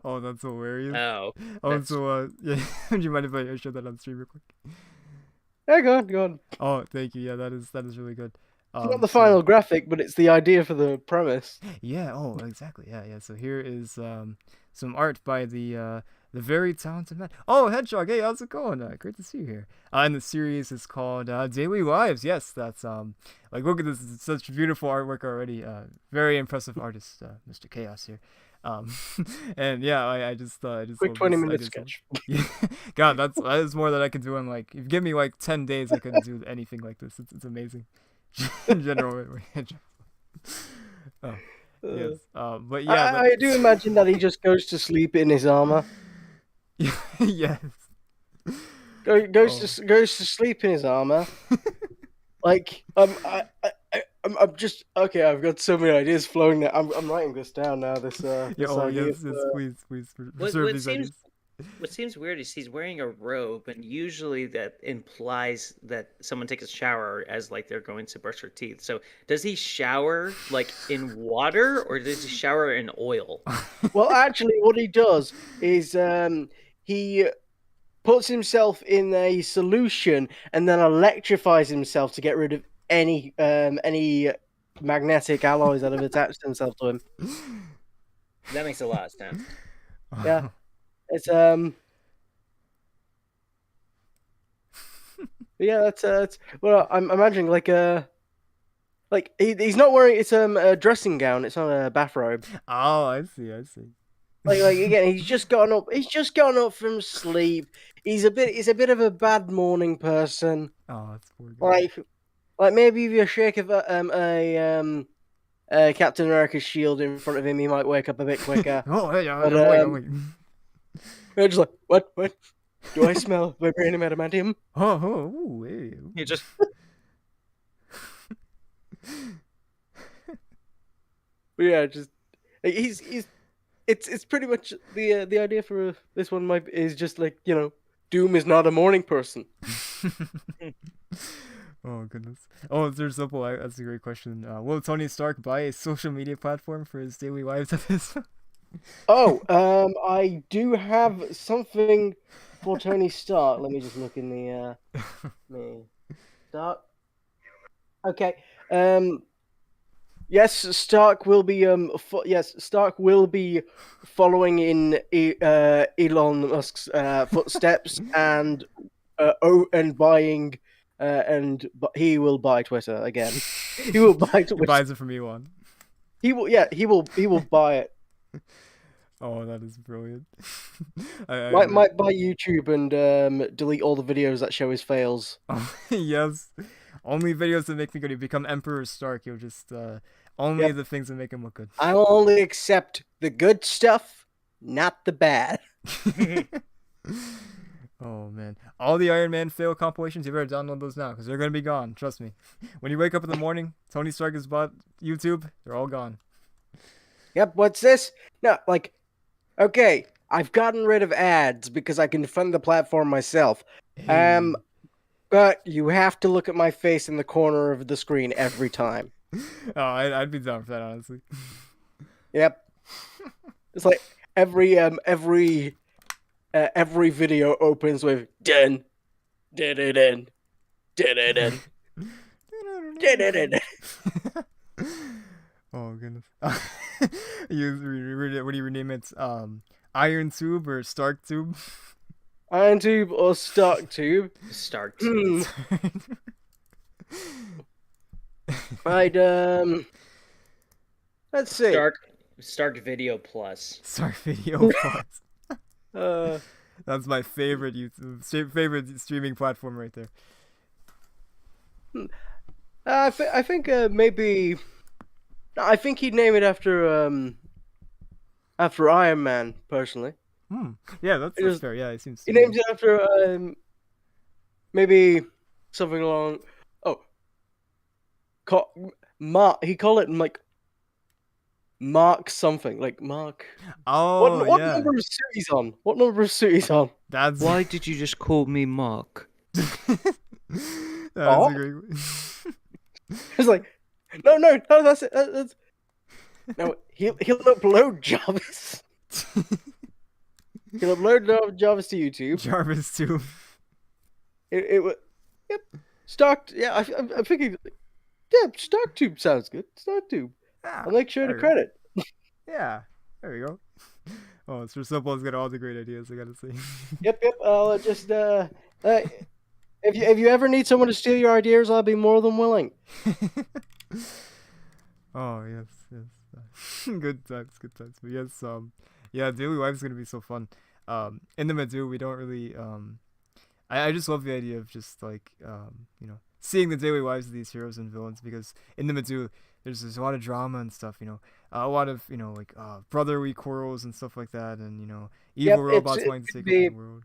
oh, that's hilarious. Oh, Oh, that's- so yeah. Do you mind if I show that on stream real quick? Yeah, go on. Oh, thank you. Yeah, that is really good. It's not the so- final graphic, but it's the idea for the premise. Yeah. Oh, exactly. Yeah. So here is some art by the very talented man. Oh, Hedgehog. Hey, how's it going? Great to see you here. And the series is called Daily Lives. Yes, that's like look at this. It's such beautiful artwork already. Very impressive artist, Mr. Chaos here. And yeah, I just Quick love this 20-minute idea so much. sketch. Yeah. God, that is more than I can do in like. If you give me like 10 days, I couldn't do anything like this. It's amazing. In general, oh yes. But yeah. I do imagine that he just goes to sleep in his armor. Yes. Goes to sleep in his armor. Like I'm just okay. I've got so many ideas flowing now. I'm writing this down now. This Yeah. this Oh idea yes. for- Yes. Please What- preserve what these seems- ideas. what seems weird is he's wearing a robe, and usually that implies that someone takes a shower as like they're going to brush their teeth. So does he shower like in water, or does he shower in oil? Well, actually, what he does is he puts himself in a solution and then electrifies himself to get rid of any magnetic alloys that have attached themselves to him. That makes a lot of sense. Yeah. It's yeah, that's well, I'm imagining like he's not wearing a dressing gown. It's not a bathrobe. Oh, I see. Like again, he's just gotten up. He's just gotten up from sleep. He's a bit of a bad morning person. Oh, that's poor guy. Like maybe if you shake a Captain America's shield in front of him, he might wake up a bit quicker. Oh, hey, But, I'm waiting. They're just like, what? Do I smell vibranium adamantium? Oh, ooh, hey. He just But yeah, just like, he's it's pretty much the idea for this one is just like, you know, Doom is not a morning person. Oh goodness. Oh, it's very simple. That's a great question. Will Tony Stark buy a social media platform for his daily lives episode? Oh, I do have something for Tony Stark. Let me just look in the me Stark. Okay. Yes, Stark will be Stark will be following in Elon Musk's footsteps and buying he will buy Twitter again. He will buy Twitter. He buys it from Elon. He will buy it. Oh, that is brilliant. Might buy YouTube and delete all the videos that show his fails. Oh, yes. Only videos that make me good. You become Emperor Stark. You'll just only Yep. the things that make him look good. I'll only accept the good stuff, not the bad. Oh man, all the Iron Man fail compilations. You better download those now because they're gonna be gone. Trust me. When you wake up in the morning, Tony Stark has bought YouTube. They're all gone. Yep, what's this? No, like, okay, I've gotten rid of ads because I can fund the platform myself. Hey. But you have to look at my face in the corner of the screen every time. Oh, I'd be down for that honestly. Yep. It's like every video opens with dun dun dun dun dun dun dun dun dun. Oh goodness. What do you rename it? Iron Tube or Stark Tube? Iron tube or Stark tube? Stark. Hmm. I'd let's see. Stark Video Plus. Stark Video Plus. Uh, That's my favorite favorite streaming platform right there. I think maybe I think he'd name it after Iron Man personally. Yeah, that's It is- fair. Yeah, it seems. He names it after maybe something along. Oh, Mark. He called it like Mark something, like Mark. Oh What yeah, number of suit he's on? What number of suit he's on? that's Why did you just call me Mark? that's Oh? a great. It's like, no, that's it. That's no. He'll upload Jarvis. He'll upload Jarvis to YouTube. Jarvis too. It was yep. Stock. Yeah, I'm thinking. Yeah, StarkTube sounds good. StarkTube. Yeah, I'll make sure to there we go. credit. Yeah, there we go. Oh, it's for Simple's got all the great ideas. I gotta say. Yep. I'll just if you ever need someone to steal your ideas, I'll be more than willing. Oh yes. Good times. But yes, yeah, Daily Life is gonna be so fun. In the Mizzou, we don't really I just love the idea of just like seeing the daily lives of these heroes and villains, because in the Mizzou there's a lot of drama and stuff, a lot of like brotherly quarrels and stuff like that, and evil robots wanting to take over the world.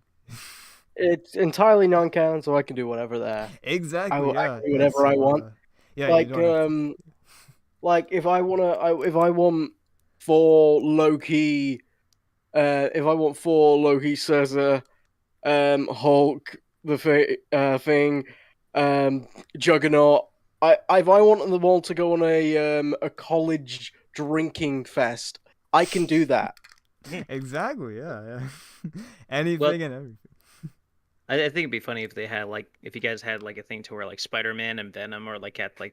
It's entirely non-canon, so I can do whatever there. Exactly. I can do whatever I want. Yeah, Like you don't have to. like if I want for Loki, if I want for Loki Caesar, Hulk, the thing, Juggernaut. If I want them all to go on a college drinking fest, I can do that. Exactly. Yeah. Anything Well, and everything. I think it'd be funny if they had if you guys had a thing to where Spider-Man and Venom are at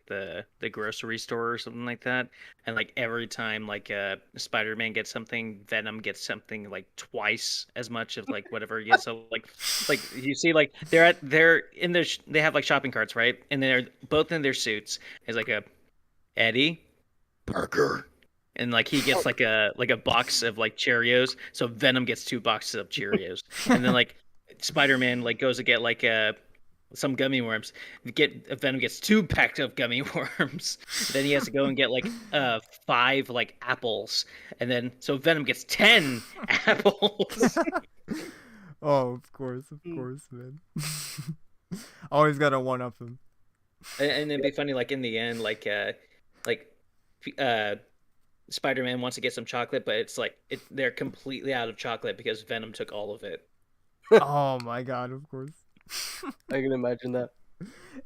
the grocery store or something like that, and every time Spider-Man gets something, Venom gets something twice as much of whatever he gets. So you see they're in their they have shopping carts, right? And they're both in their suits. It's a Eddie Parker. and he gets a box of Cheerios. So Venom gets 2 boxes of Cheerios, and then Spider-Man goes to get some gummy worms. Venom gets 2 packs of gummy worms. Then he has to go and get 5 apples, and then so Venom gets 10 apples. Oh, of course, man. Always gotta one up him. And it'd be funny, in the end, Spider-Man wants to get some chocolate, but it's they're completely out of chocolate because Venom took all of it. Oh my god, of course. I can imagine that.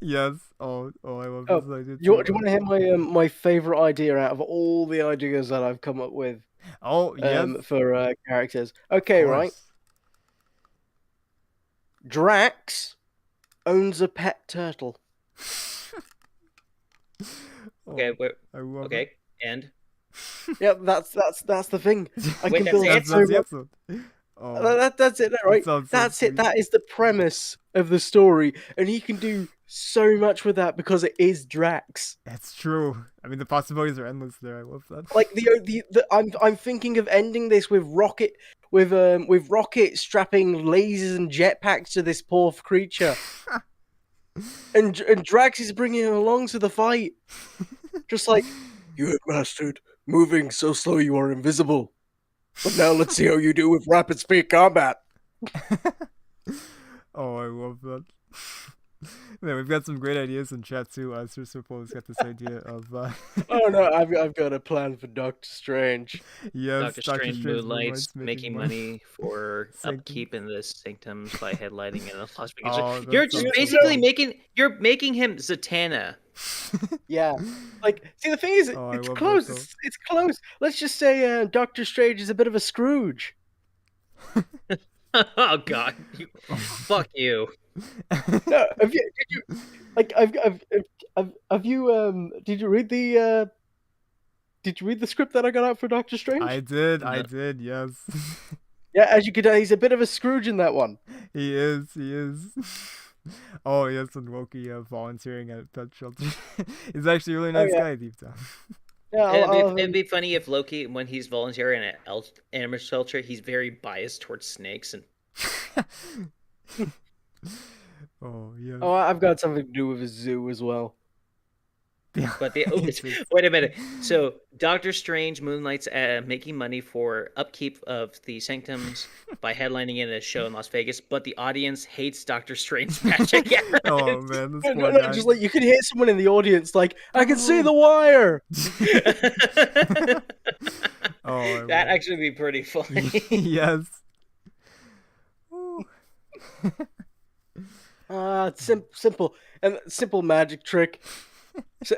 Yes. Oh, I love Oh, this idea. Do you want to hear my favorite idea out of all the ideas that I've come up with? Oh, yes. For characters. Okay, right. Drax owns a pet turtle. Okay, okay. And Yeah, that's the thing. I Wait, can build that's so the much. episode. Oh, That's it, right? That's it. That is the premise of the story, and he can do so much with that because it is Drax. That's true. I mean, the possibilities are endless there. I love that. I'm thinking of ending this with Rocket strapping lasers and jetpacks to this poor creature, and Drax is bringing him along to the fight, just like you have mastered moving so slow you are invisible. But now let's see how you do with rapid speed combat. Oh, I love that. Man, we've got some great ideas in chat too. Sir Suppo's got this idea of. Oh no, I've got a plan for Doctor Strange. Yes, Doctor Strange moonlights, making money. money for Sanctum. upkeep in the sanctums by headlighting in Las Vegas. Oh, You're that just sounds basically so making him Zatanna. Yeah, see the thing is, Oh, I it's love close. that, though. It's close. Let's just say Doctor Strange is a bit of a Scrooge. Oh God, fuck you. No, did you read the script that I got out for Doctor Strange? I did, yes. Yeah, as you can tell, he's a bit of a Scrooge in that one. He is. Oh, yes, and Loki volunteering at pet shelter. He's actually a really nice guy deep down. Yeah, It'd be funny if Loki, when he's volunteering at animal shelter, he's very biased towards snakes and. Oh, yeah. Oh, I've got something to do with a zoo as well. But the It's- wait a minute. So Doctor Strange moonlights making money for upkeep of the sanctums by headlining in a show in Las Vegas, but the audience hates Doctor Strange magic. Oh man, this No, poor no, guy. just like you can hear someone in the audience like, I can see Oh. the wire. Oh, That'd actually be pretty funny. yes. Ooh. Simple magic trick.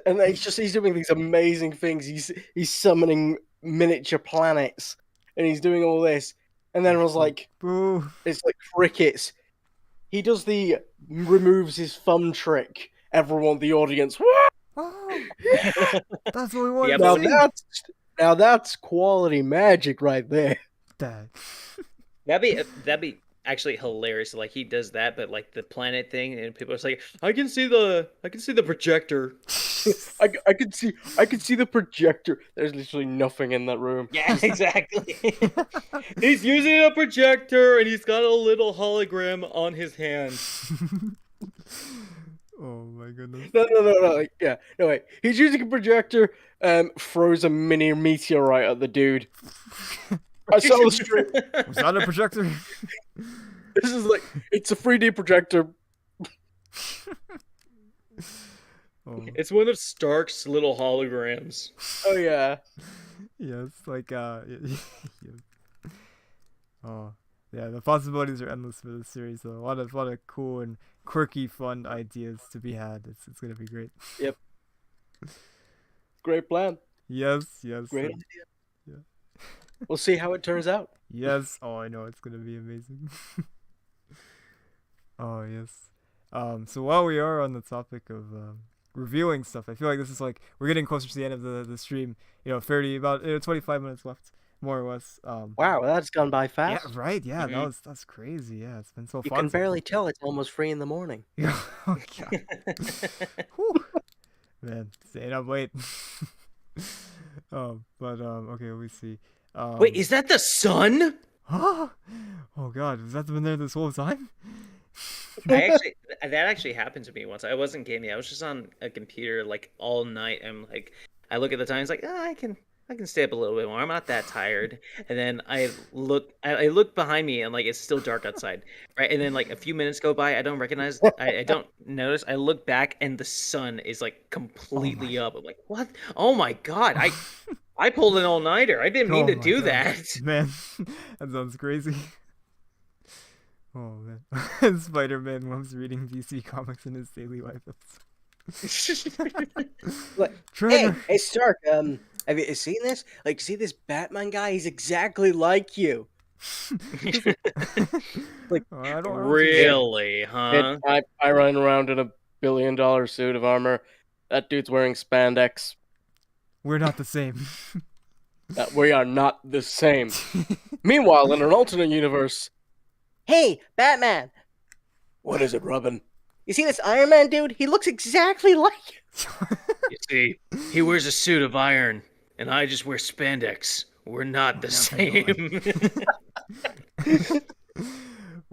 And he's doing these amazing things. He's summoning miniature planets, and he's doing all this. And then I was like, Boo. it's like crickets. He does the removes his thumb trick. Everyone, the audience. Oh, that's what we want Yeah, to but see. Now that's quality magic right there. That. That'd be actually hilarious. Like he does that, but like the planet thing, and people are like, I can see the projector. I could see the projector. There's literally nothing in that room. Yeah, exactly. He's using a projector, and he's got a little hologram on his hand. Oh my goodness. No. Yeah, no wait. He's using a projector. Throws a mini meteorite at the dude. I saw the stream. Was that a projector? This is like it's a 3D projector. Oh. It's one of Stark's little holograms. Oh yeah. Yes, like yes. Oh, yeah, the possibilities are endless for this series. So a lot of cool and quirky, fun ideas to be had. It's gonna be great. Yep. Great plan. Yes. Great idea. Yeah. We'll see how it turns out. Yes. Oh, I know it's gonna be amazing. Oh yes. So while we are on the topic of reviewing stuff, I feel like this is like we're getting closer to the end of the stream. 25 minutes left, more or less. Wow, that's gone by fast. Yeah, right. Yeah, Mhm. that's crazy. Yeah, it's been so You fun. can so barely tell it's almost 3 in the morning. Yeah. Oh, God. Whew. Man, staying up late. Okay, let me see. Wait, is that the sun? Huh? Oh God, has that been there this whole time? That actually happened to me once. I wasn't gaming. I was just on a computer like all night. I'm like, I look at the time. It's like, I can stay up a little bit more. I'm not that tired. And then I look behind me and like it's still dark outside, right? And then like a few minutes go by. I don't recognize. I don't notice. I look back and the sun is like completely up. I'm like, what? Oh my God! I pulled an all-nighter. I didn't mean Oh to my do God. that. Man, that sounds crazy. Oh man, Spider-Man loves reading DC comics in his daily life. Like, Trevor. hey, Stark, have you seen this? Like, see this Batman guy? He's exactly like you. Like, I don't Really, huh? I run around in a $1 billion suit of armor. That dude's wearing spandex. We're not the same. We are not the same. Meanwhile, in an alternate universe, hey, Batman. What is it, Robin? You see this Iron Man dude? He looks exactly like you. You see, he wears a suit of iron, and I just wear spandex. We're not the same.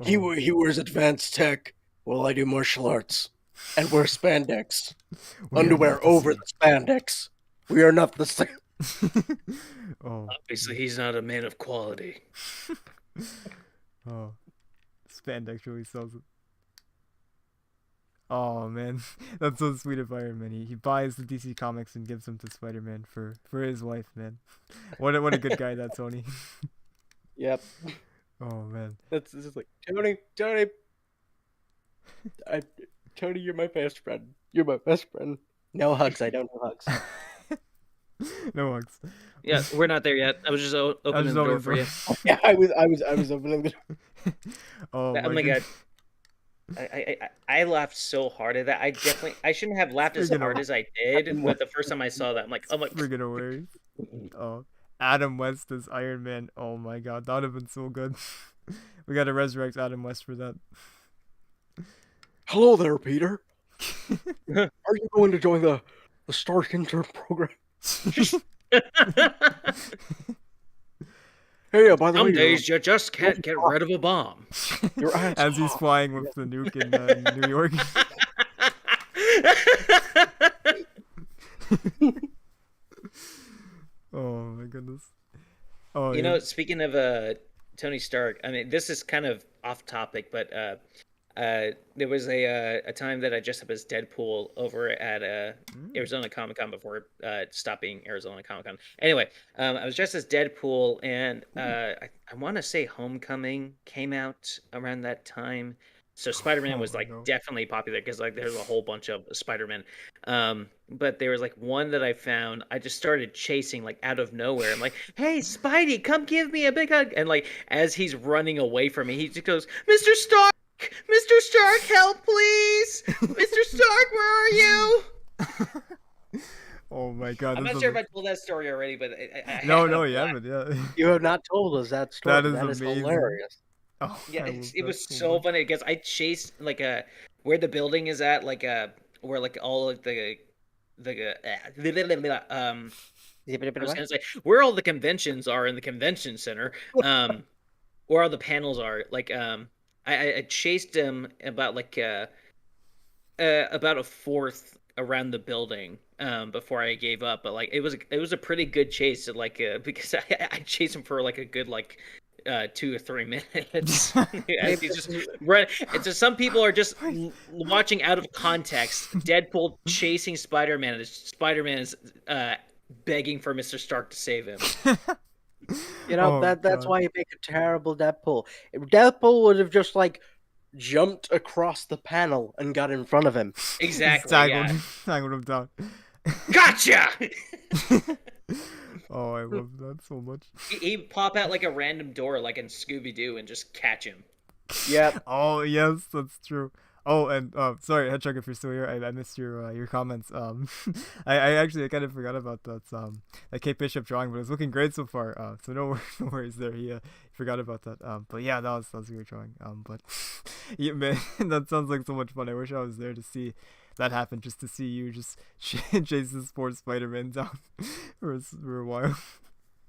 He wears advanced tech, while I do martial arts and wear spandex. We are Underwear not the over same. the spandex. We are not the same. Oh, Obviously, he's not a man of quality. oh, spandex really sells it. Oh man, that's so sweet of Iron Man. He buys the DC comics and gives them to Spider-Man for his wife, man. What a good guy that Tony. Yep. Oh man. That's just like Tony, Tony, you're my best friend. You're my best friend. No hugs. I don't do hugs. No hugs. Yeah, we're not there yet. I was just opening just the door opening for the you. Yeah, I was opening the. Oh Oh my God. I laughed so hard at that. I shouldn't have laughed as Freaking hard as I did. But the first time I saw that, I'm like, Friggin' hilarious. Oh, Adam West as Iron Man. Oh my God, that would have been so good. We gotta resurrect Adam West for that. Hello there, Peter. Are you going to join the Stark intern program? Hey, by the some way, days you just can't get rid of a bomb. your aunt's As he's flying with the nuke in New York. Oh my goodness. Oh You yeah. know, speaking of Tony Stark, I mean, this is kind of off topic, but there was a time that I dressed up as Deadpool over at Mm. Arizona Comic Con before it stopped being Arizona Comic Con. Anyway, I was dressed as Deadpool, and I want to say Homecoming came out around that time. So Spider-Man Oh was like no. definitely popular because like there's a whole bunch of Spider-Man. But there was like one that I found. I just started chasing like out of nowhere. I'm like, "Hey, Spidey, come give me a big hug!" And like as he's running away from me, he just goes, "Mr. Stark, Mr. Stark, help, please! Mr. Stark, where are you?" Oh my god, I'm this not is sure if I told that story already, but I no, had a no, yeah, blast. but yeah, You have not told us that story. that is That is amazing. hilarious. Oh, Yeah, I love it that was so so much. funny because I chased like where the building is at, like where like all of the I was gonna say where all the conventions are in the convention center, where all the panels are. Like I chased him about a fourth around the building before I gave up. But like it was a pretty good chase. Like because I chased him for like a good like 2 or 3 minutes as he's just run. And so some people are just watching out of context. Deadpool chasing Spider-Man, and Spider-Man is begging for Mr. Stark to save him. You know Oh that's god. why you make a terrible Deadpool. If Deadpool would have just like jumped across the panel and got in front of him. Just Exactly. Yeah. tangled him down. Gotcha. Oh, I love that so much. He'd pop out like a random door, like in Scooby Doo, and just catch him. Yep. Oh yes, that's true. Oh, and sorry, Hedgehog, if you're still here, I missed your comments. I actually I kind of forgot about that Kate Bishop drawing, but it's looking great so far. So no, no worries there. He forgot about that. But yeah, that was a good drawing. But yeah, man, that sounds like so much fun. I wish I was there to see that happen, just to see you just chase this poor Spider-Man down for a while.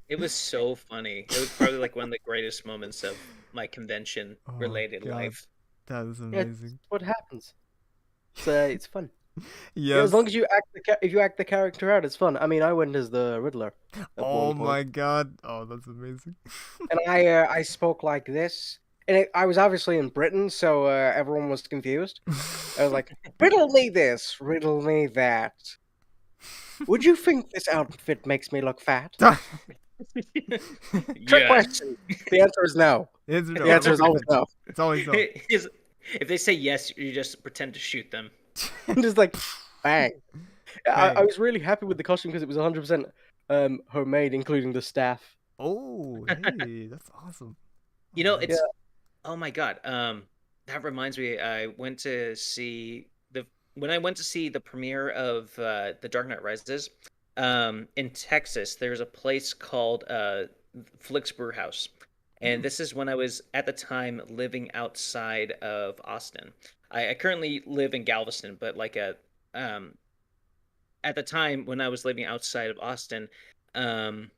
It was so funny. It was probably like one of the greatest moments of my convention Oh related god, life. that is Yeah, it's amazing. what happens. It's fun. Yeah, as Yes. long as you if you act the character out, it's fun. I mean, I went as the Riddler at Oh one point, my god. Oh, that's amazing. and I spoke like this, and I was obviously in Britain, so everyone was confused. I was like, "Riddle me this, riddle me that. Would you think this outfit makes me look fat?" Trick Yes. question. The answer is no. Answer no. The answer is Okay. always no. It's always no. If they say yes, you just pretend to shoot them. I'm just like, bang. I Bang. was really happy with the costume because it was 100% homemade, including the staff. Oh, hey, that's awesome. You know, Oh, Yeah. it's oh my god. That reminds me. I went to see the when I went to see the premiere of The Dark Knight Rises. In Texas, there's a place called Flick's Brew House, and this is when I was at the time living outside of Austin. I currently live in Galveston, but um, at the time when I was living outside of Austin, um,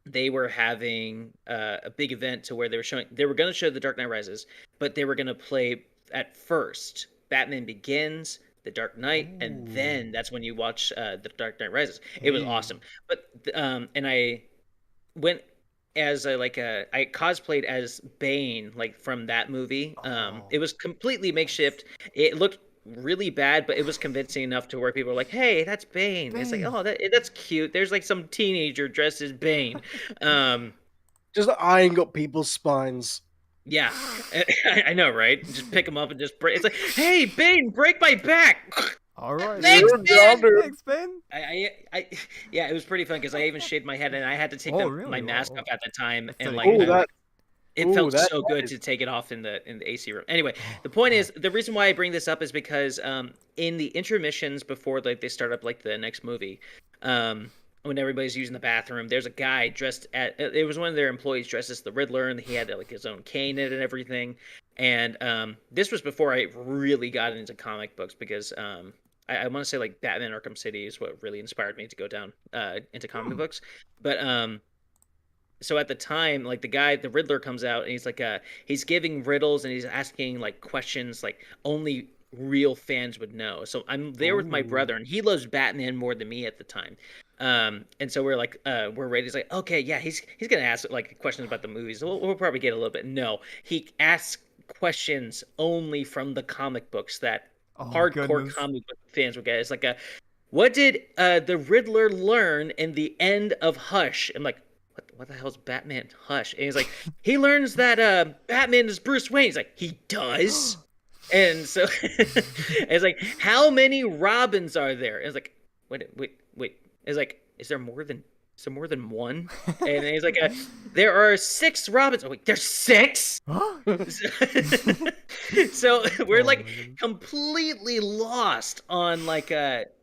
they were having a big event to where they were going to show The Dark Knight Rises, but they were going to play at first Batman Begins, The Dark Knight, and oh, then that's when you watch The Dark Knight Rises. It was hey. awesome. But and I went as I cosplayed as Bane like from that movie. Oh, It was completely makeshift. It looked really bad, but it was convincing enough to where people were like, "Hey, that's Bane." It's like, Bane. "Oh, that's cute." There's like some teenager dressed as Bane. Um, Just eyeing up people's spines. yeah, I know, right? Just pick him up and just break. It's like, "Hey, Bane, break my back." All right. Thanks, You're man. yonder. Thanks, Ben. Yeah, it was pretty fun because I even shaved my head and I had to take Oh, my really? Wow. mask Oh, off at the time, that's and like Oh, dedication. that. it Oh, felt that. so That good is. to take it off in the AC room. Anyway, Oh, the point God. is the reason why I bring this up is because in the intermissions before like they start up like the next movie, when everybody's using the bathroom, there's a guy dressed at it was one of their employees dressed as the Riddler, and he had like his own cane in it and everything. And this was before I really got into comic books because I want to say like Batman Arkham City is what really inspired me to go down into comic Hmm. books. But so at the time, like the Riddler comes out and he's like he's giving riddles and he's asking like questions like only real fans would know. So I'm there with my brother, and he loves Batman more than me at the time. And so we're like, we're ready. He's like, okay, yeah, he's gonna ask like questions about the movies. We'll probably get a little bit. No, he asks questions only from the comic books that hardcore goodness. comic book fans would get. It's like what did the Riddler learn in the end of Hush? I'm like, what the hell is Batman Hush? And he's like, he learns that Batman is Bruce Wayne. He's like, he does? And so it's like, how many Robins are there? And it's like, wait. It's like, is there more than one? And he's like, there are 6 Robins. I'm like, there's 6? So we're like completely lost on like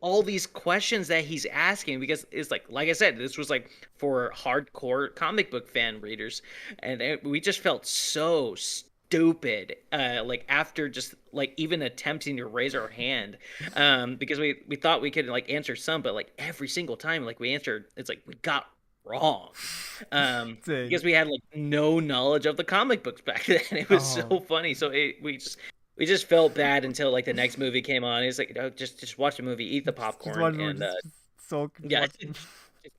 all these questions that he's asking, because it's like I said, this was like for hardcore comic book fan readers, and we just felt so stupid like after just like even attempting to raise our hand, because we thought we could like answer some, but like every single time like we answered, it's like we got wrong, because we had like no knowledge of the comic books back then. It was so funny. So we just felt bad until like the next movie came on. It's like, oh, just watch the movie, eat the popcorn, and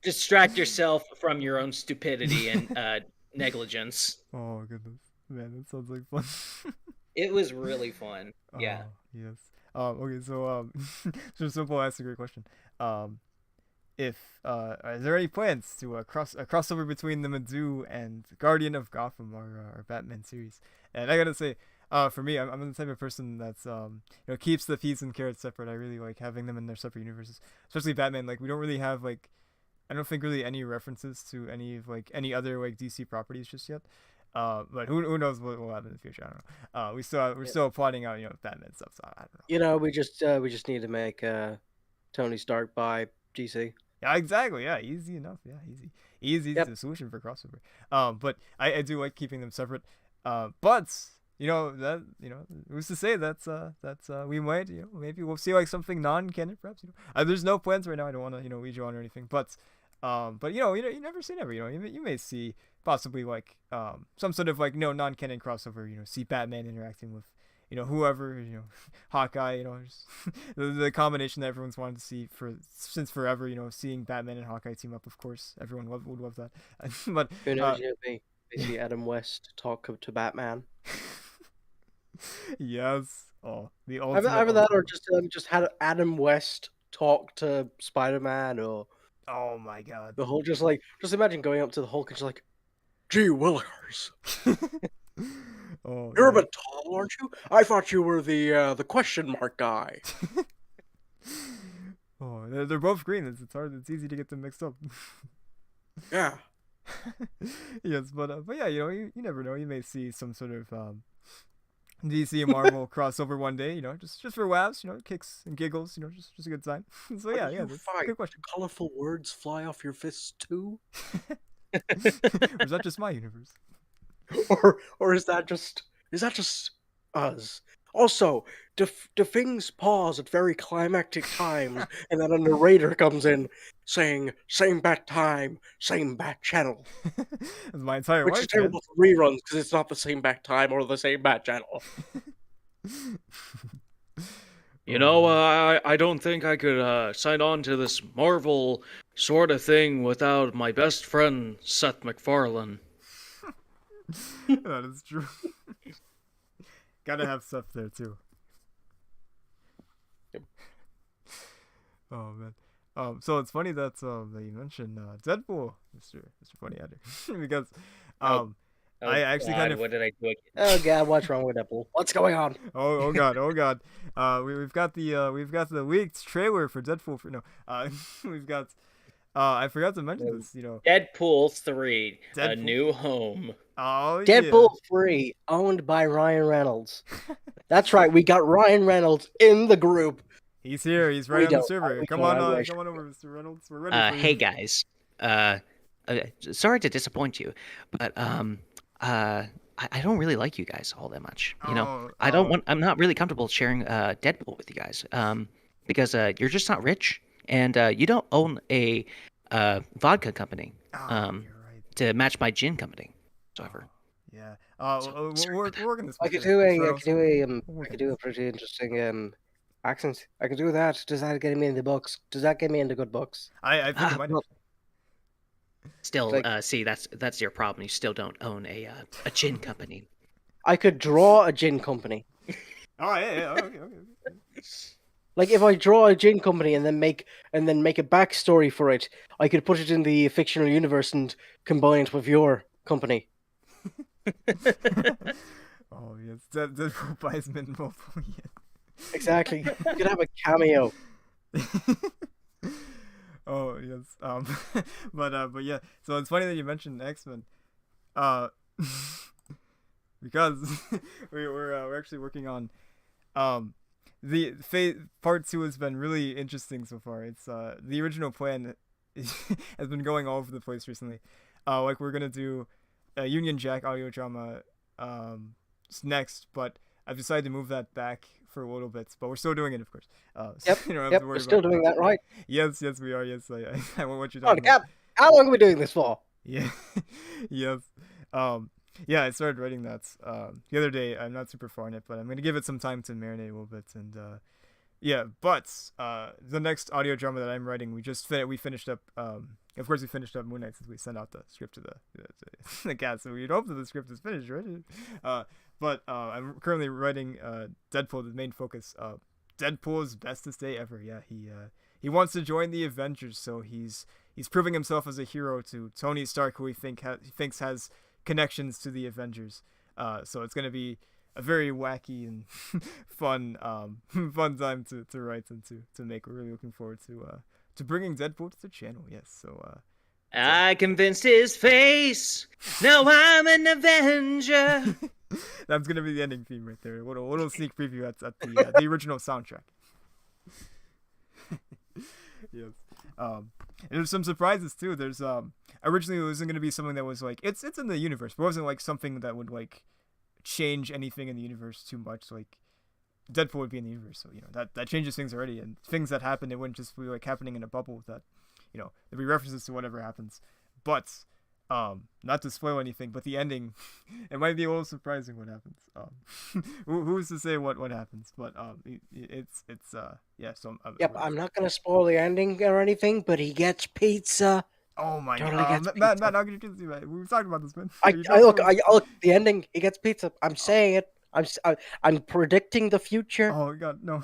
distract yourself from your own stupidity and negligence. Oh goodness, man, that sounds like fun. It was really fun. Yeah. Yes. Okay, so just simple, ask a great question. If is there any plans to a crossover between the Medu and Guardian of Gotham, or Batman series? And I gotta say, for me, I'm the type of person that's keeps the peas and carrots separate. I really like having them in their separate universes, especially Batman. Like, we don't really have like, I don't think really any references to any other like DC properties just yet. But who knows what will happen in the future? I don't know. We're still plotting out Batman stuff. So I don't know. We just need to make Tony Stark by DC. Yeah, exactly. Yeah, easy enough. Yeah, easy. Yep. The solution for crossover. But I do like keeping them separate. But who's to say that's we might maybe we'll see like something non-canon perhaps. There's no plans right now. I don't want to lead you on or anything. But you never say never. You may see possibly like some sort of like non-canon crossover. See Batman interacting with whoever, Hawkeye, just the combination that everyone's wanted to see since forever, seeing Batman and Hawkeye team up, of course, everyone would love that. But who knows, maybe Adam West talk to Batman. Yes. Oh, the ultimate. Either that, or just had Adam West talk to Spider-Man, or oh my God, the whole just imagine going up to the Hulk and just like, gee willikers. Oh, you're a bit tall, aren't you? I thought you were the question mark guy. Oh, they're both green. It's hard. It's easy to get them mixed up. Yeah. Yes, but yeah, you never know. You may see some sort of DC and Marvel crossover one day. Just for laughs. Kicks and giggles. Just a good sign. So yeah, that's a good question. Colorful words fly off your fists too. Or is that just my universe? Or is that just us? Also, do things pause at very climactic times, and then a narrator comes in saying, "Same bat time, same bat channel." That's my entire which life, is terrible for reruns because it's not the same bat time or the same bat channel. I don't think I could sign on to this Marvel sort of thing without my best friend Seth MacFarlane. That is true. Gotta have stuff there too. Yep. Oh man. So it's funny that you mentioned Deadpool, Mr. Funny Adder, because I actually God, kind of. What did I do again? Oh God, what's wrong with Deadpool? What's going on? Oh God. We've got the leaked trailer for Deadpool. We've got. I forgot to mention this. Deadpool 3, A New Home. Oh, Deadpool 3, owned by Ryan Reynolds. That's right, we got Ryan Reynolds in the group. He's here. He's right on the server. Come on over, Mr. Reynolds. We're ready for you. Hey guys. Sorry to disappoint you, but I don't really like you guys all that much. I'm not really comfortable sharing Deadpool with you guys. Because you're just not rich, and you don't own a vodka company you're right. to match my gin company. Whatsoever. Yeah. We're working this. I with could the do a, I Toronto could do a, We're I working could do a this. pretty interesting accent. I could do that. Does that get me in the books? Does that get me into good books? I think it might. Well, Still, like see, that's your problem. You still don't own a gin company. I could draw a gin company. Oh yeah. Okay. Like if I draw a gin company and then make a backstory for it, I could put it in the fictional universe and combine it with your company. Oh yes, that buys mint mobile. Exactly. You could have a cameo. Oh yes. But yeah. So it's funny that you mentioned X-Men. Because we're actually working on the part 2 has been really interesting so far. It's the original plan has been going all over the place recently. Like we're gonna do a Union Jack audio drama next, but I've decided to move that back for a little bit. But we're still doing it, of course. So Yep. you don't have Yep. to We're worry still about doing that, right? Yes, we are. Yes, I know what you're Come on, talking about. Cap. How long are we doing this for? Yeah. Yes. Yeah, I started writing that the other day. I'm not super far in it, but I'm gonna give it some time to marinate a little bit. And yeah, but the next audio drama that I'm writing, we finished up. Of course, we finished up Moon Knight since we sent out the script to the cat. So we'd hope that the script is finished, right? But I'm currently writing Deadpool, the main focus. Deadpool's bestest day ever. Yeah, he wants to join the Avengers, so he's proving himself as a hero to Tony Stark, who he thinks has connections to the Avengers. So it's gonna be a very wacky and fun time to write and to make. We're really looking forward to bringing Deadpool to the channel. Yes. So I convinced his face. Now I'm an Avenger. that's gonna be the ending theme right there. A little sneak preview at the original soundtrack. Yes. And there's some surprises too. There's originally it wasn't gonna be something that was like it's in the universe, but it wasn't like something that would like change anything in the universe too much. Like Deadpool would be in the universe, so that changes things already, and things that happen, it wouldn't just be like happening in a bubble. That there'd be references to whatever happens, but not to spoil anything, but the ending, it might be a little surprising what happens. Who's to say what happens? But it's yeah. So Yep. I'm not gonna spoil the ending or anything, but he gets pizza. Oh my Totally god, gets Matt, pizza. how can you do that? We were talking about this, man. I look. The ending. He gets pizza. I'm saying it. I'm predicting the future. Oh god, no!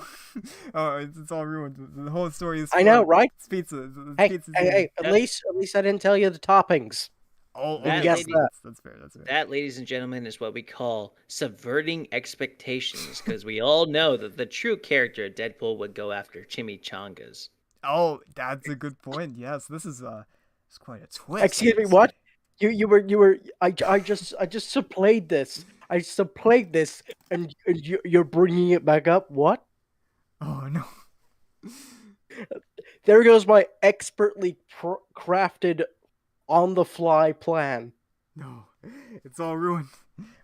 Oh, it's all ruined. The whole story is. I know, spoiled. right? It's pizza. Hey, at least I didn't tell you the toppings. Oh, That okay, lady- that's fair. That's fair. That, ladies and gentlemen, is what we call subverting expectations, because we all know that the true character of Deadpool would go after chimichangas. Oh, that's a good point. Yes, this is it's quite a twist. Excuse me, what? You were. I just supplayed this. I supplayed this, and you're bringing it back up. What? Oh no. There goes my expertly crafted, on the fly plan. No, it's all ruined.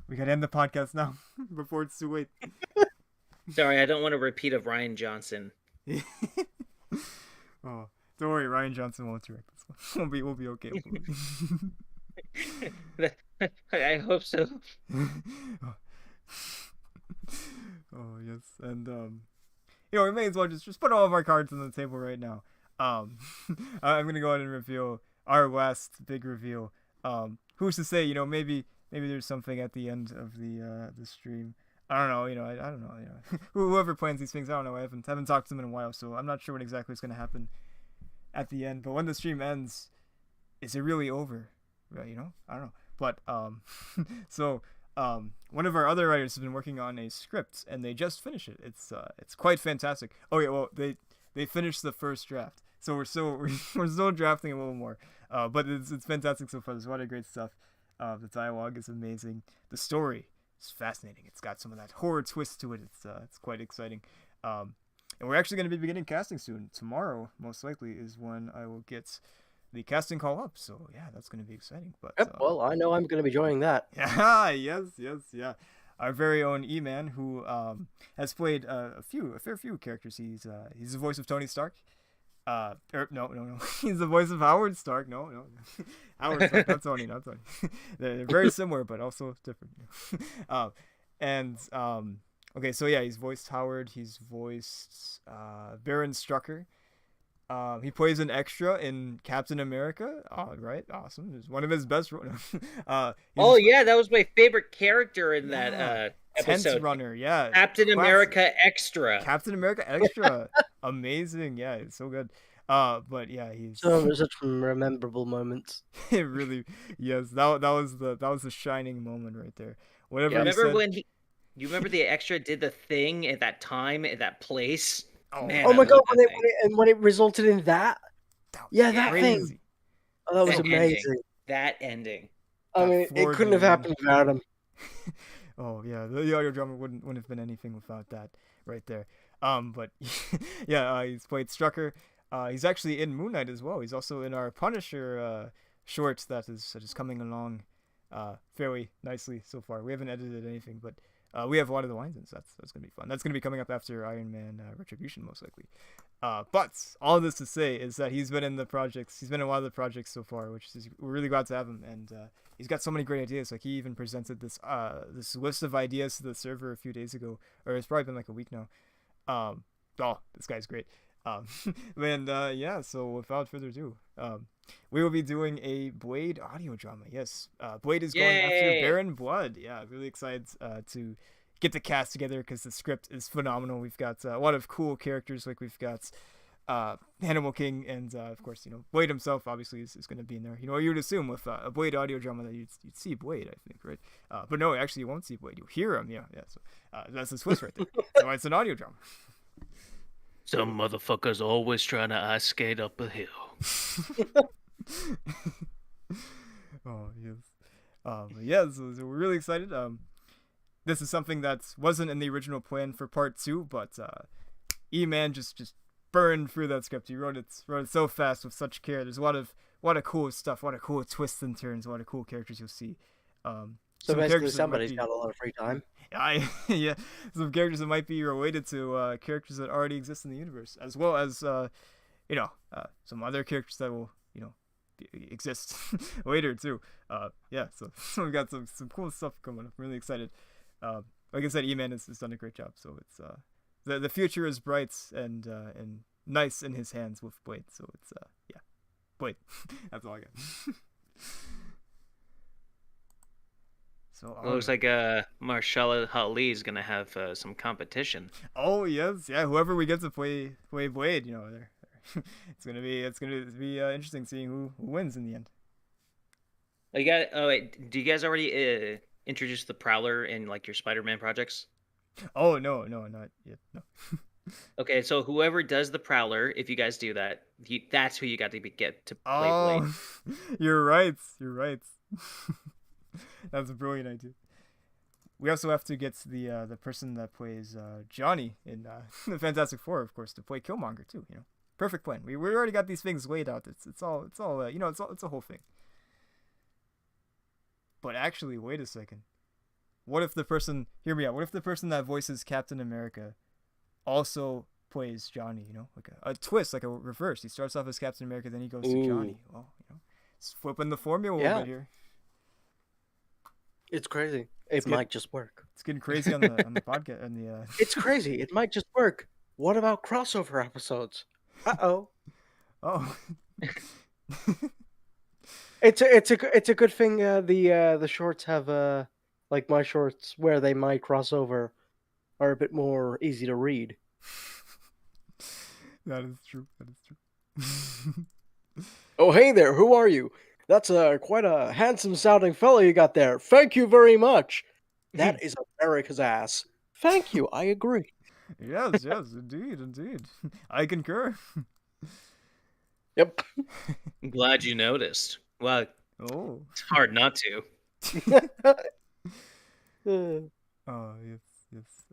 We gotta end the podcast now before it's too late. Sorry, I don't want a repeat of Ryan Johnson. Oh, don't worry, Ryan Johnson won't direct this one. We'll be okay. I hope so. Oh yes, and we may as well just put all of our cards on the table right now. I'm gonna go ahead and reveal our last big reveal. Who's to say? Maybe there's something at the end of the stream. I don't know. I don't know. Whoever plans these things, I don't know. I haven't talked to them in a while, so I'm not sure what exactly is gonna happen at the end. But when the stream ends, is it really over? Right? I don't know. But so one of our other writers has been working on a script, and they just finished it. It's quite fantastic. Oh yeah, well they finished the first draft, so we're still drafting a little more. But it's fantastic so far. There's a lot of great stuff. The dialogue is amazing. The story is fascinating. It's got some of that horror twist to it. It's quite exciting. And we're actually going to be beginning casting soon. Tomorrow, most likely, is when I will get the casting call up. So yeah, that's going to be exciting. But Yep, well, I know I'm going to be joining that. Yeah, yes, yeah. Our very own E-Man, who has played a fair few characters. He's the voice of Tony Stark. No. He's the voice of Howard Stark. No. Howard Stark, not Tony. They're very similar, but also different. Okay, so yeah, he's voiced Howard. He's voiced Baron Strucker. He plays an extra in Captain America. Oh, right, awesome. It's one of his best. Oh yeah, that was my favorite character in that Tent episode. Runner, yeah. Captain Classic. America Extra. Captain America Extra, amazing. Yeah, it's so good. But yeah, he's So such rememberable moments. it really, yes. That was the shining moment right there. Whatever. Yeah, he remember said, when you remember the Extra did the thing at that time at that place? Oh, Man, Oh I my god, love that thing. when it resulted in that. that was Yeah, that thing. crazy. Oh, that was That amazing. ending. That ending. I That mean, it floored couldn't me, have man. happened without him. Oh yeah, the audio drama wouldn't have been anything without that right there. But yeah, he's played Strucker. He's actually in Moon Knight as well. He's also in our Punisher short that is coming along fairly nicely so far. We haven't edited anything, but we have a lot of the lines in, so that's gonna be fun. That's gonna be coming up after Iron Man Retribution most likely. But all this to say is that he's been in the projects. He's been in a lot of the projects so far, which is we're really glad to have him. And he's got so many great ideas. Like he even presented this list of ideas to the server a few days ago, or it's probably been like a week now. This guy's great. And yeah. So without further ado, we will be doing a Blade audio drama. Yes, Blade is going after Yay! Baron Blood. Yeah, really excited to get the cast together because the script is phenomenal. We've got a lot of cool characters. Like we've got Hannibal King, and of course, Blade himself obviously is going to be in there. You would assume with a Blade audio drama that you'd see Blade, I think, right? But no, actually, you won't see Blade. You'll hear him. Yeah. So that's the twist right there. So it's an audio drama. Some motherfuckers always trying to ice skate up a hill. Oh yes. But yeah, so we're really excited. This is something that wasn't in the original plan for part 2, but E-Man just burned through that script. He wrote it so fast with such care. There's a lot of cool stuff, a lot of cool twists and turns, a lot of cool characters you'll see. So basically, characters that somebody's might got a lot of free time. yeah, some characters that might be related to characters that already exist in the universe, as well as some other characters that will exist later too. Yeah, so we've got some cool stuff coming up. I'm really excited. Like I said, E-Man has done a great job. So it's the future is bright and nice in his hands with Blade. So it's yeah, Blade. That's all I got. So Well, looks like Marshala Ali is gonna have some competition. Oh yes, yeah. Whoever we get to play Blade, it's gonna be interesting seeing who wins in the end. Oh wait, do you guys already introduce the Prowler in like your Spider-Man projects? Oh no, not yet. No. Okay, so whoever does the Prowler, if you guys do that, that's who you got to get to play Blade. Oh, you're right. That's a brilliant idea. We also have to get the person that plays Johnny in the Fantastic Four, of course, to play Killmonger too. Perfect plan. We already got these things laid out. It's all it's a whole thing. But actually, wait a second. What if the person that voices Captain America also plays Johnny? Like a twist, like a reverse. He starts off as Captain America, then he goes to Johnny. Well, it's flipping the formula a little bit here. It's crazy. It might just work. It's getting crazy on the podcast and the. It's crazy. It might just work. What about crossover episodes? Oh. It's a good thing. The shorts have like my shorts where they might cross over are a bit more easy to read. That is true. Oh, hey there. Who are you? That's quite a handsome sounding fellow you got there. Thank you very much. That is America's ass. Thank you. I agree. Yes, indeed. I concur. Yep. I'm glad you noticed. Well, Oh. it's hard not to. Oh yes. Yes.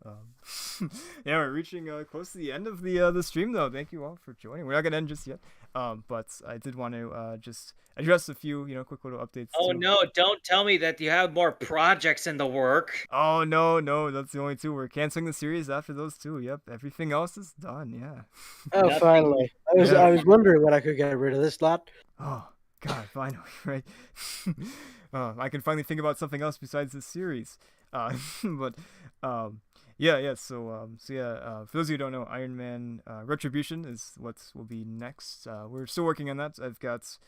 Yeah, we're reaching close to the end of the stream though. Thank you all for joining. We're not gonna end just yet. But I did want to just address a few quick little updates. Oh too. no! Don't tell me that you have more projects in the work. Oh no, that's the only two. We're canceling the series after those two. Yep, everything else is done. Yeah. Oh, Nothing- finally! I was wondering when I could get rid of this lot. Oh God, finally, right? I can finally think about something else besides this series. But yeah. So for those of you who don't know, Iron Man Retribution is what will be next. We're still working on that. I've got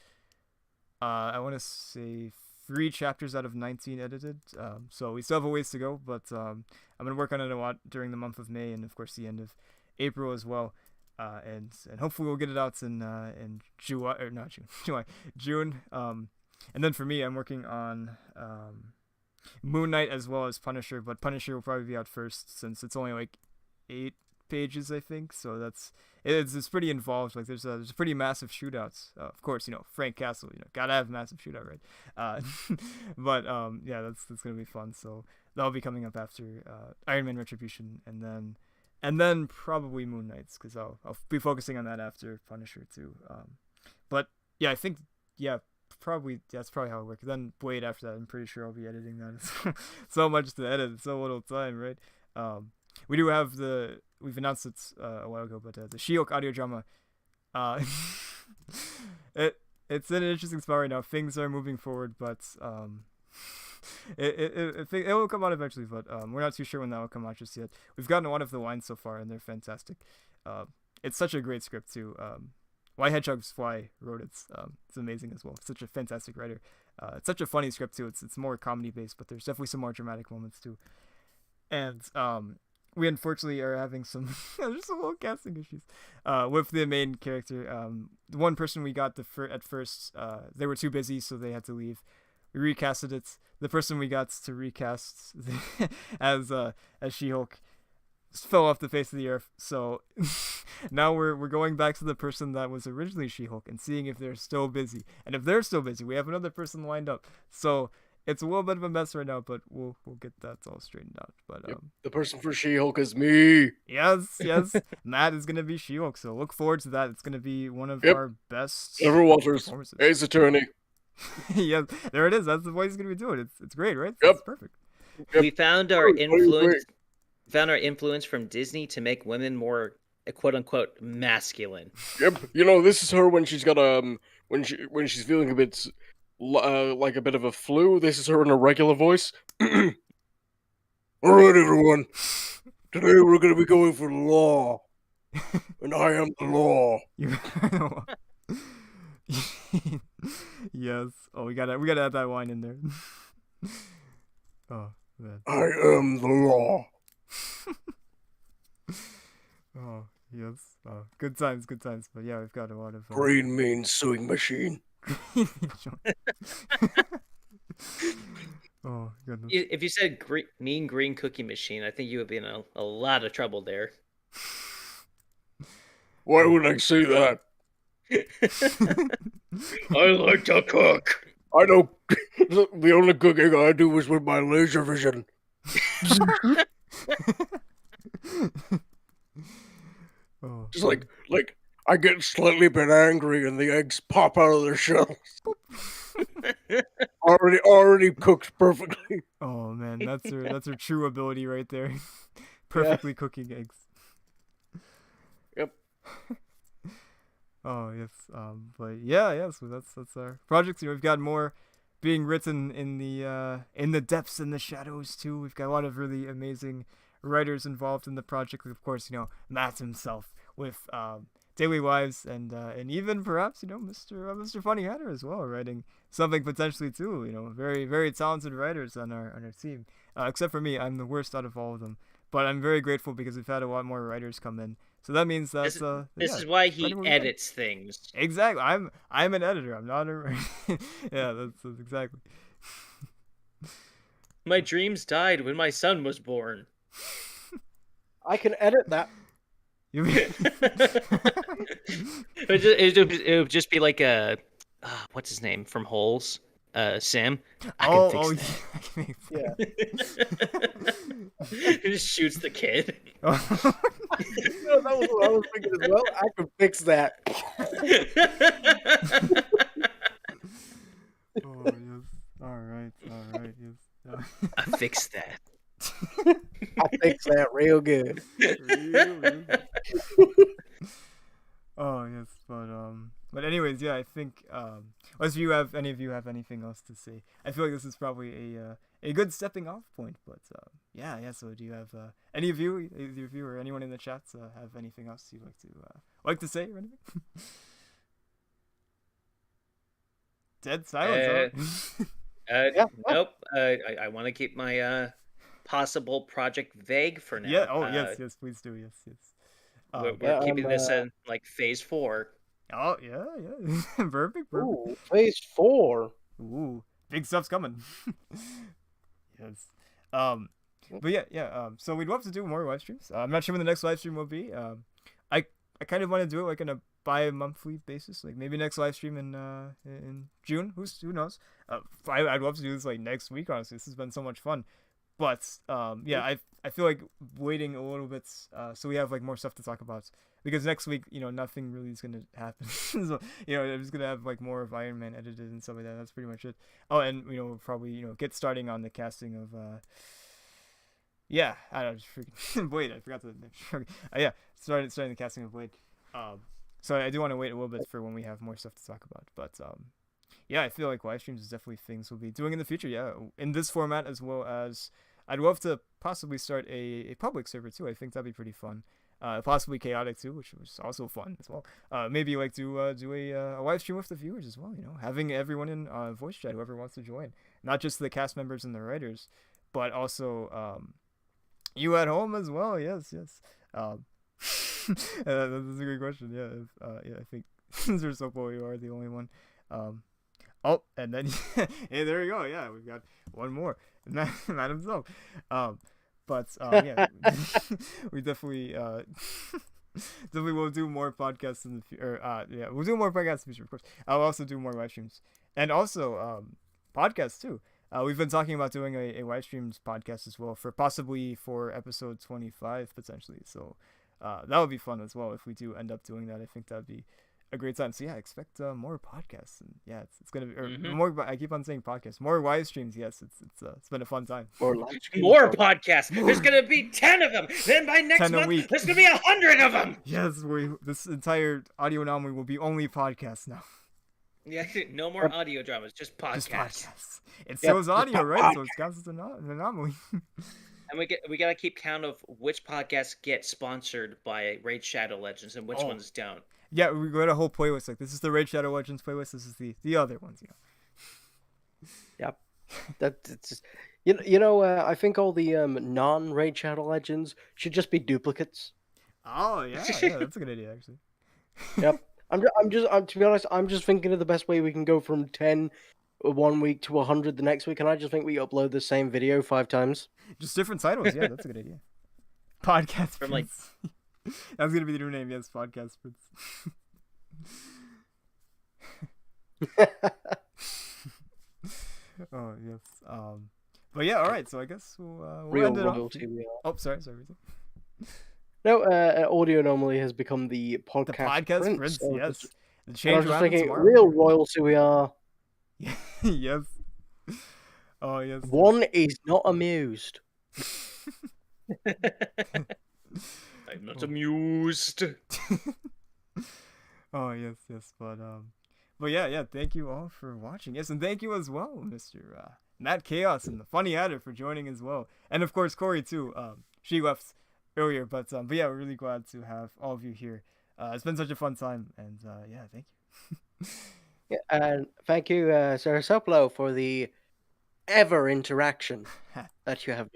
I want to say 3 chapters out of 19 edited. So we still have a ways to go, but I'm gonna work on it a lot during the month of May and of course the end of April as well. And hopefully we'll get it out in July or not June, June. And then for me, I'm working on Moon Knight as well as Punisher, but Punisher will probably be out first since it's only like 8 pages, I think. So it's pretty involved. Like there's a pretty massive shootouts. Of course, Frank Castle, gotta have massive shootout, right? But yeah, that's gonna be fun. So that'll be coming up after Iron Man Retribution, and then probably Moon Knights, because I'll be focusing on that after Punisher too. But yeah, I think probably that's probably how it works. Then Blade after that, I'm pretty sure I'll be editing that. So much to edit, so little time, right? We do have we've announced it a while ago, but the She-Hulk audio drama, it's in an interesting spot right now. Things are moving forward, but it will come out eventually, but we're not too sure when that will come out just yet. We've gotten a lot of the lines so far, and they're fantastic. It's such a great script too. Why Hedgehogs Fly wrote it. It's amazing as well. Such a fantastic writer. It's such a funny script too. It's more comedy based, but there's definitely some more dramatic moments too. And we unfortunately are having some just some little casting issues with the main character. The one person we got at first, they were too busy, so they had to leave. We recasted it. The person we got to recast as She-Hulk fell off the face of the earth. So now we're going back to the person that was originally She-Hulk and seeing if they're still busy. And if they're still busy, we have another person lined up. So it's a little bit of a mess right now, but we'll get that all straightened out. But the person for She-Hulk is me. Yes, Matt is gonna be She-Hulk. So look forward to that. It's gonna be one of our best Trevor Walters, performances. Ace Attorney. Yeah, there it is. That's the voice he's gonna be doing. It's great, right? Yep. It's perfect. Yep. We found our influence. Found our influence from Disney to make women more quote unquote masculine. Yep. This is her when she's got when she's feeling a bit like a bit of a flu. This is her in a regular voice. All right, everyone. Today we're going to be going for the law, and I am the law. Yes. Oh, we gotta add that line in there. Oh man. I am the law. Oh yes. Good times. But yeah, we've got a lot of Green means sewing machine. Oh goodness. If you said mean green cookie machine, I think you would be in a lot of trouble there. Why would I say that? I like to cook. I don't. The only cooking I do is with my laser vision. Oh, Just like I get slightly bit angry and the eggs pop out of their shells. already cooked perfectly. Oh man, that's her true ability right there. Perfectly cooking eggs. Yep. Oh yes. But yeah. So that's our projects. We've got more being written in the depths and the shadows too. We've got a lot of really amazing writers involved in the project. Of course, Matt himself with Daily Lives and even perhaps Mr. Funny Hatter as well, writing something potentially too. Very very talented writers on our team. Except for me, I'm the worst out of all of them. But I'm very grateful because we've had a lot more writers come in. So that means that's this is why he edits things. Exactly. I'm an editor. I'm not a yeah. That's exactly. My dreams died when my son was born. I can edit that. You mean... it would just be like a what's his name from Holes? Sam, I can Oh, fix oh, that. yeah. I can make Yeah. He just shoots the kid. No, that was what I was thinking as well. I could fix that. Oh, yes. All right. Yes. I fix that. I fix that real good. Really? Oh yes, but anyways, yeah, I think unless any of you have anything else to say, I feel like this is probably a good stepping off point. But yeah. So do you have any of you, either of you or anyone in the chats, have anything else you'd like to say or anything? Dead silence. Yeah. Nope. I want to keep my possible project vague for now. Yeah. Oh yes, please do. Yes. We're keeping this in like phase 4. Oh yeah. Perfect. Ooh, phase 4. Ooh, big stuff's coming. Yes. But yeah. So we'd love to do more live streams. I'm not sure when the next live stream will be. I kind of want to do it like on a bi-monthly basis, like maybe next live stream in June. Who knows? I'd love to do this like next week. Honestly, this has been so much fun. But yeah, I feel like waiting a little bit so we have like more stuff to talk about, because next week, nothing really is gonna happen. So I'm just gonna have like more of Iron Man edited and stuff like that. That's pretty much it. Oh, and we'll probably get starting on the casting of yeah, I don't know, just freaking Blade. I forgot the name. Yeah, starting the casting of Blade. So I do want to wait a little bit for when we have more stuff to talk about. But yeah, I feel like live streams is definitely things we'll be doing in the future. Yeah, in this format, as well as I'd love to possibly start a public server too. I think that'd be pretty fun. Possibly chaotic too, which was also fun as well. Maybe like do a live stream with the viewers as well. Having everyone in voice chat, whoever wants to join, not just the cast members and the writers, but also you at home as well. Yes. That's a good question. Yeah, I think Sir Sopo, you are the only one. Oh, and then hey, there you go. Yeah, we've got one more. Not himself. But yeah, we definitely definitely will do more podcasts in the future. Yeah, we'll do more podcasts in the future, of course. I'll also do more live streams and also podcasts too. We've been talking about doing a live streams podcast as well for episode 25 potentially. So that would be fun as well if we do end up doing that. I think that'd be a great time. So yeah, expect more podcasts, and yeah, it's gonna be more. I keep on saying podcasts, more live streams. Yes, it's been a fun time. More podcasts. There's gonna be 10 of them. Then by next month, there's gonna be 100 of them. Yes, this entire audio anomaly will be only podcasts now. Yeah, no more audio dramas, just podcasts. It shows audio, right? So it counts as an anomaly. And we gotta keep count of which podcasts get sponsored by Raid Shadow Legends and which ones don't. Yeah, we got a whole playlist. Like, this is the Raid Shadow Legends playlist. This is the other ones. Yep. That's just, I think all the non-Raid Shadow Legends should just be duplicates. Oh yeah, that's a good idea actually. Yep. To be honest, I'm just thinking of the best way we can go from 10 one week to 100 the next week, and I just think we upload the same video 5 times. Just different titles. Yeah, that's a good idea. Podcast from Prince. That was gonna be the new name. Yes, Podcast Prince. Oh yes. But yeah, all right. So I guess we'll end it off. Oh, sorry. No, Audio Anomaly has become the podcast Prince. Yes. The change. I was thinking, real royalty we are. Yes. Oh yes. One is not amused. I'm not amused. Oh yes, but yeah. Thank you all for watching. Yes, and thank you as well, Mr. Matt Chaos and the Funny Adder for joining as well, and of course Corey too. She left earlier, but yeah, we're really glad to have all of you here. It's been such a fun time, and yeah, thank you. Yeah, and thank you, Sir Soplo, for the ever interaction that you have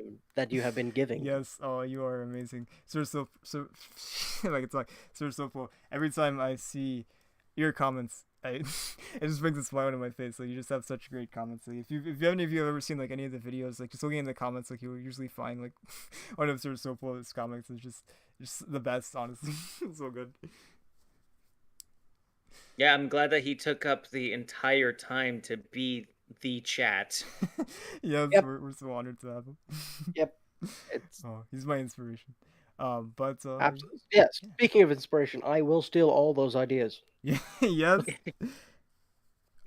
been giving. Yes, oh, you are amazing, Sir like it's like Sir Sopo. Every time I see your comments, it just brings a smile on my face. Like, you just have such great comments. Like, if any of you have ever seen like any of the videos, like just looking in the comments, like you'll usually find like one of Sir Sopo's comments is just the best. Honestly, it's so good. Yeah, I'm glad that he took up the entire time to be the chat. Yes, Yep. we're so honored to have him. Yep. It's Oh, he's my inspiration. But absolutely. Yeah. Speaking of inspiration, I will steal all those ideas. yeah, yes.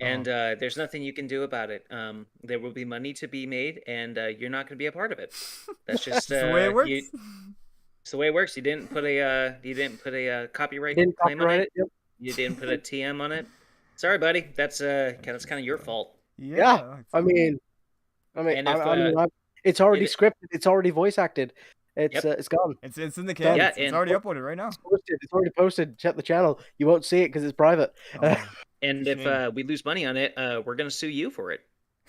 And there's nothing you can do about it. There will be money to be made, and you're not going to be a part of it. That's just That's the way it works. It's the way it works. You didn't put a copyright Didn't claim on copyright it. it. Yep. You didn't put a TM on it. Sorry, buddy. That's kind of your fault. Yeah. I mean, And if, it's already it- scripted. It's already voice acted. It's Yep. it's gone. It's in the can. Yeah, It's and- already uploaded right now. It's posted. It's already posted. Check the channel. You won't see it because it's private. Oh, And shame. if we lose money on it, we're going to sue you for it.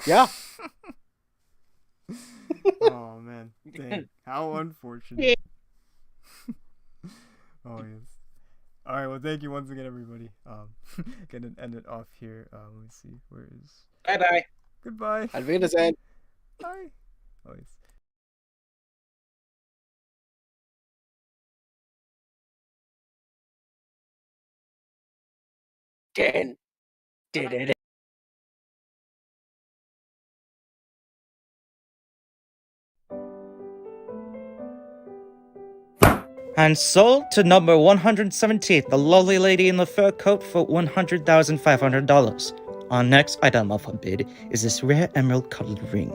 Yeah. Oh man, dang, how unfortunate. Oh yes. All right, well, thank you once again, everybody. Gonna end it off here. Let me see. Where is? Bye-bye. Goodbye. Auf Wiedersehen. Bye. Oh yes. Den. Did And sold to number 117, the lovely lady in the fur coat for $100,500. Our next item of our bid is this rare emerald-colored ring.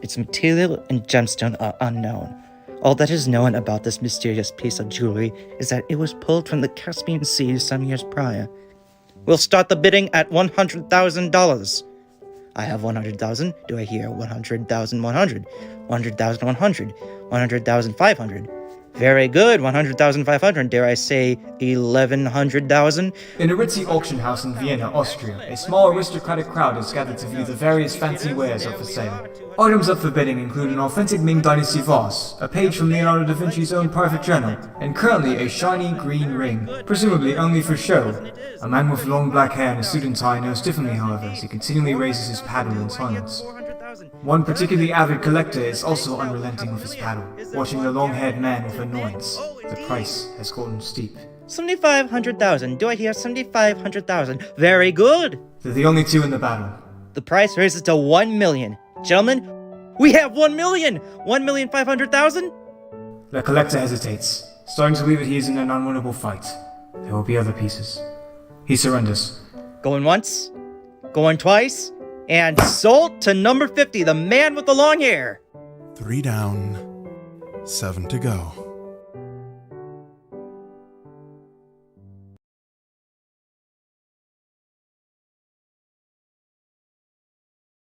Its material and gemstone are unknown. All that is known about this mysterious piece of jewelry is that it was pulled from the Caspian Sea some years prior. We'll start the bidding at $100,000. I have 100,000. Do I hear 100,100? 100,100? 100,500? Very good, 100,500. Dare I say 1,100,000? In a ritzy auction house in Vienna, Austria, a small aristocratic crowd is gathered to view the various fancy wares up for sale. Items up for bidding include an authentic Ming Dynasty vase, a page from Leonardo da Vinci's own private journal, and currently a shiny green ring, presumably only for show. A man with long black hair and a suit and tie knows differently, however, as he continually raises his paddle in silence. One particularly avid collector is also unrelenting with his paddle, watching the long-haired man with annoyance. The price has gotten steep. 7,500,000. Do I hear 7,500,000? Very good. They're the only two in the battle. The price raises to 1 million. Gentlemen, we have 1 million! 1,500,000? The collector hesitates, starting to believe that he is in an unwinnable fight. There will be other pieces. He surrenders. Going once, going twice, and sold to number 50, the man with the long hair. 3 down, 7 to go.